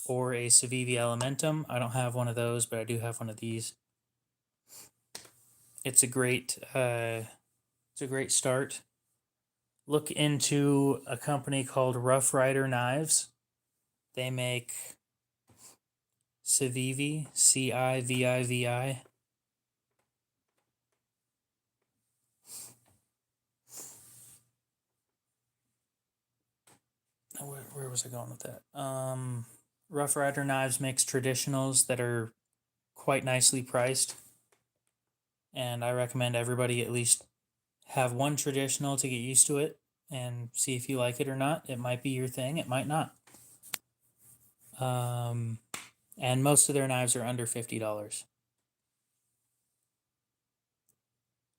or a Civivi Elementum. I don't have one of those, but I do have one of these. It's a great start. Look into a company called Rough Rider Knives. They make Civivi, Civivi. Where was I going with that? Rough Rider Knives makes traditionals that are quite nicely priced, and I recommend everybody at least have one traditional to get used to it and see if you like it or not. It might be your thing, it might not. And most of their knives are under $50.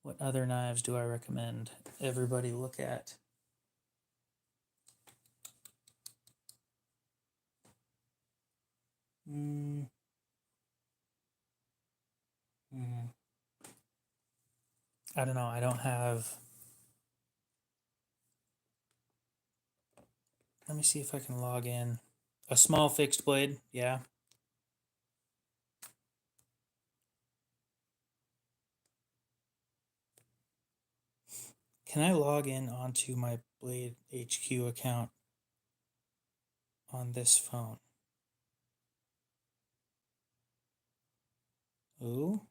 What other knives do I recommend everybody look at? I don't know. I don't have. Let me see if I can log in. A small fixed blade, yeah. Can I log in onto my Blade HQ account on this phone? Ooh.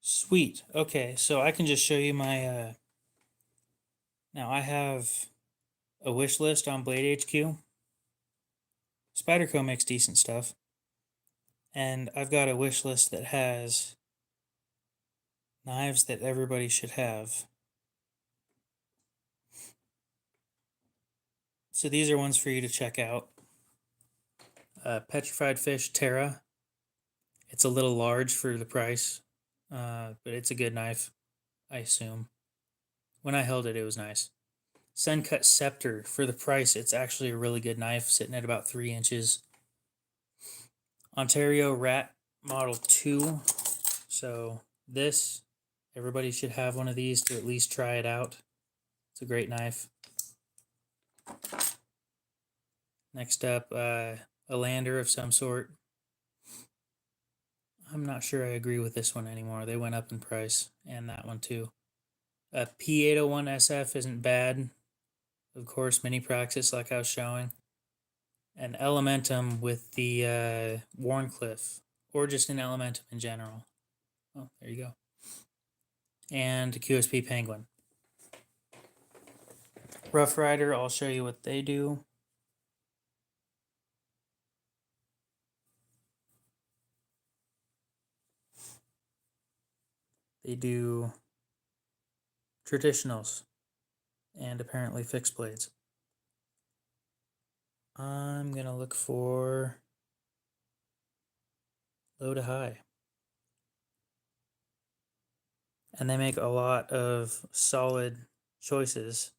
Sweet. Okay, so I can just show you my now I have a wish list on Blade HQ. Spyderco makes decent stuff. And I've got a wish list that has knives that everybody should have. So these are ones for you to check out. Petrified Fish Terra. It's a little large for the price, but it's a good knife, I assume. When I held it, it was nice. Suncut Scepter, for the price, it's actually a really good knife, sitting at about 3 inches. Ontario Rat Model 2. So this, everybody should have one of these to at least try it out. It's a great knife. Next up, a lander of some sort. I'm not sure I agree with this one anymore. They went up in price, and that one too. A P801 SF isn't bad. Of course, mini Praxis like I was showing. An Elementum with the Warncliffe, or just an Elementum in general. Oh, there you go. And a QSP Penguin. Rough Rider, I'll show you what they do. They do traditionals and apparently fixed blades. I'm going to look for low to high. And they make a lot of solid choices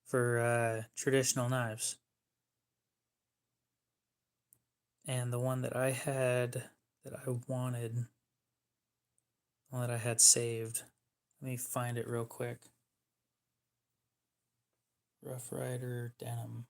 for traditional knives. And the one that I had that I wanted, the one that I had saved, let me find it real quick. Rough Rider Denim.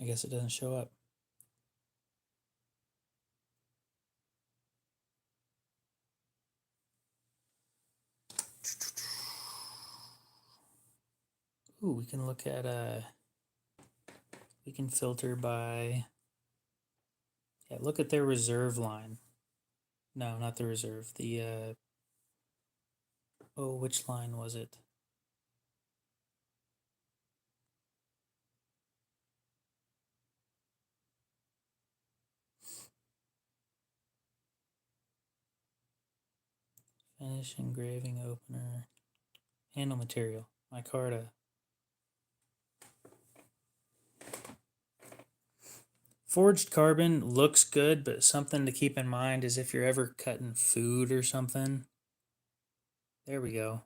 I guess it doesn't show up. Ooh, we can look at we can filter by, yeah, look at their reserve line. No, not the reserve. The oh, which line was it? Finish engraving opener. Handle material. Micarta. Forged carbon looks good, but something to keep in mind is if you're ever cutting food or something. There we go.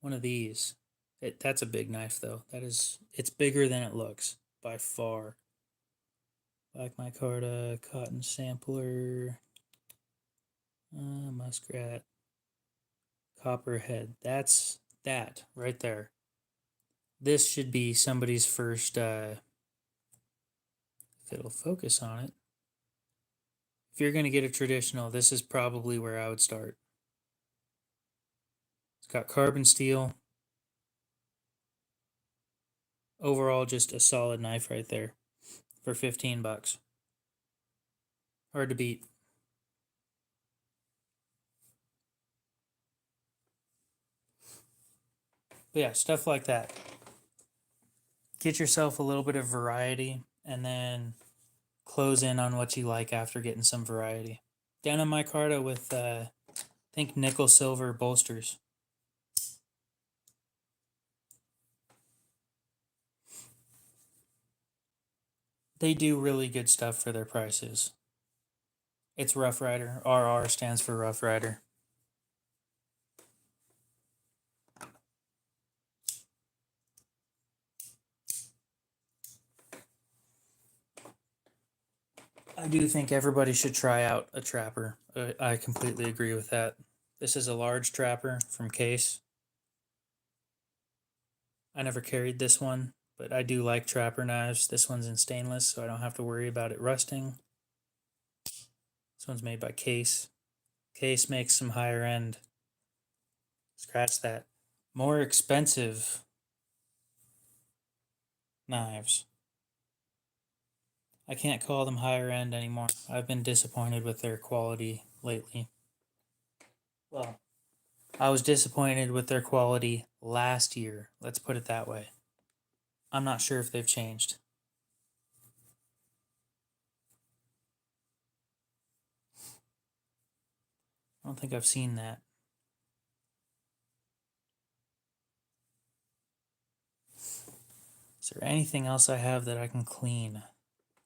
One of these. That's a big knife though. It's bigger than it looks by far. Black micarta, cotton sampler, muskrat, copperhead. That's that right there. This should be somebody's first, if it'll focus on it. If you're going to get a traditional, this is probably where I would start. It's got carbon steel. Overall, just a solid knife right there for 15 bucks. Hard to beat. But yeah, stuff like that. Get yourself a little bit of variety and then close in on what you like after getting some variety. Denim micarta with, I think, nickel silver bolsters. They do really good stuff for their prices. It's Rough Rider. RR stands for Rough Rider. I do think everybody should try out a trapper. I completely agree with that. This is a large trapper from Case. I never carried this one, but I do like trapper knives. This one's in stainless, so I don't have to worry about it rusting. This one's made by Case. Case makes some higher end. Scratch that. More expensive knives. I can't call them higher end anymore. I've been disappointed with their quality lately. Well, I was disappointed with their quality last year. Let's put it that way. I'm not sure if they've changed. I don't think I've seen that. Is there anything else I have that I can clean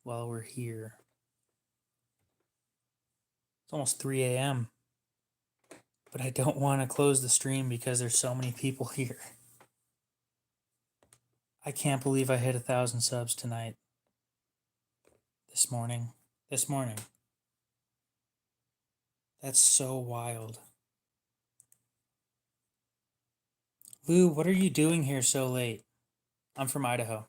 while we're here? It's almost 3 a.m. But I don't want to close the stream because there's so many people here. I can't believe I hit 1,000 subs tonight. This morning. That's so wild. Lou, what are you doing here so late? I'm from Idaho.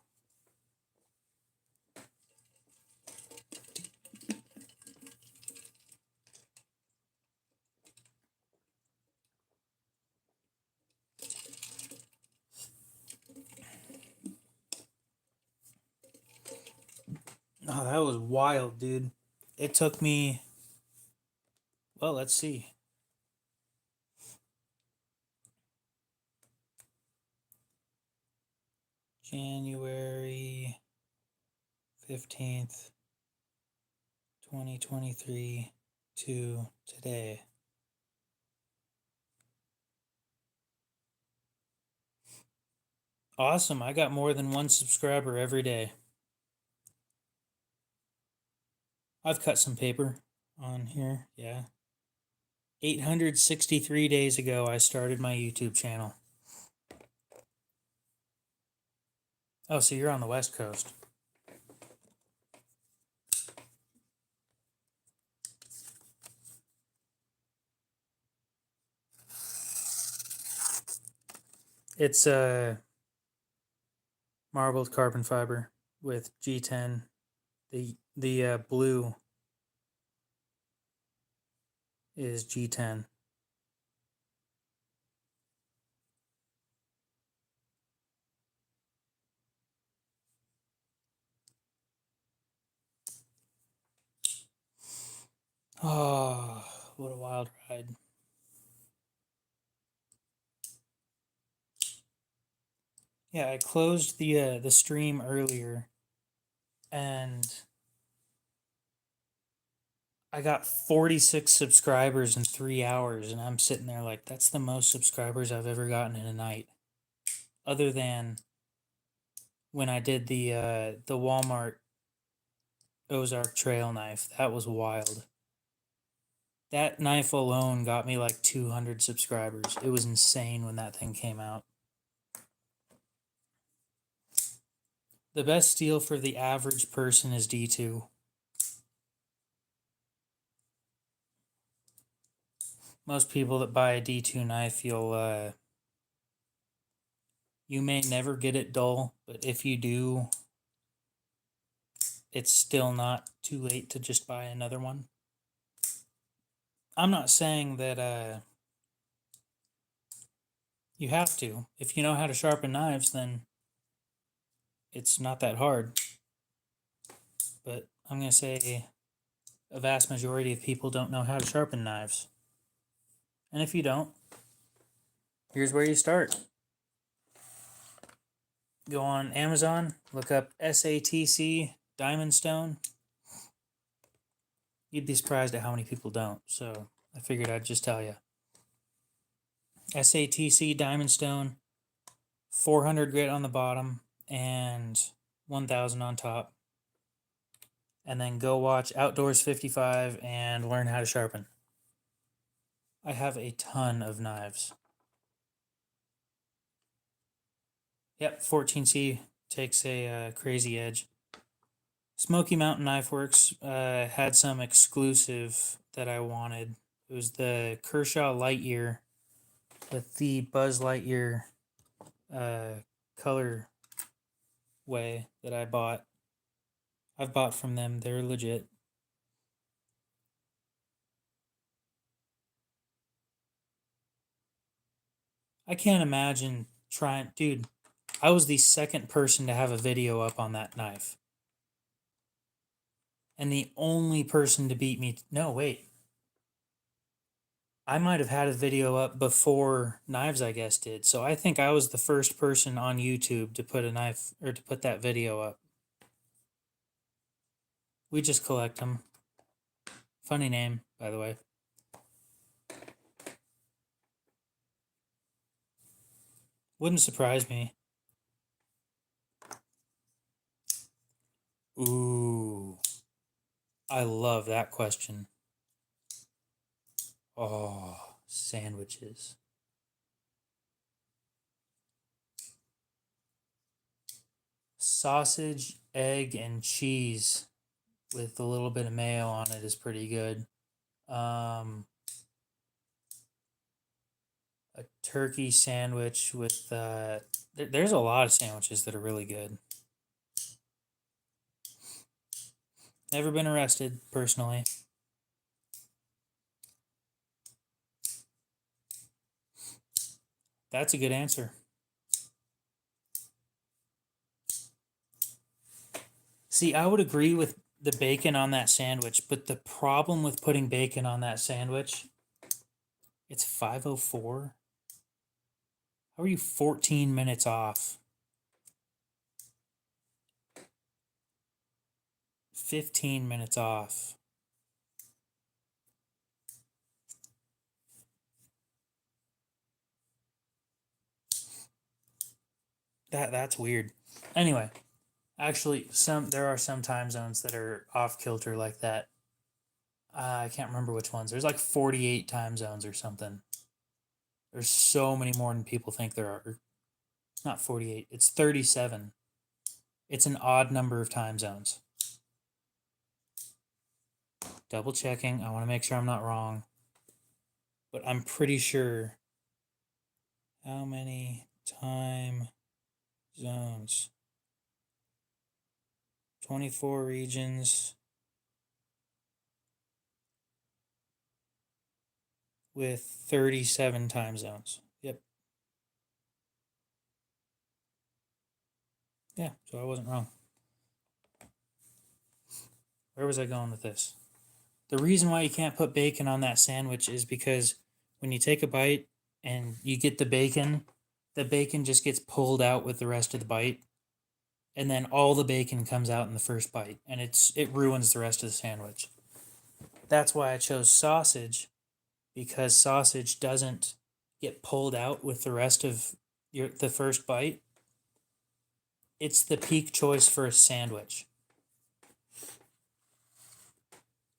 Oh, that was wild, dude. It took me, well, let's see. January 15th, 2023 to today. Awesome. I got more than one subscriber every day. I've cut some paper on here. Yeah. 863 days ago, I started my YouTube channel. Oh, so you're on the West Coast. It's marbled carbon fiber with G10. The blue is G10. Oh, what a wild wild ride. Yeah, I closed the stream earlier, and I got 46 subscribers in 3 hours, and I'm sitting there like, that's the most subscribers I've ever gotten in a night. Other than when I did the Walmart Ozark Trail knife. That was wild. That knife alone got me like 200 subscribers. It was insane when that thing came out. The best steel for the average person is D2. Most people that buy a D2 knife, you may never get it dull, but if you do, it's still not too late to just buy another one. I'm not saying that you have to. If you know how to sharpen knives, then it's not that hard. But I'm going to say a vast majority of people don't know how to sharpen knives. And if you don't, here's where you start. Go on Amazon, look up SATC Diamond Stone. You'd be surprised at how many people don't, so I figured I'd just tell you. SATC Diamond Stone, 400 grit on the bottom and 1000 on top. And then go watch Outdoors 55 and learn how to sharpen. I have a ton of knives. Yep, 14C takes a crazy edge. Smoky Mountain Knife Works had some exclusive that I wanted. It was the Kershaw Lightyear with the Buzz Lightyear color way that I bought. I've bought from them. They're legit. I can't imagine trying... Dude, I was the second person to have a video up on that knife. And the only person to beat me... No, wait. I might have had a video up before Knives, I guess, did. So I think I was the first person on YouTube to put a knife... Or to put that video up. We just collect them. Funny name, by the way. Wouldn't surprise me. Ooh. I love that question. Oh, sandwiches. Sausage, egg, and cheese with a little bit of mayo on it is pretty good. A turkey sandwich with... there's a lot of sandwiches that are really good. Never been arrested, personally. That's a good answer. See, I would agree with the bacon on that sandwich, but the problem with putting bacon on that sandwich, it's 5:04. How are you 14 minutes off? 15 minutes off. That's weird. Anyway, actually, there are some time zones that are off kilter like that. I can't remember which ones. There's like 48 time zones or something. There's so many more than people think there are. Not 48. It's 37. It's an odd number of time zones. Double checking. I want to make sure I'm not wrong. But I'm pretty sure. How many time zones? 24 regions with 37 time zones. Yep. Yeah, so I wasn't wrong. Where was I going with this? The reason why you can't put bacon on that sandwich is because when you take a bite and you get the bacon just gets pulled out with the rest of the bite, and then all the bacon comes out in the first bite, and it ruins the rest of the sandwich. That's why I chose sausage, because sausage doesn't get pulled out with the rest of the first bite. It's the peak choice for a sandwich.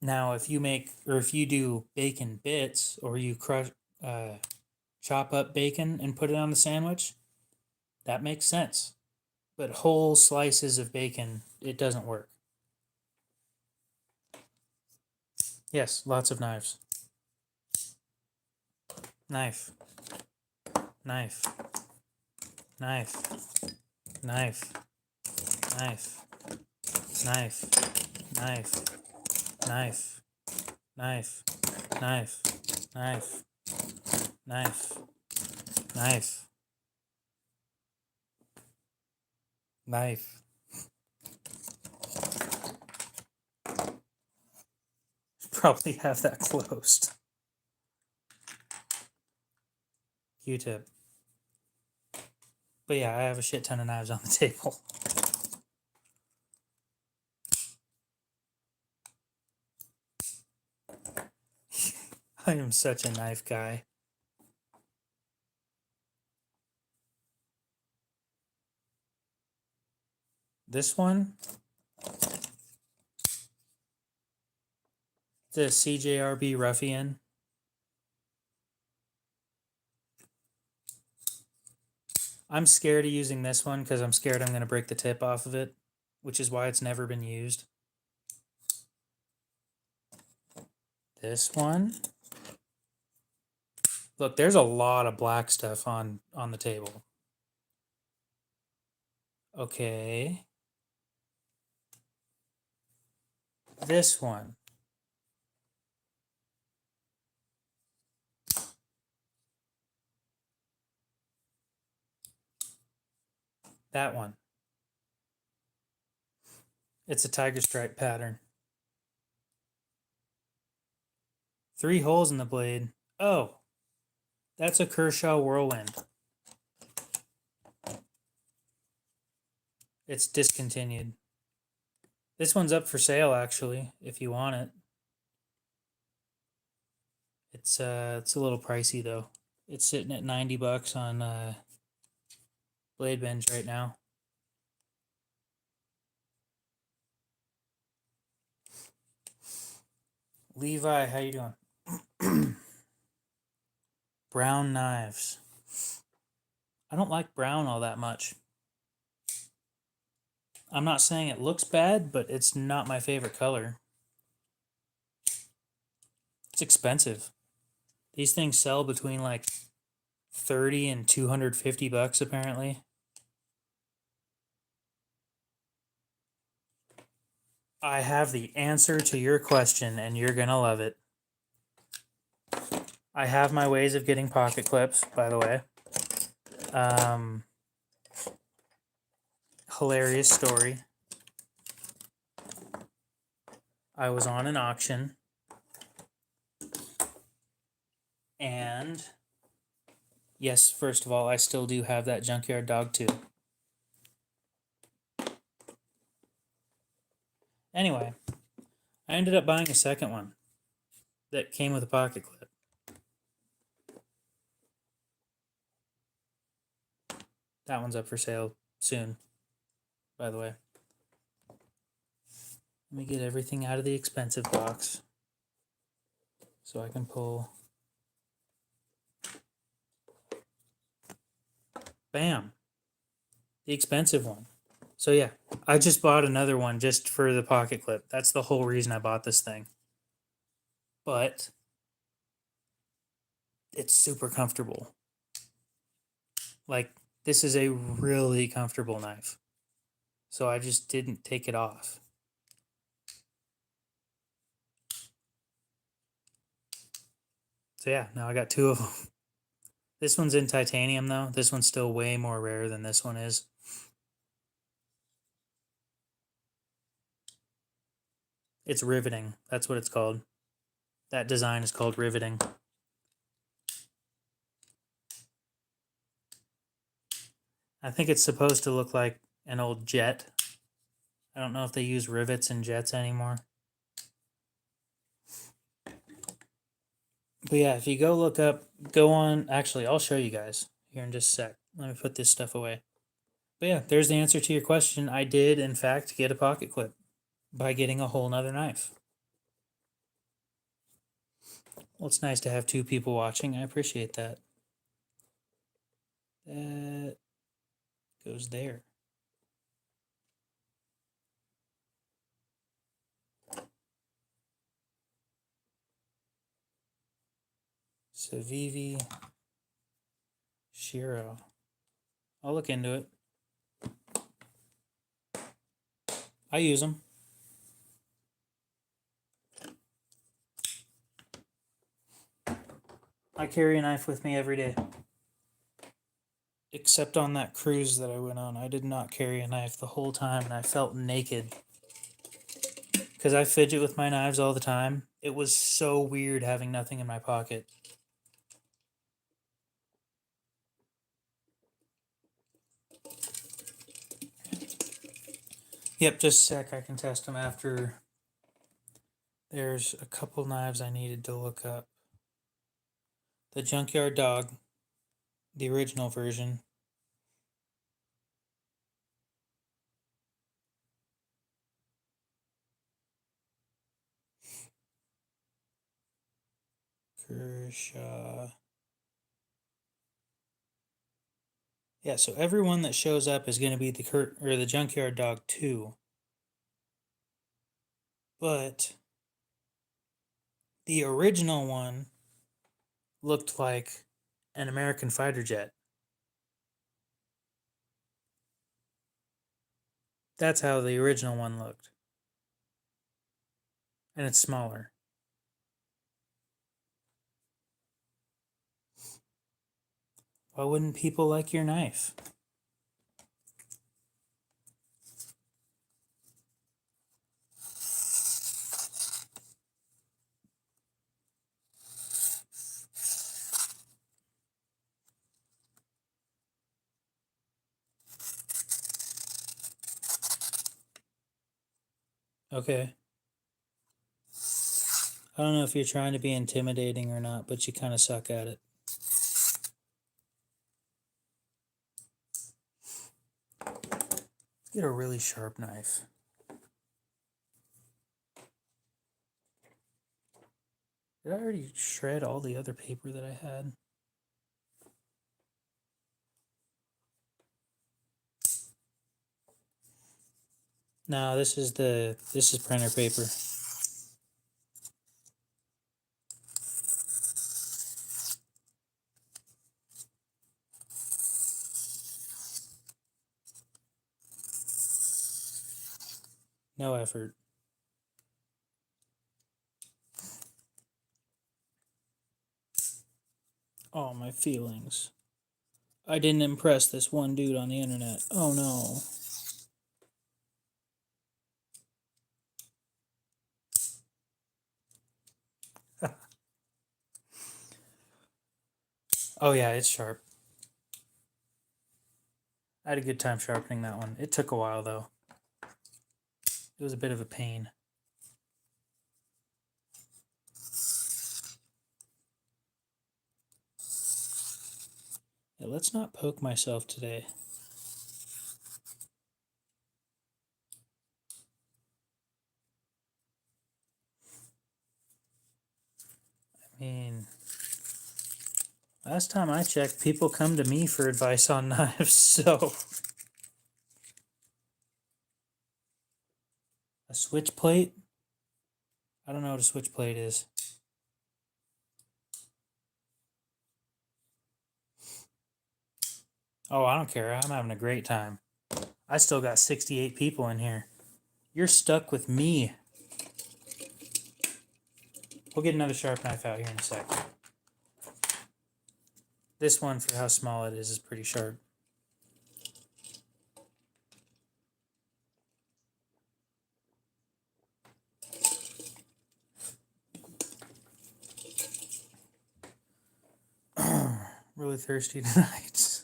Now, if you do bacon bits, or you chop up bacon and put it on the sandwich, that makes sense. But whole slices of bacon, it doesn't work. Yes, lots of knives. Knife. Knife. Knife. Knife. Knife. Knife. Knife. Knife. Knife. Knife. Knife. Knife. Knife. Knife. Probably have that closed. Q-tip. But yeah, I have a shit ton of knives on the table. I am such a knife guy. This one, the CJRB Ruffian. I'm scared of using this one because I'm scared I'm going to break the tip off of it, which is why it's never been used. This one. Look, there's a lot of black stuff on the table. Okay. This one. That one. It's a tiger stripe pattern. 3 holes in the blade. Oh, that's a Kershaw Whirlwind. It's discontinued. This one's up for sale, actually, if you want it. It's a little pricey though. It's sitting at $90 on Blade Binge right now. Levi, how you doing? Brown knives. I don't like brown all that much. I'm not saying it looks bad, but it's not my favorite color. It's expensive. These things sell between like 30 and 250 bucks apparently. I have the answer to your question and you're gonna love it. I have my ways of getting pocket clips, by the way. Hilarious story. I was on an auction and yes, first of all, I still do have that junkyard dog too. Anyway, I ended up buying a second one that came with a pocket clip. That one's up for sale soon, by the way. Let me get everything out of the expensive box so I can pull. Bam! The expensive one. So yeah, I just bought another one just for the pocket clip. That's the whole reason I bought this thing. But it's super comfortable. Like, this is a really comfortable knife. So I just didn't take it off. So yeah, now I got 2 of them. This one's in titanium though. This one's still way more rare than this one is. It's riveting. That's what it's called. That design is called riveting. I think it's supposed to look like an old jet. I don't know if they use rivets in jets anymore. But yeah, if you go on, actually, I'll show you guys here in just a sec. Let me put this stuff away. But yeah, there's the answer to your question. I did, in fact, get a pocket clip by getting a whole nother knife. Well, it's nice to have two people watching. I appreciate that. That goes there. Civivi Shiro. I'll look into it. I use them. I carry a knife with me every day. Except on that cruise that I went on. I did not carry a knife the whole time, and I felt naked. Because I fidget with my knives all the time. It was so weird having nothing in my pocket. Yep, just a sec. I can test them after. There's a couple knives I needed to look up. The Junkyard Dog, the original version. Kershaw. Yeah, so everyone that shows up is going to be the Junkyard Dog 2. But the original one looked like an American fighter jet. That's how the original one looked. And it's smaller. Why wouldn't people like your knife? Okay. I don't know if you're trying to be intimidating or not, but you kind of suck at it. Let's get a really sharp knife. Did I already shred all the other paper that I had? No, this is printer paper. No effort. Oh, my feelings. I didn't impress this one dude on the internet. Oh no. Oh yeah, it's sharp. I had a good time sharpening that one. It took a while though. It was a bit of a pain. Yeah, let's not poke myself today. I mean, last time I checked, people come to me for advice on knives, so. A switch plate? I don't know what a switch plate is. Oh, I don't care. I'm having a great time. I still got 68 people in here. You're stuck with me. We'll get another sharp knife out here in a sec. This one, for how small it is pretty sharp. really thirsty tonight.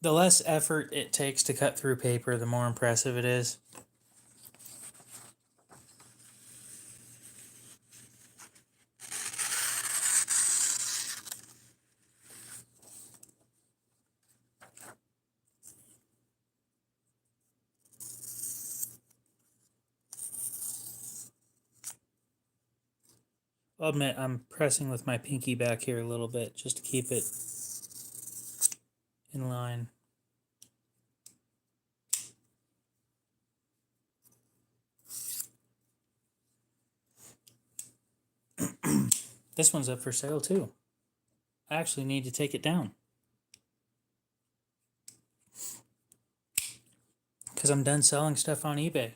The less effort it takes to cut through paper, the more impressive it is. I'll admit I'm pressing with my pinky back here a little bit just to keep it in line. This one's up for sale too. I actually need to take it down because I'm done selling stuff on eBay.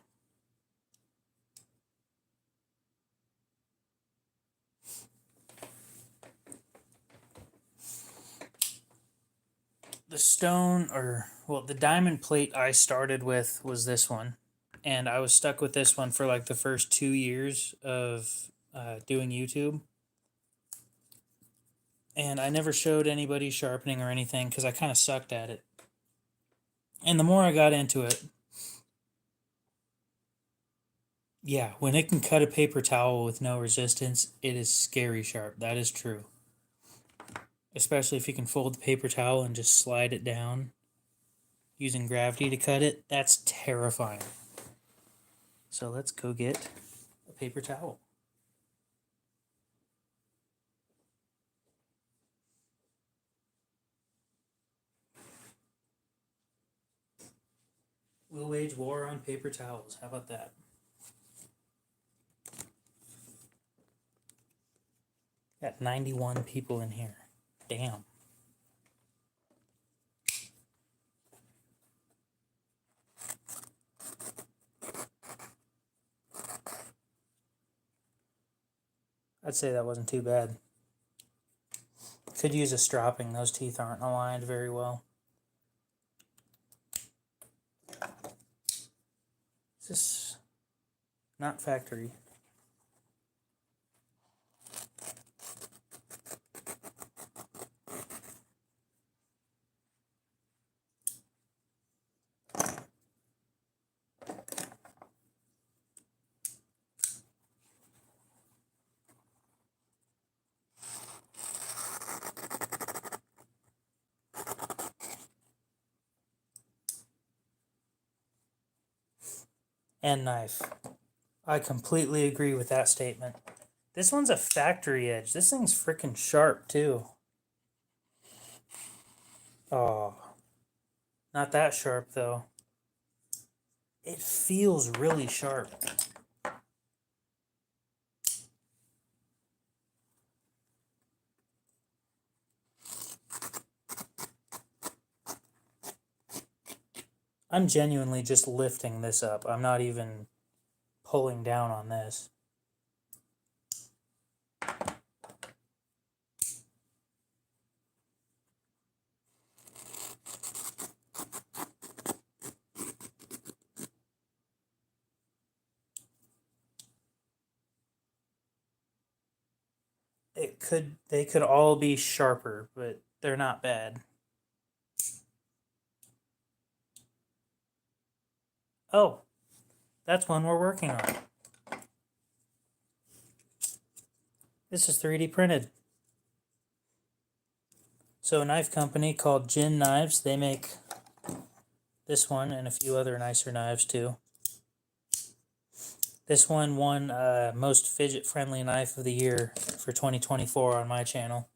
The stone, or well, the diamond plate I started with was this one, and I was stuck with this one for like the first 2 years of doing YouTube. And I never showed anybody sharpening or anything because I kind of sucked at it. And the more I got into it, yeah, when it can cut a paper towel with no resistance, it is scary sharp. That is true. Especially if you can fold the paper towel and just slide it down using gravity to cut it. That's terrifying. So let's go get a paper towel. We'll wage war on paper towels. How about that? Got 91 people in here. Damn. I'd say that wasn't too bad. Could use a stropping. Those teeth aren't aligned very well. Is this not factory? And knife. I completely agree with that statement. This one's a factory edge. This thing's freaking sharp too. Oh, not that sharp though. It feels really sharp. I'm genuinely just lifting this up. I'm not even pulling down on this. They could all be sharper, but they're not bad. Oh, that's one we're working on. This is 3D printed. So a knife company called Jin Knives, they make this one and a few other nicer knives too. This one won most fidget-friendly knife of the year for 2024 on my channel.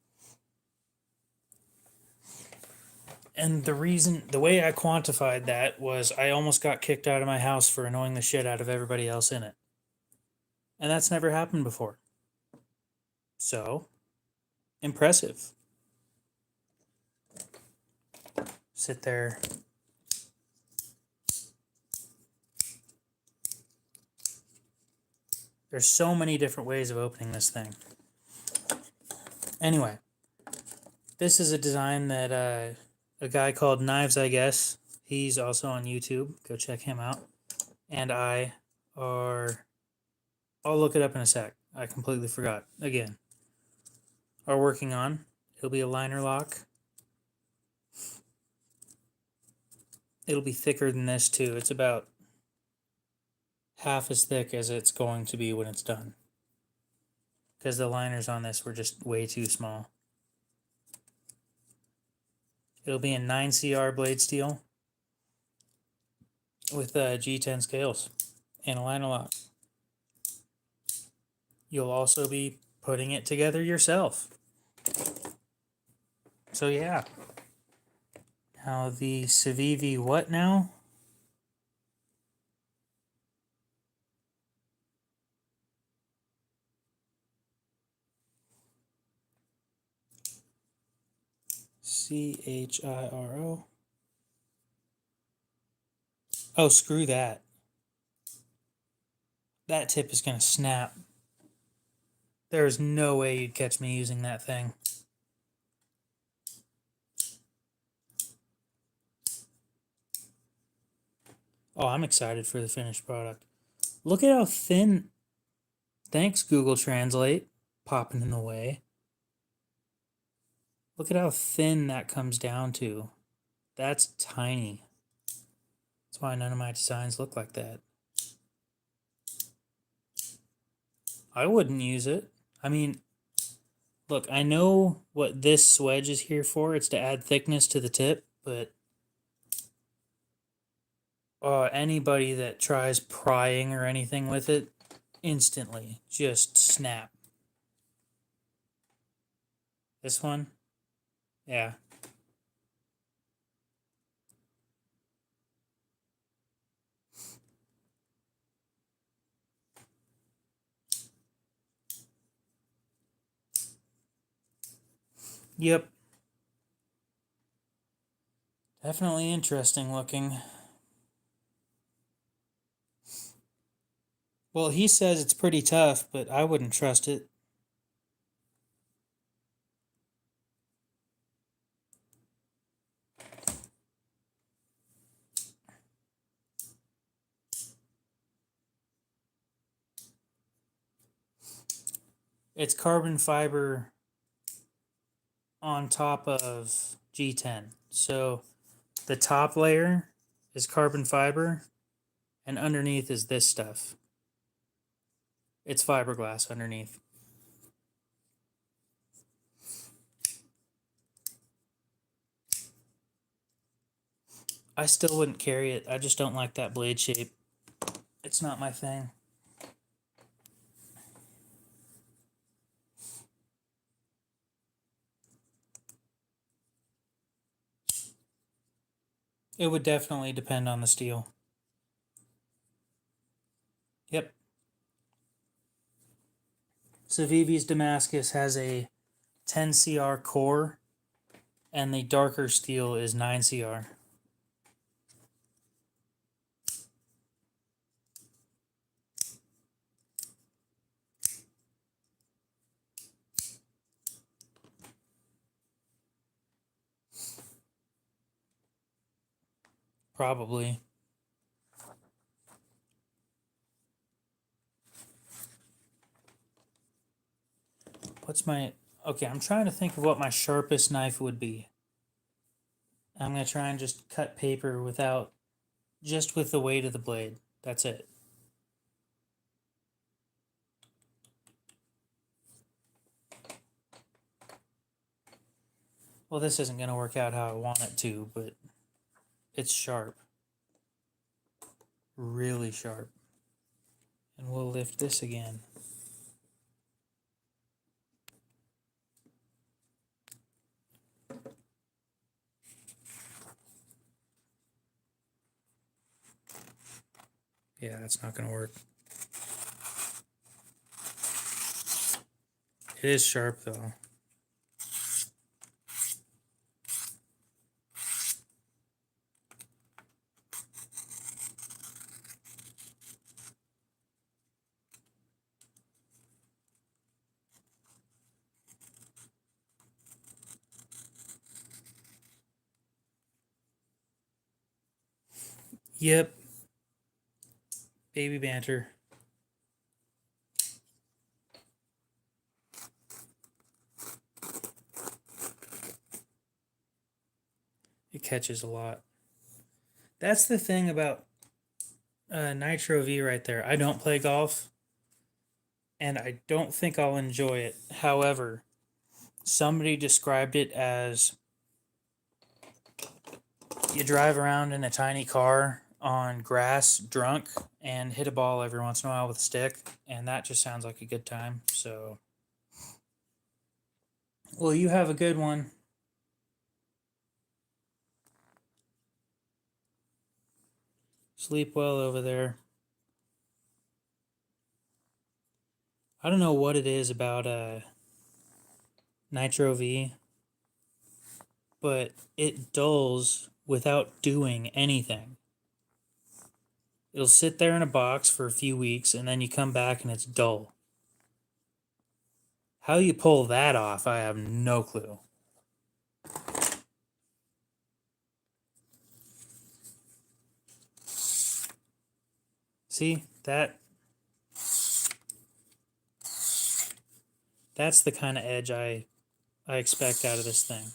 And the way I quantified that was I almost got kicked out of my house for annoying the shit out of everybody else in it. And that's never happened before. So, impressive. Sit there. There's so many different ways of opening this thing. Anyway, this is a design that a guy called Knives, I guess. He's also on YouTube. Go check him out. And I'll look it up in a sec. I I completely forgot. Again, are working on. It'll be a liner lock. It'll be thicker than this too. It's about half as thick as it's going to be when it's done. Because the liners on this were just way too small. It'll be in 9CR blade steel with G10 scales and a liner lock. You'll also be putting it together yourself. So yeah. Now the Civivi what now? CHIRO. Oh, screw that. That tip is going to snap. There's no way you'd catch me using that thing. Oh, I'm excited for the finished product. Look at how thin. Thanks, Google Translate. Popping in the way. Look at how thin that comes down to. That's tiny. That's why none of my designs look like that. I wouldn't use it. I mean, look, I know what this wedge is here for. It's to add thickness to the tip, but anybody that tries prying or anything with it, instantly just snap. This one? Yeah. Yep. Definitely interesting looking. Well, he says it's pretty tough, but I wouldn't trust it. It's carbon fiber on top of G10. So the top layer is carbon fiber, and underneath is this stuff. It's fiberglass underneath. I still wouldn't carry it. I just don't like that blade shape. It's not my thing. It would definitely depend on the steel. Yep. Civivi's Damascus has a 10CR core, and the darker steel is 9CR. Probably. What's my... Okay, I'm trying to think of what my sharpest knife would be. I'm going to try and just cut paper without... Just with the weight of the blade. That's it. Well, this isn't going to work out how I want it to, but it's sharp. Really sharp. And we'll lift this again. Yeah, that's not going to work. It is sharp, though. Yep. Baby banter. It catches a lot. That's the thing about Nitro V right there. I don't play golf, and I don't think I'll enjoy it. However, somebody described it as you drive around in a tiny car on grass drunk and hit a ball every once in a while with a stick, and that just sounds like a good time. So, well, you have a good one. Sleep well over there. I don't know what it is about Nitro V, but it dulls without doing anything. It'll sit there in a box for a few weeks and then you come back and it's dull. How you pull that off, I have no clue. See, that's the kind of edge I expect out of this thing.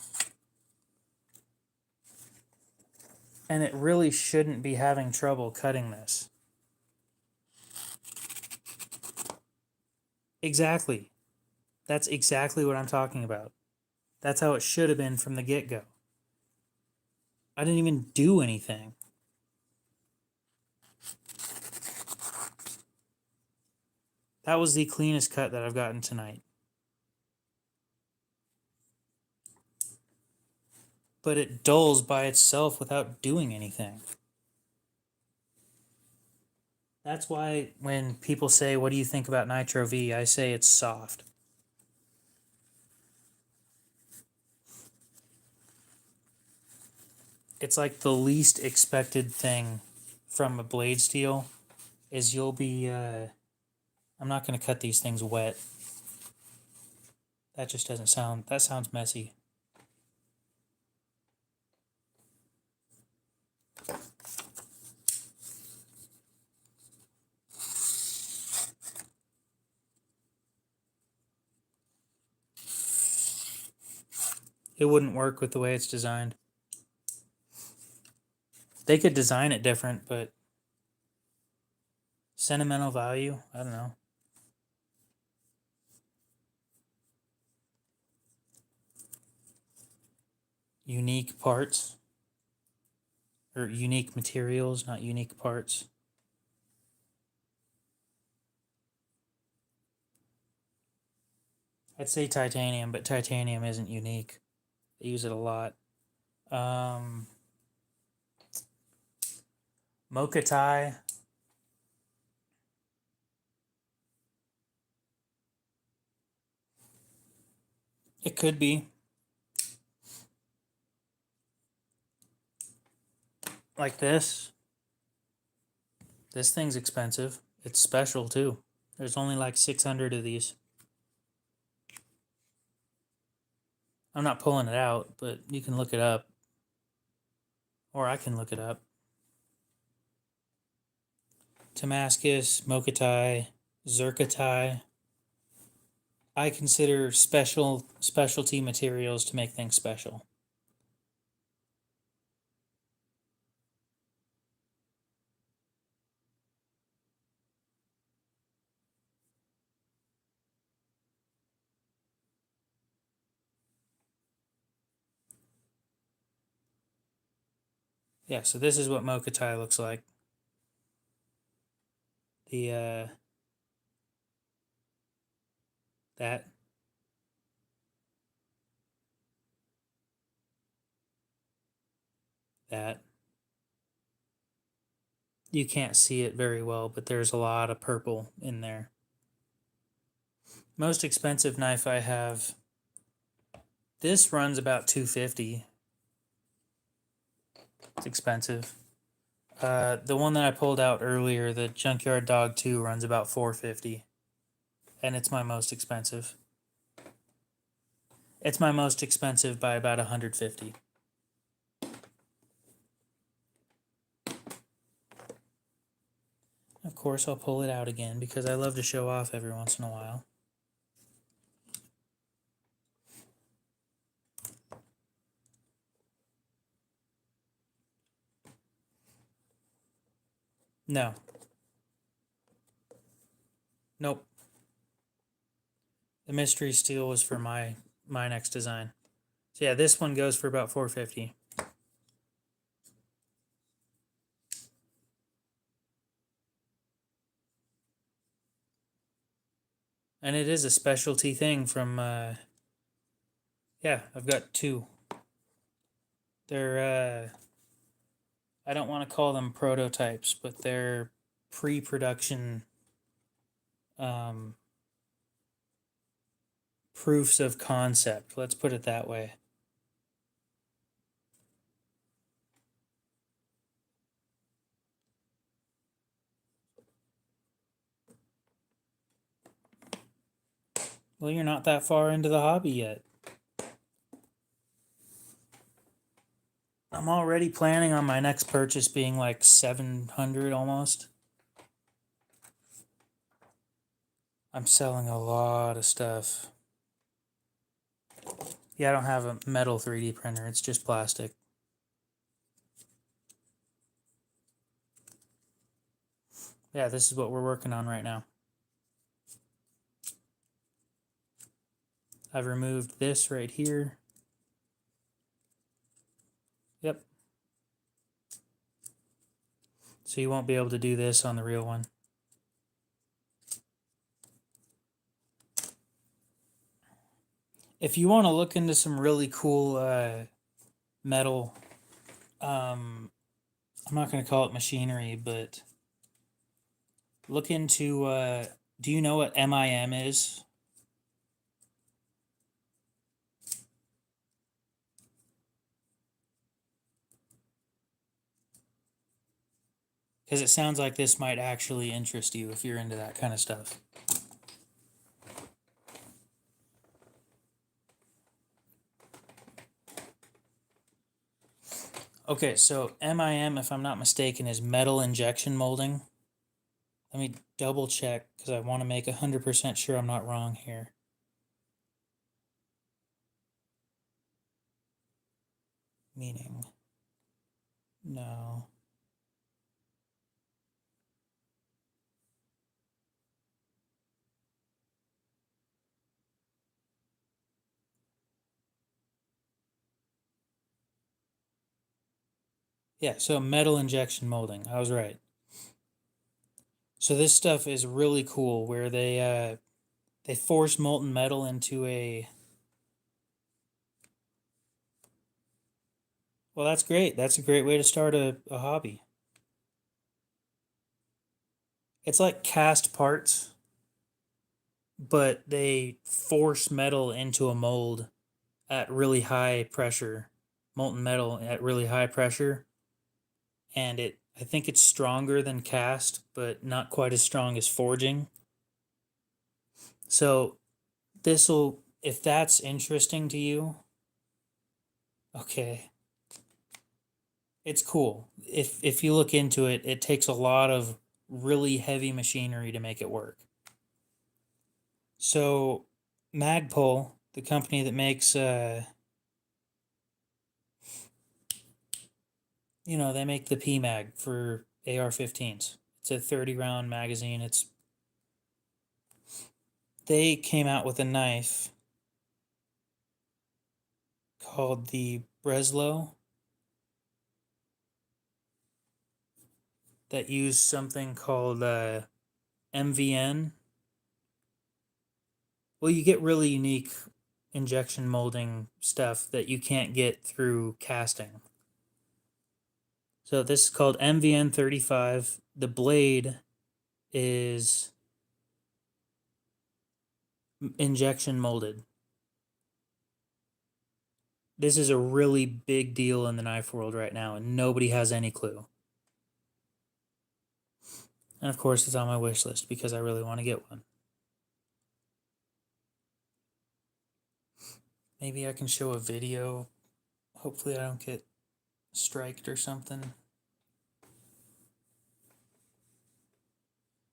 And it really shouldn't be having trouble cutting this. Exactly. That's exactly what I'm talking about. That's how it should have been from the get-go. I didn't even do anything. That was the cleanest cut that I've gotten tonight. But it dulls by itself without doing anything. That's why when people say, what do you think about Nitro V? I say it's soft. It's like the least expected thing from a blade steel is you'll be, I'm not going to cut these things wet. That just doesn't sound, that sounds messy. It wouldn't work with the way it's designed. They could design it different, but sentimental value, I don't know. Unique parts. Or unique materials, not unique parts. I'd say titanium, but titanium isn't unique. They use it a lot. Mocha tie. It could be. Like this. This thing's expensive. It's special too. There's only like 600 of these. I'm not pulling it out, but you can look it up. Or I can look it up. Damascus, mocha tie, zirconia. I consider specialty materials to make things special. Yeah, so this is what mocha tie looks like. The that you can't see it very well, but there's a lot of purple in there. Most expensive knife I have, this runs about $250. It's expensive. The one that I pulled out earlier, the Junkyard Dog 2, runs about $450, and it's my most expensive. It's my most expensive by about $150. Of course, I'll pull it out again because I love to show off every once in a while. No. Nope. The mystery steel was for my next design. So yeah, this one goes for about $450. And it is a specialty thing from yeah, I've got two. They're I don't want to call them prototypes, but they're pre-production um, proofs of concept. Let's put it that way. Well, you're not that far into the hobby yet. I'm already planning on my next purchase being like 700 almost. I'm selling a lot of stuff. Yeah, I don't have a metal 3D printer. It's just plastic. Yeah, this is what we're working on right now. I've removed this right here. Yep. So you won't be able to do this on the real one. If you want to look into some really cool metal, I'm not going to call it machinery, but look into, do you know what MIM is? Because it sounds like this might actually interest you if you're into that kind of stuff. Okay, so MIM, if I'm not mistaken, is metal injection molding. Let me double check because I want to make 100% sure I'm not wrong here. Meaning, no. Yeah, so metal injection molding. I was right. So this stuff is really cool where they force molten metal into a. Well, that's great. That's a great way to start a hobby. It's like cast parts, but they force metal into a mold at really high pressure, molten metal at really high pressure, and I think it's stronger than cast, but not quite as strong as forging. So this'll, if that's interesting to you, okay. It's cool. If you look into it, it takes a lot of really heavy machinery to make it work. So Magpul, the company that makes they make the PMag for AR-15s. It's a 30 round magazine. They came out with a knife called the Breslow that used something called MVN. Well, you get really unique injection molding stuff that you can't get through casting. So this is called MVN 35. The blade is injection molded. This is a really big deal in the knife world right now, and nobody has any clue. And of course, it's on my wish list because I really want to get one. Maybe I can show a video. Hopefully, I don't get striked or something.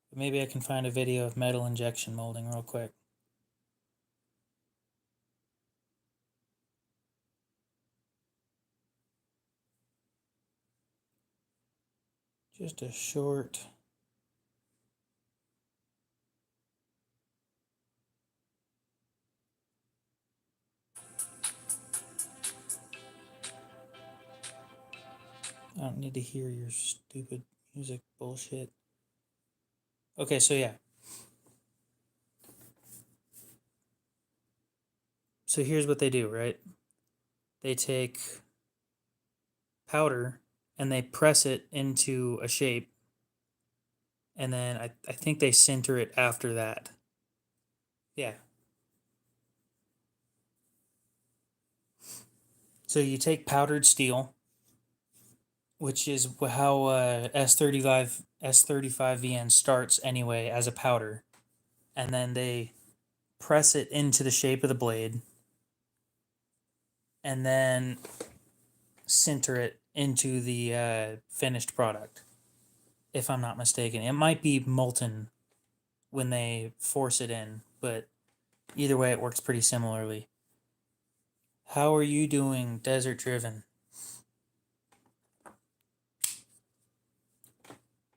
But maybe I can find a video of metal injection molding real quick. Just a short. I don't need to hear your stupid music bullshit. Okay, so yeah. So here's what they do, right? They take powder and they press it into a shape, and then I think they sinter it after that. Yeah. So you take powdered steel, which is how S35 VN starts anyway, as a powder, and then they press it into the shape of the blade, and then sinter it into the finished product. If I'm not mistaken, it might be molten when they force it in, but either way, it works pretty similarly. How are you doing, Desert Driven?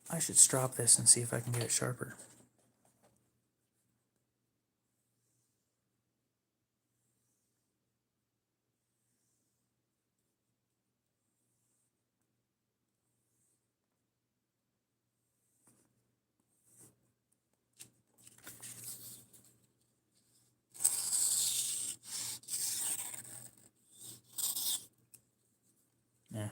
I should strop this and see if I can get it sharper. Yeah.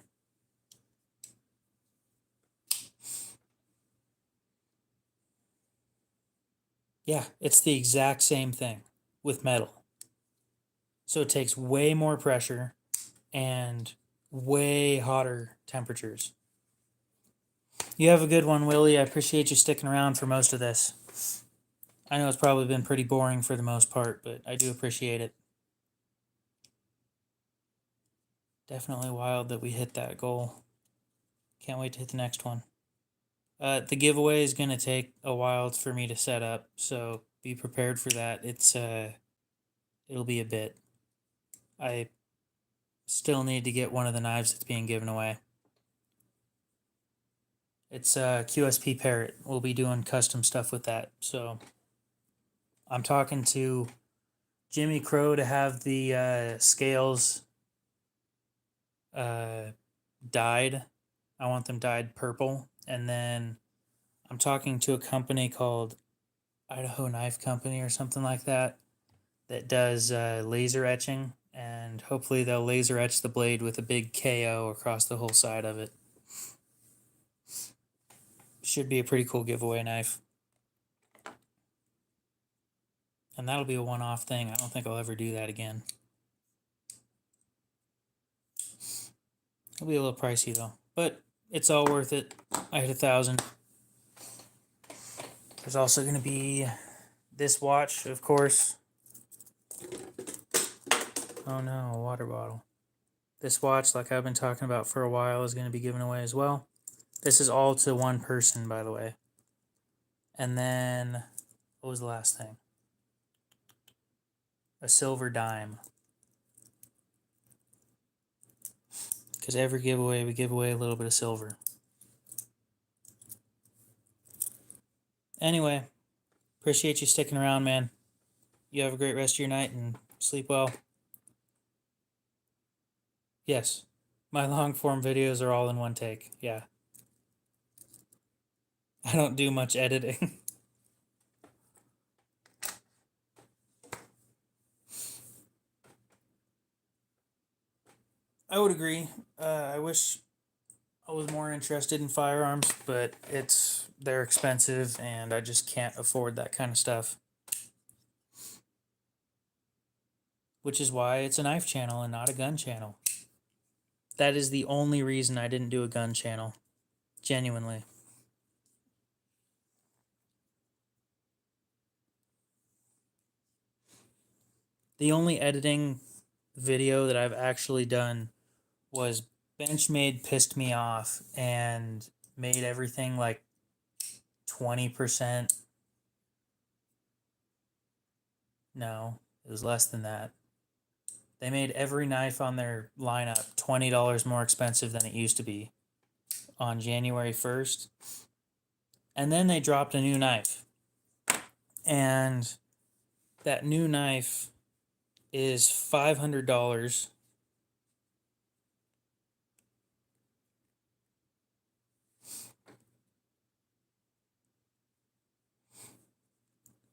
Yeah, it's the exact same thing with metal. So it takes way more pressure and way hotter temperatures. You have a good one, Willie. I appreciate you sticking around for most of this. I know it's probably been pretty boring for the most part, but I do appreciate it. Definitely wild that we hit that goal. Can't wait to hit the next one. The giveaway is going to take a while for me to set up, so be prepared for that. It'll be a bit. I still need to get one of the knives that's being given away. It's QSP Parrot. We'll be doing custom stuff with that. So I'm talking to Jimmy Crow to have the scales dyed. I want them dyed purple. And then I'm talking to a company called Idaho Knife Company or something like that does laser etching. And hopefully they'll laser etch the blade with a big KO across the whole side of it. Should be a pretty cool giveaway knife. And that'll be a one-off thing. I don't think I'll ever do that again. It'll be a little pricey though, but it's all worth it. I hit 1,000. There's also going to be this watch, of course. Oh no, a water bottle. This watch, like I've been talking about for a while, is going to be given away as well. This is all to one person, by the way. And then, what was the last thing? A silver dime. Because every giveaway, we give away a little bit of silver. Anyway, appreciate you sticking around, man. You have a great rest of your night and sleep well. Yes, my long form videos are all in one take. Yeah. I don't do much editing. I would agree. I wish I was more interested in firearms, but they're expensive and I just can't afford that kind of stuff. Which is why it's a knife channel and not a gun channel. That is the only reason I didn't do a gun channel. Genuinely. The only editing video that I've actually done was Benchmade pissed me off and made everything like 20%. No, it was less than that. They made every knife on their lineup $20 more expensive than it used to be on January 1st. And then they dropped a new knife. And that new knife is $500.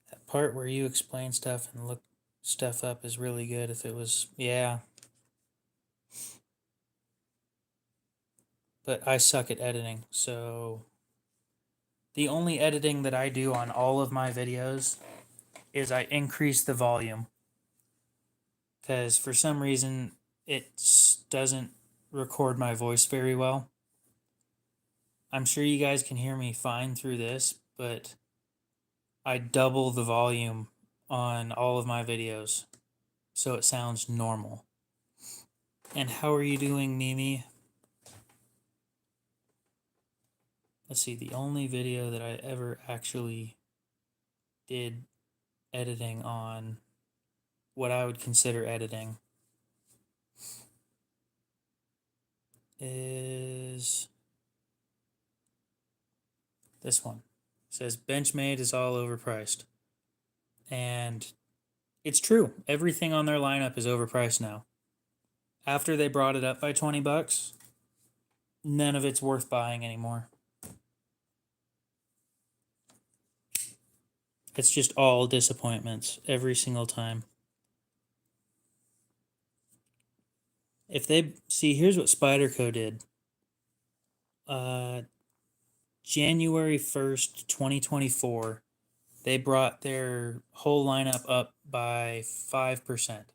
That part where you explain stuff and look stuff up is really good. If it was, yeah. But I suck at editing, so the only editing that I do on all of my videos is I increase the volume. Because for some reason, it doesn't record my voice very well. I'm sure you guys can hear me fine through this, but I double the volume on all of my videos so it sounds normal. And how are you doing, Mimi? Let's see, the only video that I ever actually did editing on, what I would consider editing, is this one. It says Benchmade is all overpriced. And it's true. Everything on their lineup is overpriced now. After they brought it up by 20 bucks, none of it's worth buying anymore. It's just all disappointments every single time. If they see, here's what Spyderco did. January 1st, 2024, they brought their whole lineup up by 5%.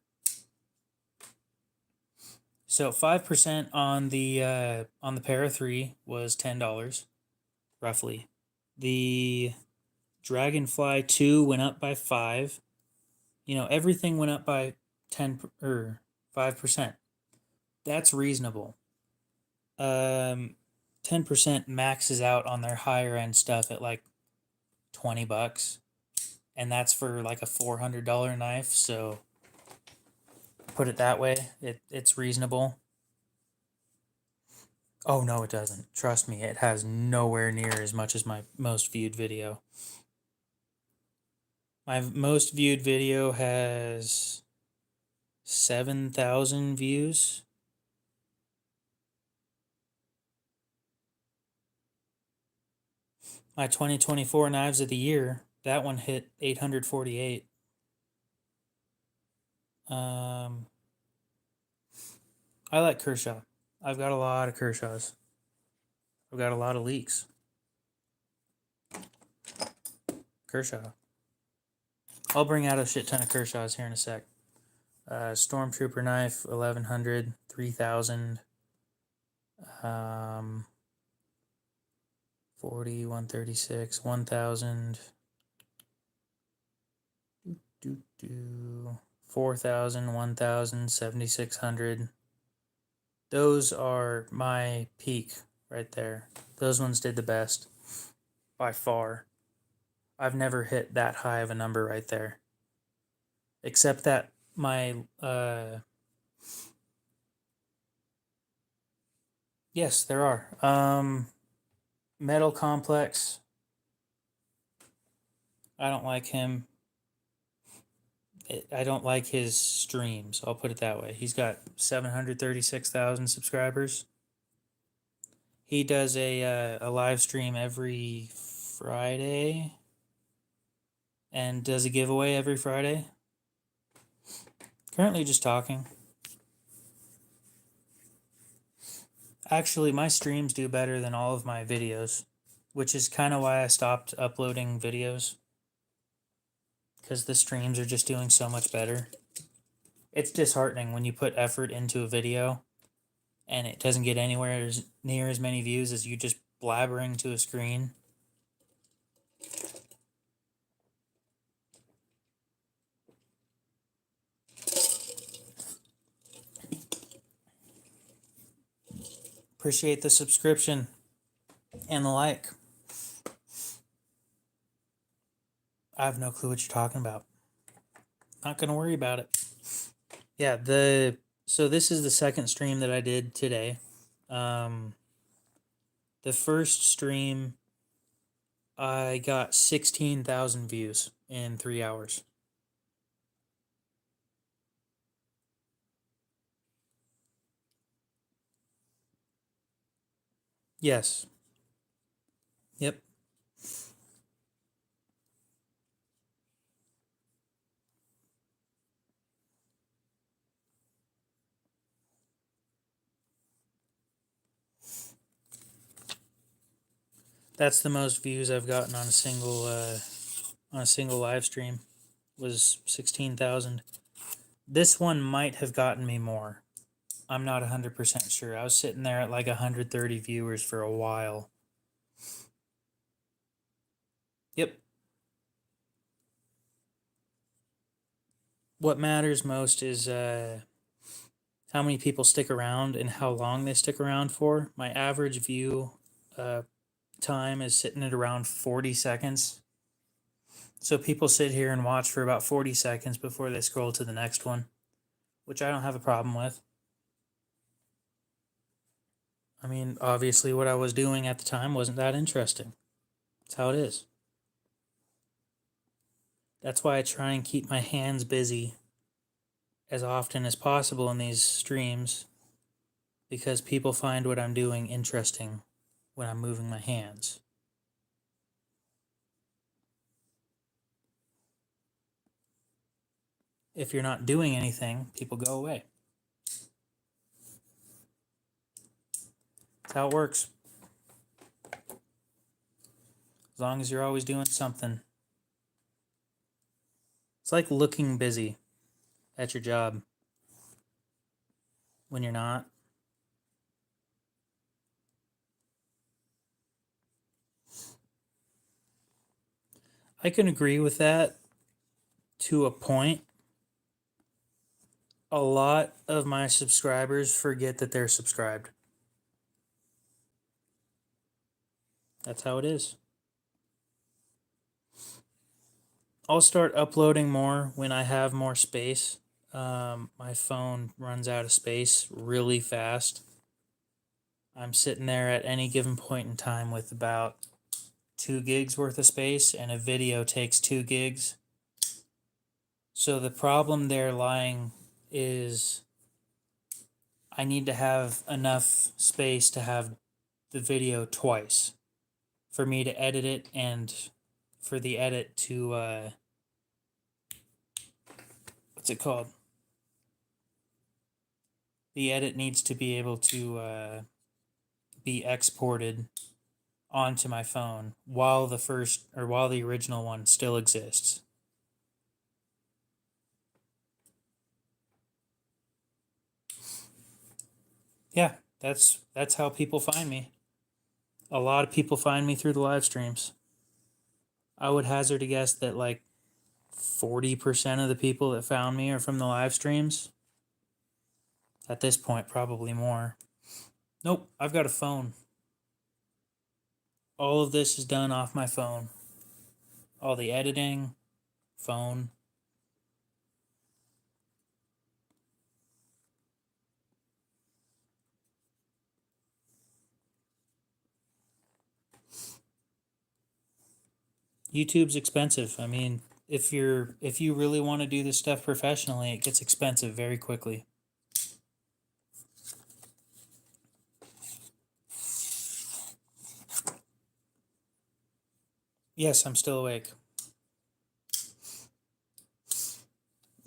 So 5% on the Para 3 was $10, roughly. The Dragonfly 2 went up by 5. You know, everything went up by 10 or 5%. That's reasonable. 10% maxes out on their higher end stuff at like 20 bucks. And that's for like a $400 knife, so put it that way, it's reasonable. Oh no, it doesn't. Trust me, it has nowhere near as much as my most viewed video. My most viewed video has 7,000 views. My 2024 Knives of the Year, that one hit 848. I like Kershaw. I've got a lot of Kershaws. I've got a lot of leaks. Kershaw. I'll bring out a shit ton of Kershaws here in a sec. Stormtrooper knife, 1100, 3000. 40, 136, 1000. 4,000, 1,000, 7,600. Those are my peak right there. Those ones did the best by far. I've never hit that high of a number right there. Except that my, yes, there are. Metal Complex. I don't like him. I don't like his streams. I'll put it that way. He's got 736,000 subscribers. He does a live stream every Friday and does a giveaway every Friday. Currently just talking. Actually, my streams do better than all of my videos, which is kind of why I stopped uploading videos. Because the streams are just doing so much better. It's disheartening when you put effort into a video and it doesn't get anywhere near as many views as you just blabbering to a screen. Appreciate the subscription and the like. I have no clue what you're talking about. Not gonna worry about it. Yeah, so this is the second stream that I did today. The first stream, I got 16,000 views in 3 hours. Yes. Yep. That's the most views I've gotten on a single live stream, was 16,000. This one might have gotten me more. I'm not 100% sure. I was sitting there at like 130 viewers for a while. Yep. What matters most is how many people stick around and how long they stick around for. My average view time is sitting at around 40 seconds. So people sit here and watch for about 40 seconds before they scroll to the next one, which I don't have a problem with. I mean, obviously, what I was doing at the time wasn't that interesting. That's how it is. That's why I try and keep my hands busy as often as possible in these streams, because people find what I'm doing interesting when I'm moving my hands. If you're not doing anything, people go away. That's how it works. As long as you're always doing something. It's like looking busy at your job when you're not. I can agree with that to a point. A lot of my subscribers forget that they're subscribed. That's how it is. I'll start uploading more when I have more space. My phone runs out of space really fast. I'm sitting there at any given point in time with about 2 gigs worth of space, and a video takes 2 gigs. So the problem there lying is I need to have enough space to have the video twice for me to edit it and for the edit to what's it called? The edit needs to be able to be exported onto my phone while the original one still exists. Yeah, that's how people find me. A lot of people find me through the live streams. I would hazard a guess that like 40% of the people that found me are from the live streams. At this point, probably more. Nope, I've got a phone. All of this is done off my phone. All the editing, phone. YouTube's expensive. I mean, if you really want to do this stuff professionally, it gets expensive very quickly. Yes, I'm still awake.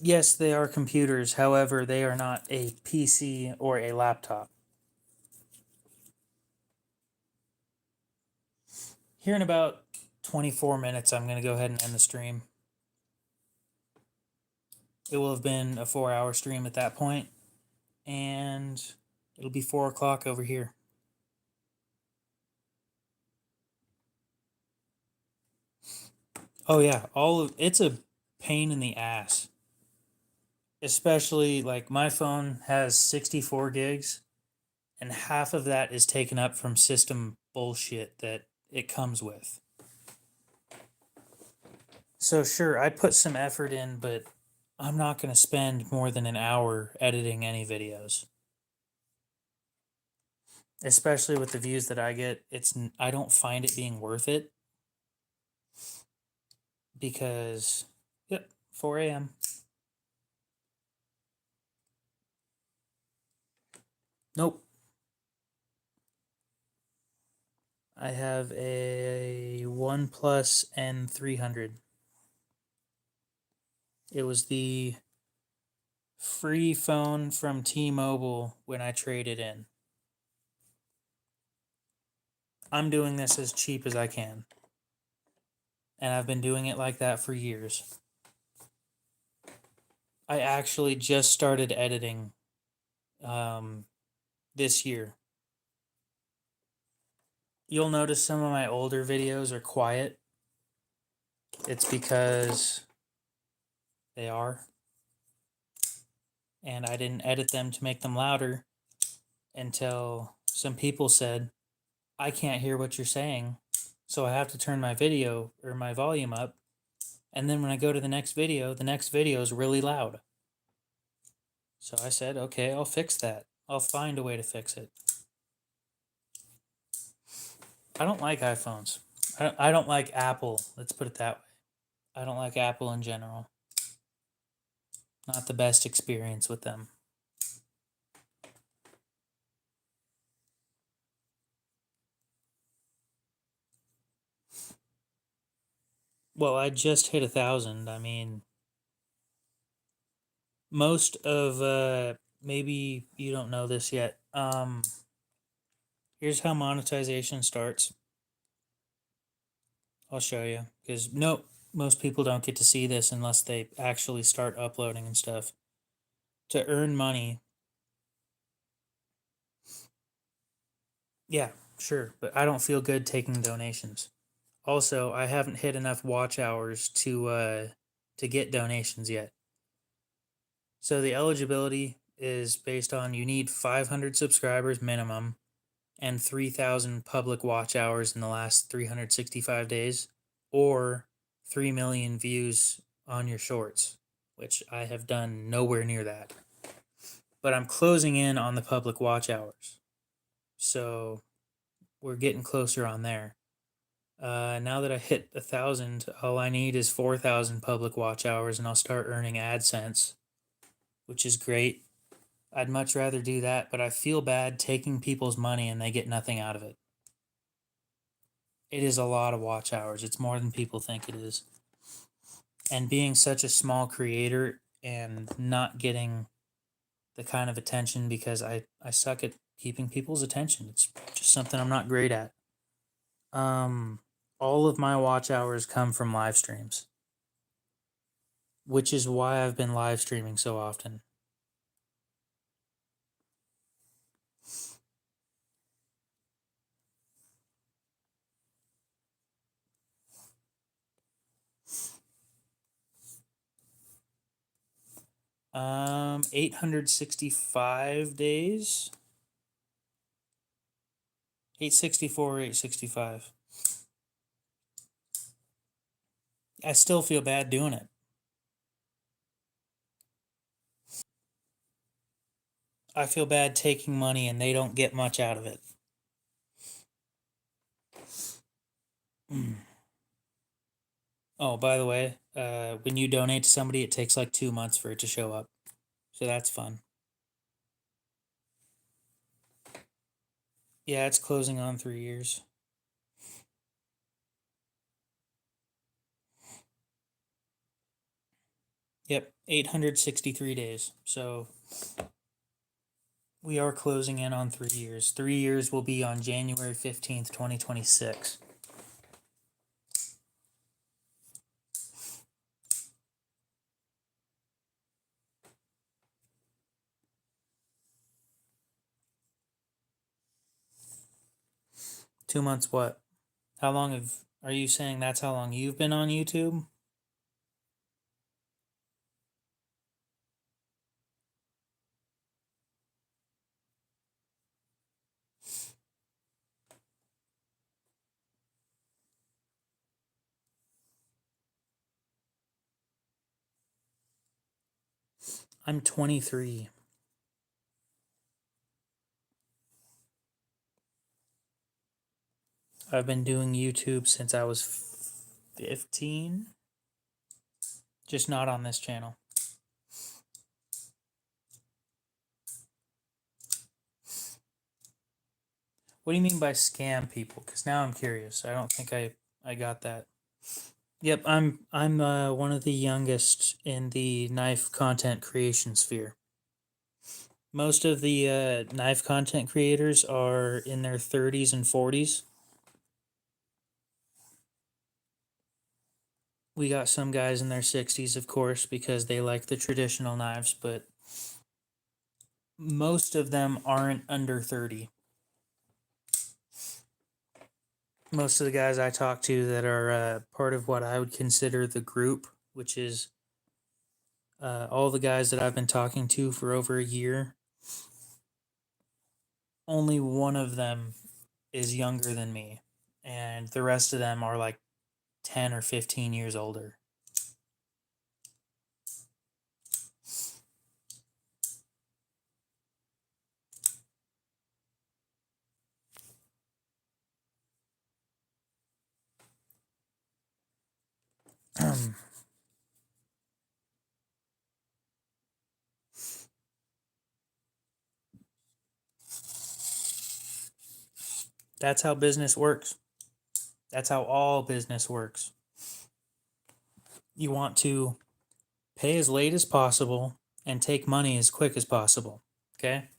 Yes, they are computers. However, they are not a PC or a laptop. Here in about 24 minutes, I'm going to go ahead and end the stream. It will have been a 4-hour stream at that point, and it'll be 4 o'clock over here. Oh yeah, it's a pain in the ass. Especially like my phone has 64 gigs, and half of that is taken up from system bullshit that it comes with. So sure, I put some effort in, but I'm not going to spend more than an hour editing any videos. especially with the views that I get. I don't find it being worth it because, yep, 4 a.m. Nope. I have a OnePlus N300. It was the free phone from T-Mobile when I traded in. I'm doing this as cheap as I can. And I've been doing it like that for years. I actually just started editing this year. You'll notice some of my older videos are quiet. It's because they are. And I didn't edit them to make them louder until some people said, I can't hear what you're saying, so I have to turn my video or my volume up. And then when I go to the next video is really loud. So I said, okay, I'll fix that. I'll find a way to fix it. I don't like iPhones. I don't like Apple. Let's put it that way. I don't like Apple in general. Not the best experience with them. Well, I just hit 1,000. I mean, most of maybe you don't know this yet. Here's how monetization starts. I'll show you because most people don't get to see this unless they actually start uploading and stuff. To earn money, yeah, sure, but I don't feel good taking donations. Also, I haven't hit enough watch hours to get donations yet. So the eligibility is based on you need 500 subscribers minimum and 3,000 public watch hours in the last 365 days or 3 million views on your shorts, which I have done nowhere near that. But I'm closing in on the public watch hours. So we're getting closer on there. Now that I hit 1,000, all I need is 4,000 public watch hours and I'll start earning AdSense, which is great. I'd much rather do that, but I feel bad taking people's money and they get nothing out of it. It is a lot of watch hours. It's more than people think it is. And being such a small creator and not getting the kind of attention because I suck at keeping people's attention. It's just something I'm not great at. All of my watch hours come from live streams, which is why I've been live streaming so often. Um, 865 days. 864 or 865. I still feel bad doing it. I feel bad taking money and they don't get much out of it. Oh, by the way, when you donate to somebody, it takes like 2 months for it to show up. So that's fun. Yeah, it's closing on 3 years. Yep, 863 days. So we are closing in on 3 years. 3 years will be on January 15th, 2026. Two months what? How long are you saying that's how long you've been on YouTube? I'm 23. I've been doing YouTube since I was 15, just not on this channel. What do you mean by scam people? Because now I'm curious. I don't think I got that. Yep, I'm one of the youngest in the knife content creation sphere. Most of the knife content creators are in their 30s and 40s. We got some guys in their 60s, of course, because they like the traditional knives, but most of them aren't under 30. Most of the guys I talk to that are part of what I would consider the group, which is all the guys that I've been talking to for over a year, only one of them is younger than me, and the rest of them are like 10 or 15 years older. That's how business works. That's how all business works. You want to pay as late as possible and take money as quick as possible. Okay?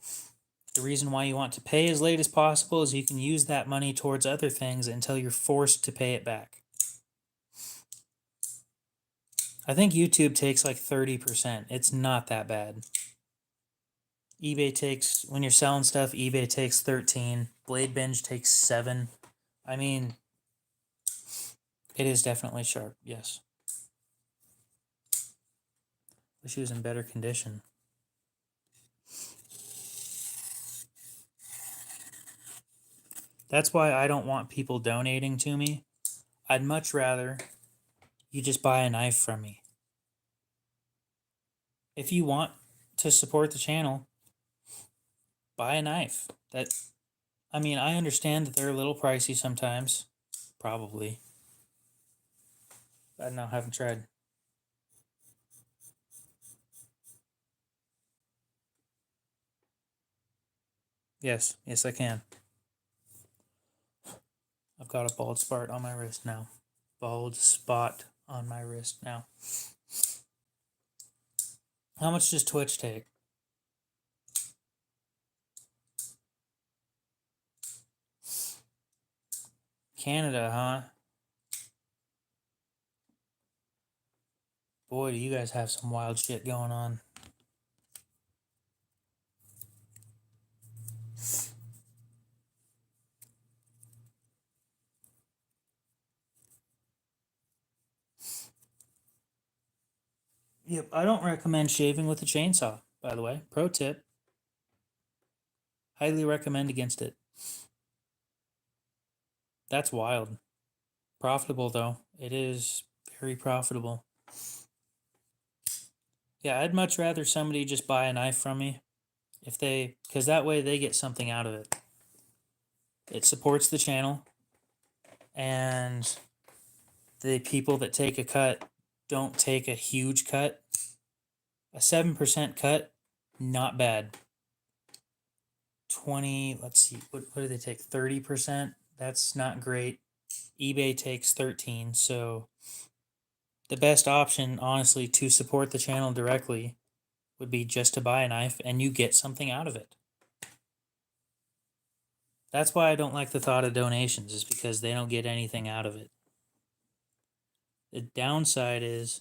The reason why you want to pay as late as possible is you can use that money towards other things until you're forced to pay it back. I think YouTube takes like 30%. It's not that bad. eBay takes, when you're selling stuff, eBay takes 13. Blade Binge takes 7. I mean, it is definitely sharp, yes. Wish he was in better condition. That's why I don't want people donating to me. I'd much rather you just buy a knife from me. If you want to support the channel, buy a knife. I mean, I understand that they're a little pricey sometimes. Probably. I don't know, haven't tried. Yes, I can. I've got a bald spot on my wrist now. Bald spot on my wrist now. How much does Twitch take? Canada, huh? Boy, do you guys have some wild shit going on. Yep, I don't recommend shaving with a chainsaw, by the way. Pro tip. Highly recommend against it. That's wild. Profitable, though. It is very profitable. Yeah, I'd much rather somebody just buy a knife from me. Because that way they get something out of it. It supports the channel, and the people that take a cut don't take a huge cut. A 7% cut, not bad. 20, let's see, what do they take? 30%? That's not great. eBay takes 13, so the best option, honestly, to support the channel directly would be just to buy a knife and you get something out of it. That's why I don't like the thought of donations, is because they don't get anything out of it. The downside is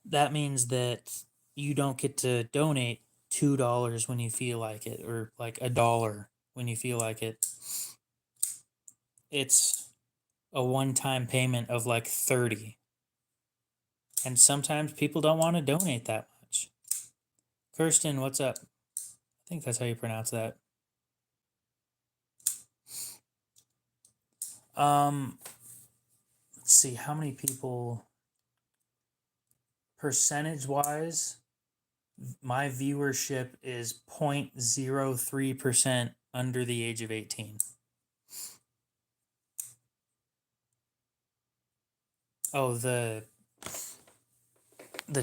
that means that you don't get to donate $2 when you feel like it, or like $1 when you feel like it. It's a one-time payment of like 30. And sometimes people don't want to donate that much. Kirsten, what's up? I think that's how you pronounce that. Let's see, how many people, percentage wise, my viewership is 0.03% under the age of 18. Oh, the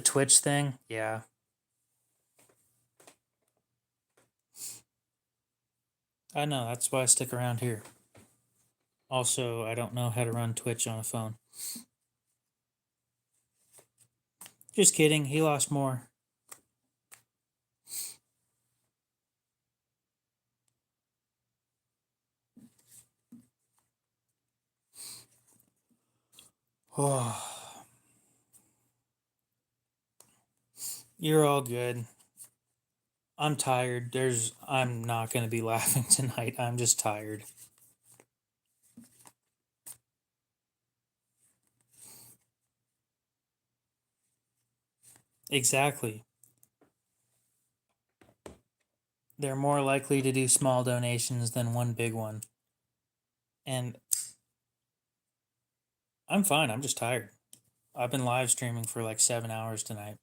Twitch thing? Yeah. I know, that's why I stick around here. Also, I don't know how to run Twitch on a phone. Just kidding, he lost more. Oh, you're all good. I'm tired. I'm not going to be laughing tonight. I'm just tired. Exactly. They're more likely to do small donations than one big one. And I'm fine. I'm just tired. I've been live streaming for like 7 hours tonight.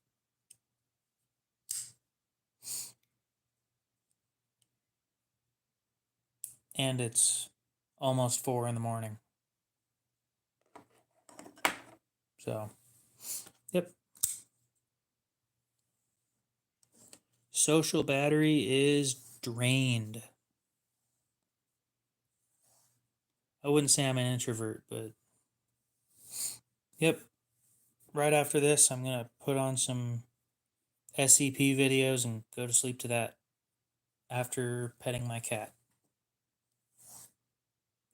And it's almost 4 in the morning. So, yep. Social battery is drained. I wouldn't say I'm an introvert, but yep. Right after this, I'm going to put on some SCP videos and go to sleep to that after petting my cat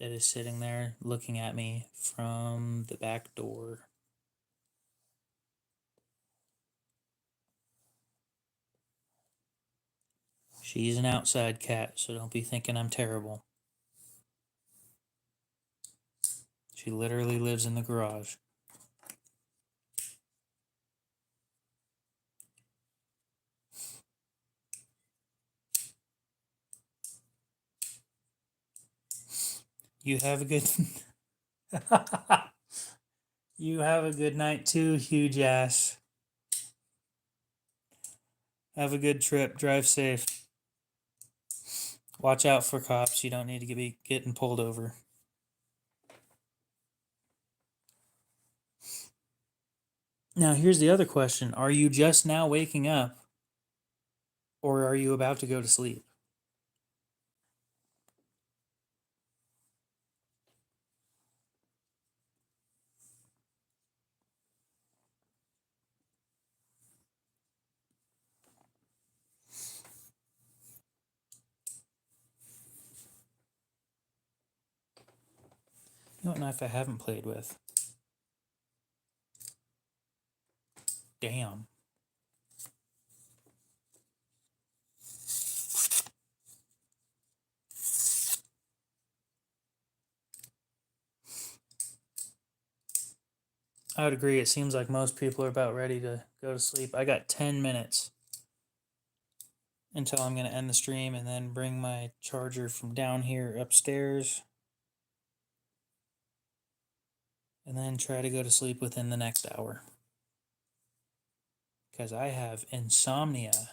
that is sitting there looking at me from the back door. She's an outside cat, so don't be thinking I'm terrible. She literally lives in the garage. You have a good You have a good night too, huge ass. Have a good trip. Drive safe. Watch out for cops. You don't need to be getting pulled over. Now, here's the other question. Are you just now waking up or are you about to go to sleep? You know what knife I haven't played with? Damn. I would agree. It seems like most people are about ready to go to sleep. I got 10 minutes until I'm going to end the stream and then bring my charger from down here upstairs and then try to go to sleep within the next hour. Because I have insomnia.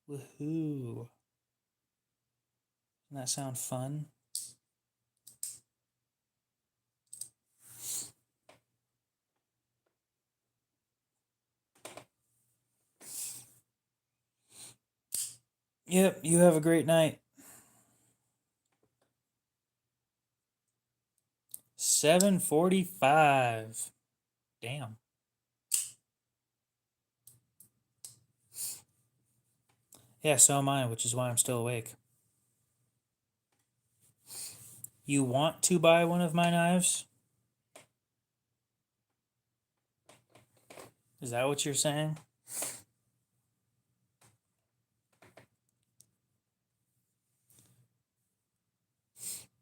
Woohoo. Doesn't that sound fun? Yep, you have a great night. 7:45. Damn. Yeah, so am I, which is why I'm still awake. You want to buy one of my knives? Is that what you're saying?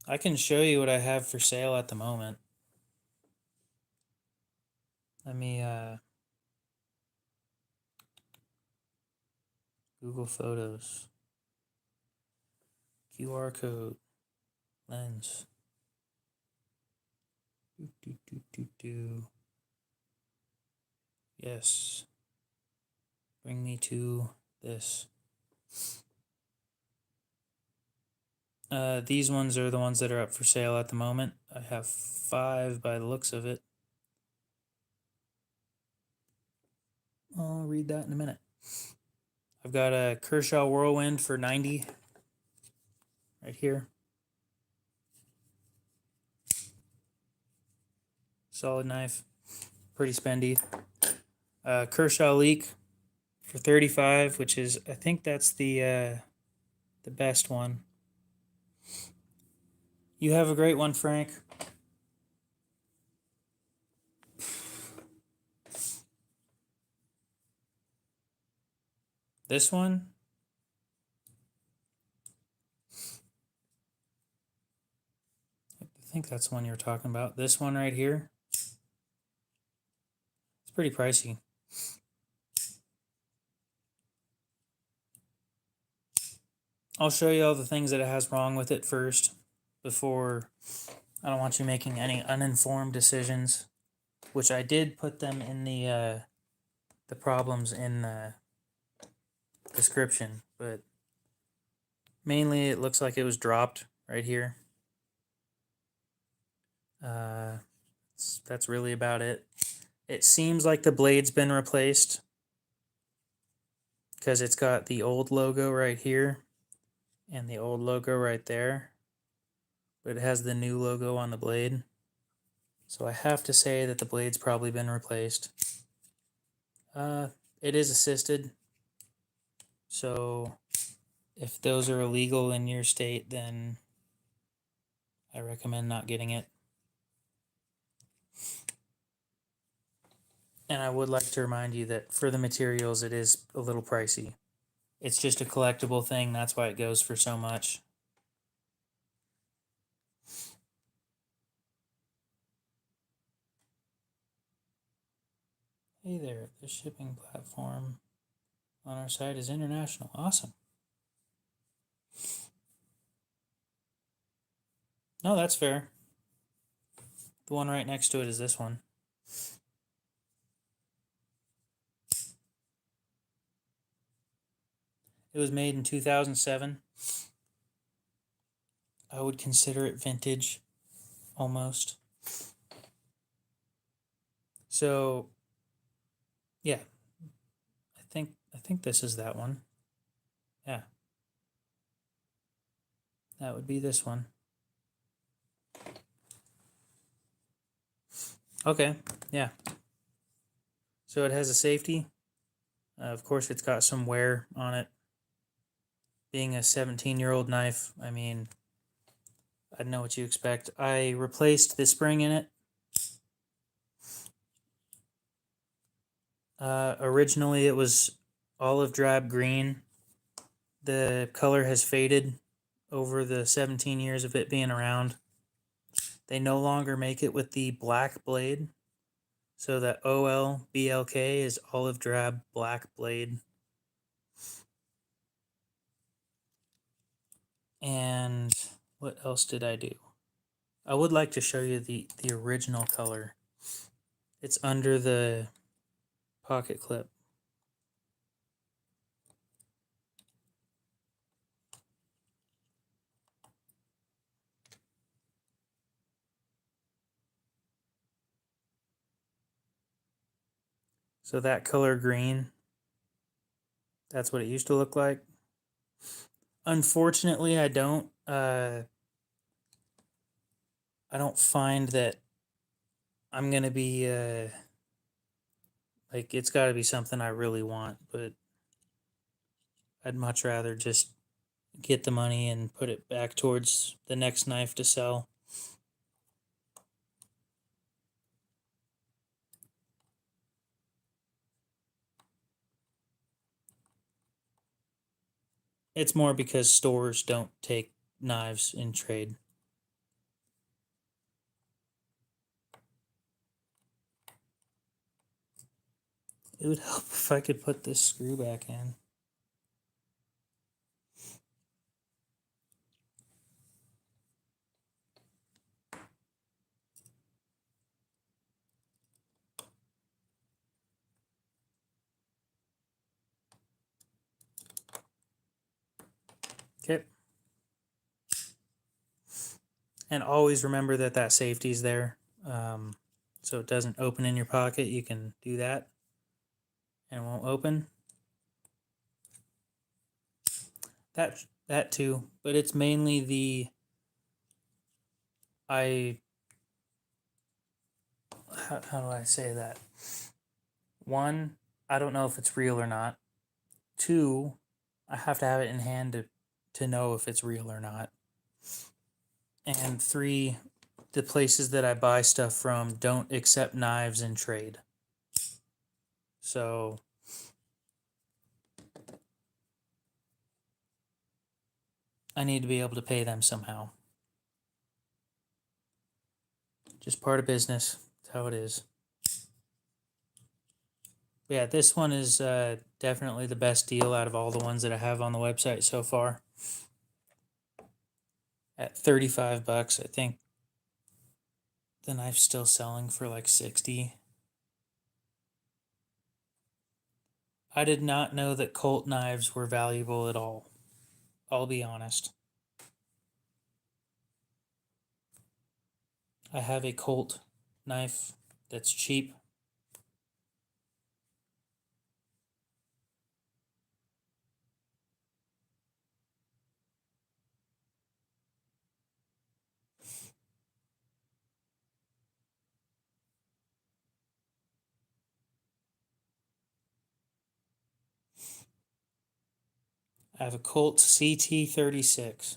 I can show you what I have for sale at the moment. Let me Google Photos. QR code. Lens. Yes. Bring me to this. These ones are the ones that are up for sale at the moment. I have 5 by the looks of it. I'll read that in a minute. I've got a Kershaw Whirlwind for 90 right here. Solid knife, pretty spendy. Kershaw Leak for 35, which is, I think that's the best one. You have a great one, Frank. This one, I think that's the one you're talking about. This one right here, it's pretty pricey. I'll show you all the things that it has wrong with it first, before I don't want you making any uninformed decisions, which I did put them in the problems in the description, but mainly it looks like it was dropped right here. That's really about it. It seems like the blade's been replaced because it's got the old logo right here and the old logo right there, but it has the new logo on the blade. So I have to say that the blade's probably been replaced. It is assisted, so if those are illegal in your state, then I recommend not getting it. And I would like to remind you that for the materials, it is a little pricey. It's just a collectible thing, that's why it goes for so much. Hey there, the shipping platform on our site is international. Awesome. No, that's fair. The one right next to it is this one. It was made in 2007. I would consider it vintage, almost. So, yeah, I think this is that one. Yeah, that would be this one. Okay, yeah. So it has a safety. Of course, it's got some wear on it. Being a 17-year-old knife, I mean, I know what you expect. I replaced the spring in it. Originally, it was olive drab green. The color has faded over the 17 years of it being around. They no longer make it with the black blade. So that OLBLK is olive drab black blade. And what else did I do? I would like to show you the original color. It's under the pocket clip. So that color green, that's what it used to look like. Unfortunately, I don't find that I'm gonna be like, it's got to be something I really want, but I'd much rather just get the money and put it back towards the next knife to sell. It's more because stores don't take knives in trade. It would help if I could put this screw back in. Okay. And always remember that that safety's there. So it doesn't open in your pocket. You can do that and it won't open. That too, but it's mainly the I how do I say that? One, I don't know if it's real or not. Two, I have to have it in hand to know if it's real or not. And three, the places that I buy stuff from don't accept knives in trade. So I need to be able to pay them somehow. Just part of business. That's how it is. But yeah, this one is definitely the best deal out of all the ones that I have on the website so far. At 35 bucks, I think the knife's still selling for like 60. I did not know that Colt knives were valuable at all. I'll be honest. I have a Colt knife that's cheap. I have a Colt CT36.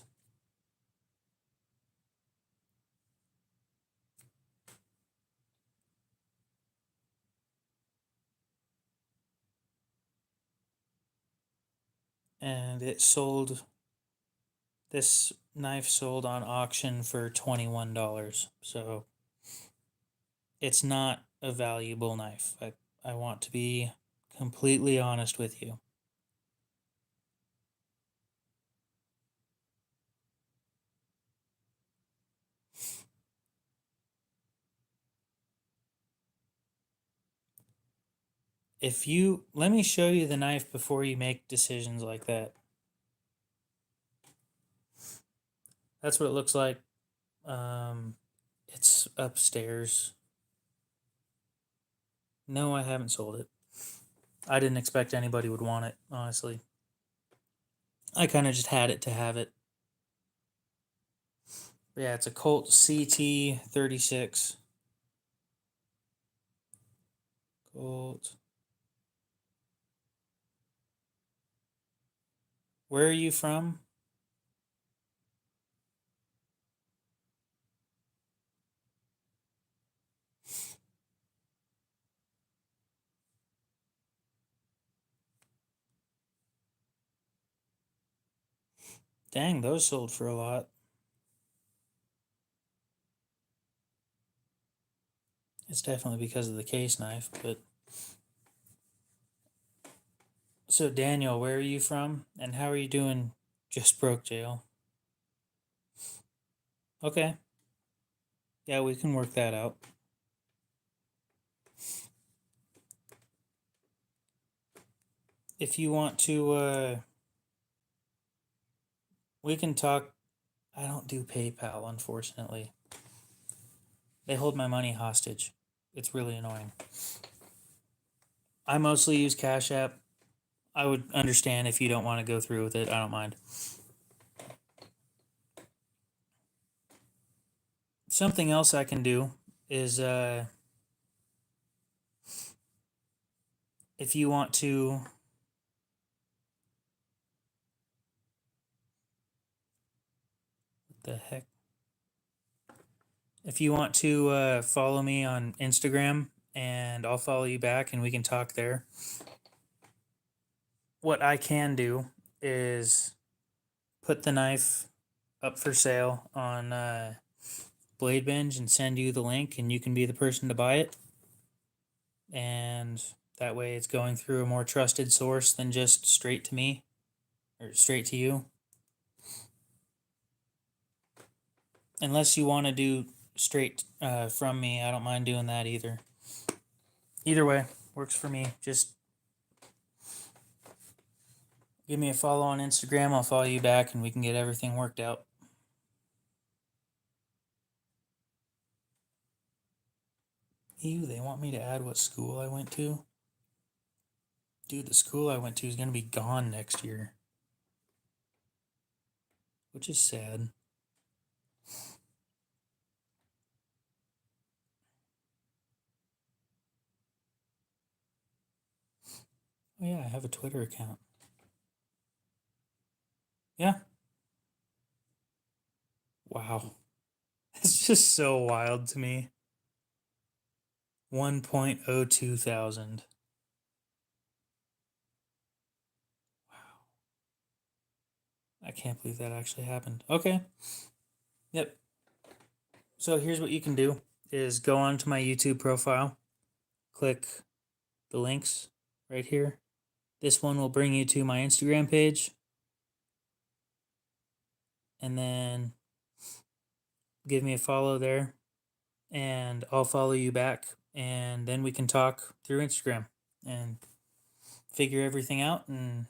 And this knife sold on auction for $21. So it's not a valuable knife. I want to be completely honest with you. Let me show you the knife before you make decisions like that. That's what it looks like. It's upstairs. No, I haven't sold it. I didn't expect anybody would want it, honestly. I kind of just had it to have it. But yeah, it's a Colt CT36. Colt. Where are you from? Dang, those sold for a lot. It's definitely because of the case knife, but so Daniel, where are you from? And how are you doing just broke jail? Okay. Yeah, we can work that out. If you want to we can talk. I don't do PayPal, unfortunately. They hold my money hostage. It's really annoying. I mostly use Cash App. I would understand if you don't want to go through with it. I don't mind. Something else I can do is if you want to what the heck? If you want to follow me on Instagram and I'll follow you back and we can talk there. What I can do is put the knife up for sale on Blade Binge and send you the link and you can be the person to buy it. And that way it's going through a more trusted source than just straight to me or straight to you. Unless you want to do straight from me, I don't mind doing that either. Either way, works for me. Just give me a follow on Instagram. I'll follow you back and we can get everything worked out. Ew, they want me to add what school I went to? Dude, the school I went to is going to be gone next year. Which is sad. Oh yeah, I have a Twitter account. Yeah. Wow. It's just so wild to me. 1.02 thousand. Wow. I can't believe that actually happened. Okay. Yep. So here's what you can do is go onto my YouTube profile, click the links right here. This one will bring you to my Instagram page. And then give me a follow there and I'll follow you back and then we can talk through Instagram and figure everything out and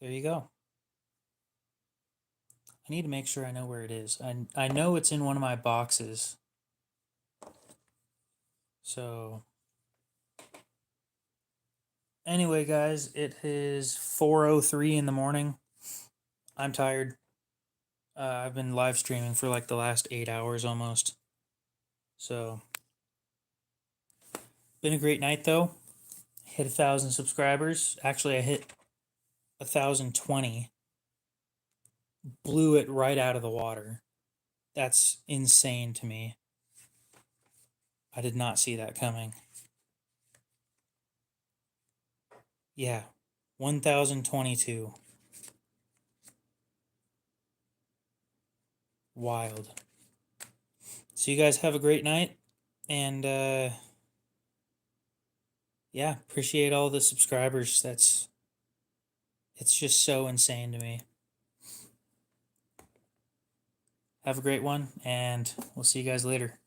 there you go. I need to make sure I know where it is. I know it's in one of my boxes. So anyway, guys, it is 4:03 in the morning. I'm tired. I've been live streaming for like the last 8 hours almost. So been a great night though. Hit 1,000 subscribers. Actually, I hit 1,020. Blew it right out of the water. That's insane to me. I did not see that coming. Yeah, 1,022. Wild. So you guys have a great night, and yeah, appreciate all the subscribers. It's just so insane to me. Have a great one, and we'll see you guys later.